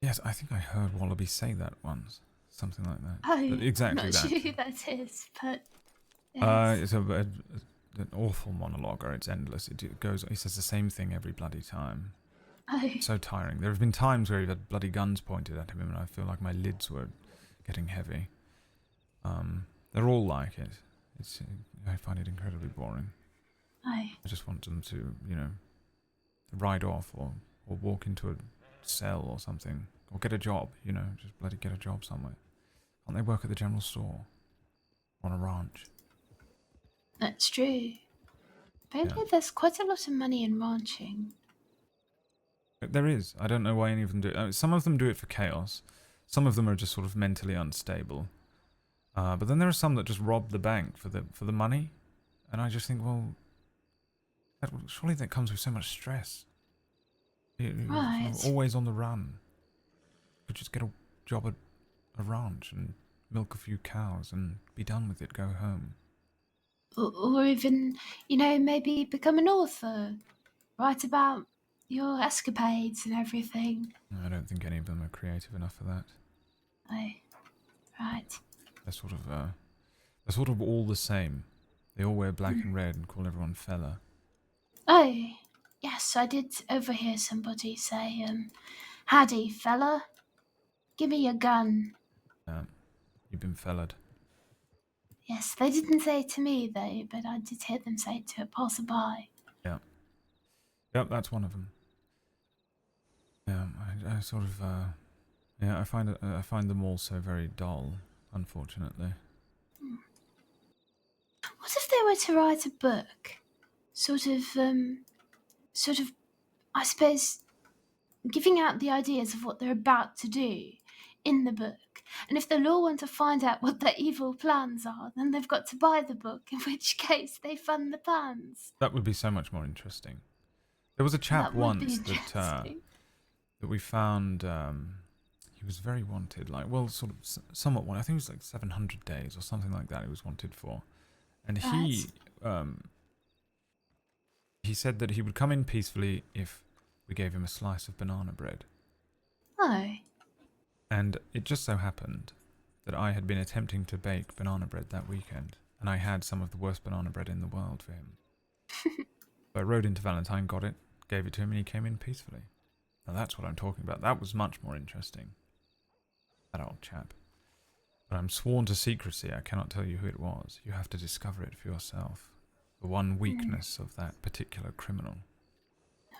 Yes, I think I heard Wallaby say that once, something like that. Oh, But exactly I'm not that. sure who that is, but yes. It's an awful monologue, or it's endless. It goes. He says the same thing every bloody time. Oh. So tiring. There have been times where he had bloody guns pointed at him, and I feel like my lids were getting heavy. They're all like it. I find it incredibly boring. Aye. I just want them to, you know, ride off or walk into a cell or something, or get a job. You know, just bloody get a job somewhere. Can't they work at the general store? On a ranch? That's true. Apparently there's quite a lot of money in ranching. There is. I don't know why any of them do it. Some of them do it for chaos. Some of them are just sort of mentally unstable. But then there are some that just rob the bank for the money, and I just think, well, surely that comes with so much stress. Right. You're always on the run. You could just get a job at a ranch and milk a few cows and be done with it. Go home. Or even, you know, maybe become an author. Write about your escapades and everything. I don't think any of them are creative enough for that. Oh, right. They're sort of all the same. They all wear black and red and call everyone fella. Oh, yes, I did overhear somebody say, howdy, fella. Give me your gun. You've been fellaed. Yes, they didn't say it to me, though, but I did hear them say it to a passerby. Yeah. Yep, that's one of them. Yeah, I sort of, yeah, I find them all so very dull, unfortunately. What if they were to write a book? Sort of, I suppose, giving out the ideas of what they're about to do in the book. And if the law want to find out what their evil plans are, then they've got to buy the book, in which case they fund the plans. That would be so much more interesting. There was a chap That would be once that we found, he was very wanted, like, well, sort of somewhat wanted. I think it was like 700 days or something like that he was wanted for. And he He said that he would come in peacefully if we gave him a slice of banana bread. Oh. And it just so happened that I had been attempting to bake banana bread that weekend, and I had some of the worst banana bread in the world for him. So I rode into Valentine, got it, gave it to him, and he came in peacefully. Now that's what I'm talking about. That was much more interesting. That old chap. But I'm sworn to secrecy. I cannot tell you who it was. You have to discover it for yourself. The one weakness of that particular criminal.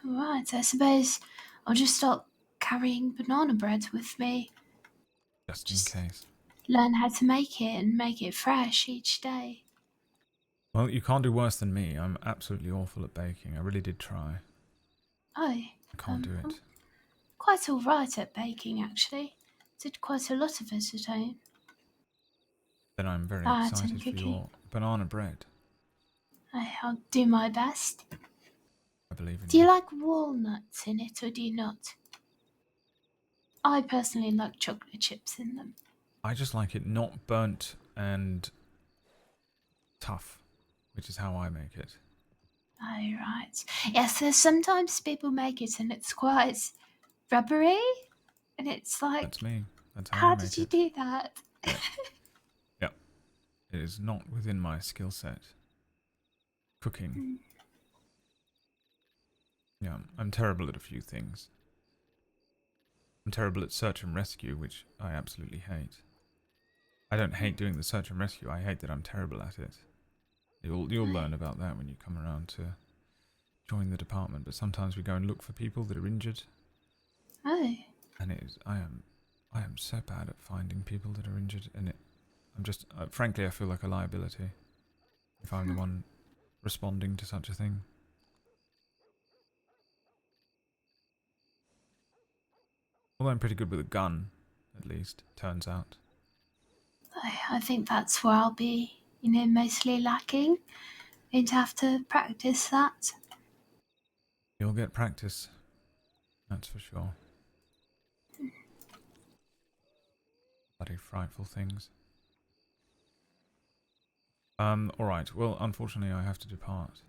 Right, I suppose I'll just start carrying banana bread with me. Just in case. Learn how to make it and make it fresh each day. Well, you can't do worse than me. I'm absolutely awful at baking. I really did try. Oh. I can't do I'm it. quite alright at baking, actually. Did quite a lot of it at home. Then I'm very Art and excited for cooking. your banana bread. I'll do my best. I believe in Do you like walnuts in it or do you not? I personally like chocolate chips in them. I just like it not burnt and tough, which is how I make it. Oh, right. Yes, there's sometimes people make it and it's quite rubbery. And it's like, That's me. That's how how I did make you it. do that? Yeah. It is not within my skill set. Cooking. Yeah, I'm terrible at a few things. I'm terrible at search and rescue, which I absolutely hate. I don't hate doing the search and rescue, I hate that I'm terrible at it. You'll learn about that when you come around to join the department, but sometimes we go and look for people that are injured. Oh. And I am so bad at finding people that are injured, and I'm just, frankly, I feel like a liability if I'm the one responding to such a thing. Although I'm pretty good with a gun, at least, turns out. I think that's where I'll be, mostly lacking. Going to have to practice that. You'll get practice, that's for sure. Bloody frightful things. Alright, well, unfortunately I have to depart.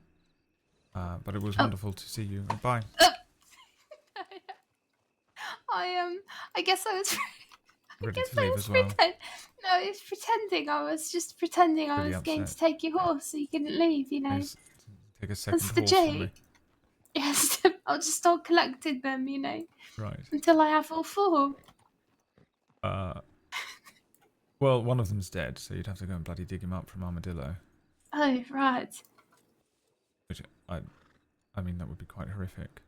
But it was wonderful to see you. Bye. I guess I was. Ready to leave as well. No, I was pretending. I was just pretending I Really was going to upset. take your horse so you couldn't leave, Please, take a second That's the horse from me. joke. Yes, I'll just start collecting them, Right. until I have all four. Well, one of them's dead, so you'd have to go and bloody dig him up from Armadillo. Oh, right. Which, I mean, that would be quite horrific.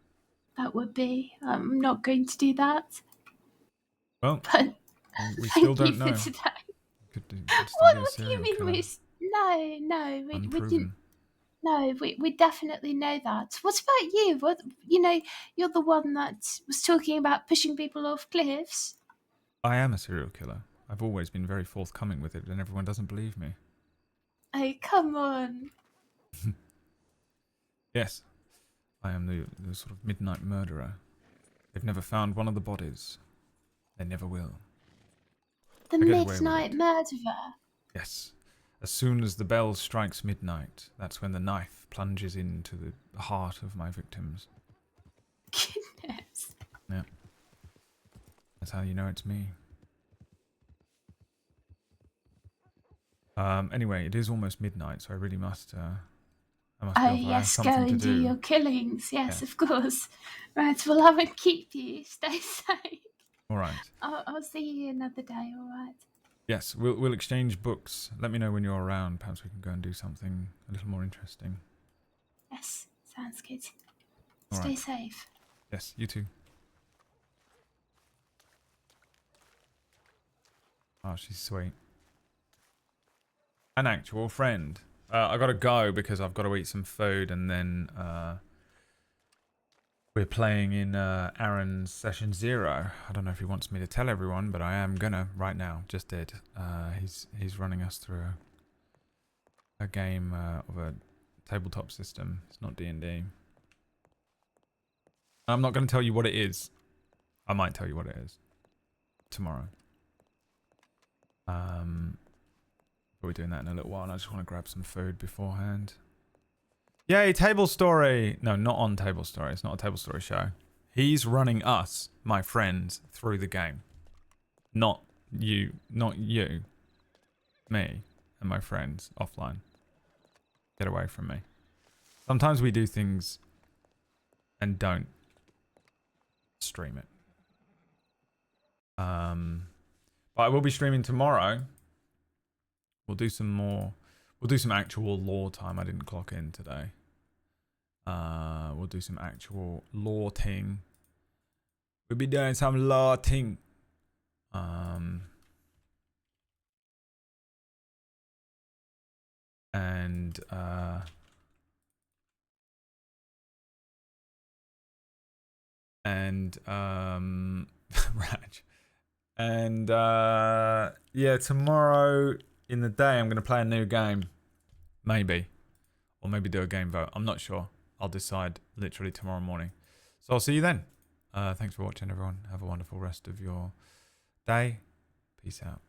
That would be. I'm not going to do that. Well, But we still don't thank know. you for today. Could still What be a do you serial mean killer. No, we Unproven. didn't. No, we definitely know that. What about you? You're the one that was talking about pushing people off cliffs. I am a serial killer. I've always been very forthcoming with it, and everyone doesn't believe me. Oh, come on. Yes, I am the sort of midnight murderer. They've never found one of the bodies. They never will. The I get away with midnight it. murderer. Yes. As soon as the bell strikes midnight, that's when the knife plunges into the heart of my victims. Goodness. Yeah. That's how you know it's me. Anyway, it is almost midnight, so I really must, I must be Oh, off. I have yes, go something to and do do. your killings. Yes, Yeah. of course. Right, well, I won't keep you. Stay safe. Alright. I'll see you another day, alright? Yes, we'll exchange books. Let me know when you're around. Perhaps we can go and do something a little more interesting. Yes, sounds good. All Stay right. safe. Yes, you too. Oh, she's sweet. An actual friend. I gotta go because I've got to eat some food, and then we're playing in Aaron's session 0. I don't know if he wants me to tell everyone, but I am gonna right now. Just did. He's running us through a game of a tabletop system. It's not D&D. I'm not going to tell you what it is. I might tell you what it is tomorrow. But we're doing that in a little while, and I just want to grab some food beforehand. Yay, Table Story. No, not on Table Story. It's not a Table Story show. He's running us, my friends, through the game. Not you. Not you. Me and my friends offline. Get away from me. Sometimes we do things and don't stream it. But I will be streaming tomorrow. We'll do some more. We'll do some actual lore time. I didn't clock in today. We'll do some actual lore ting. We'll be doing some lore ting. And Raj. And yeah, tomorrow in the day I'm gonna play a new game. Maybe. Or maybe do a game vote. I'm not sure. I'll decide literally tomorrow morning. So I'll see you then. Thanks for watching, everyone. Have a wonderful rest of your day. Peace out.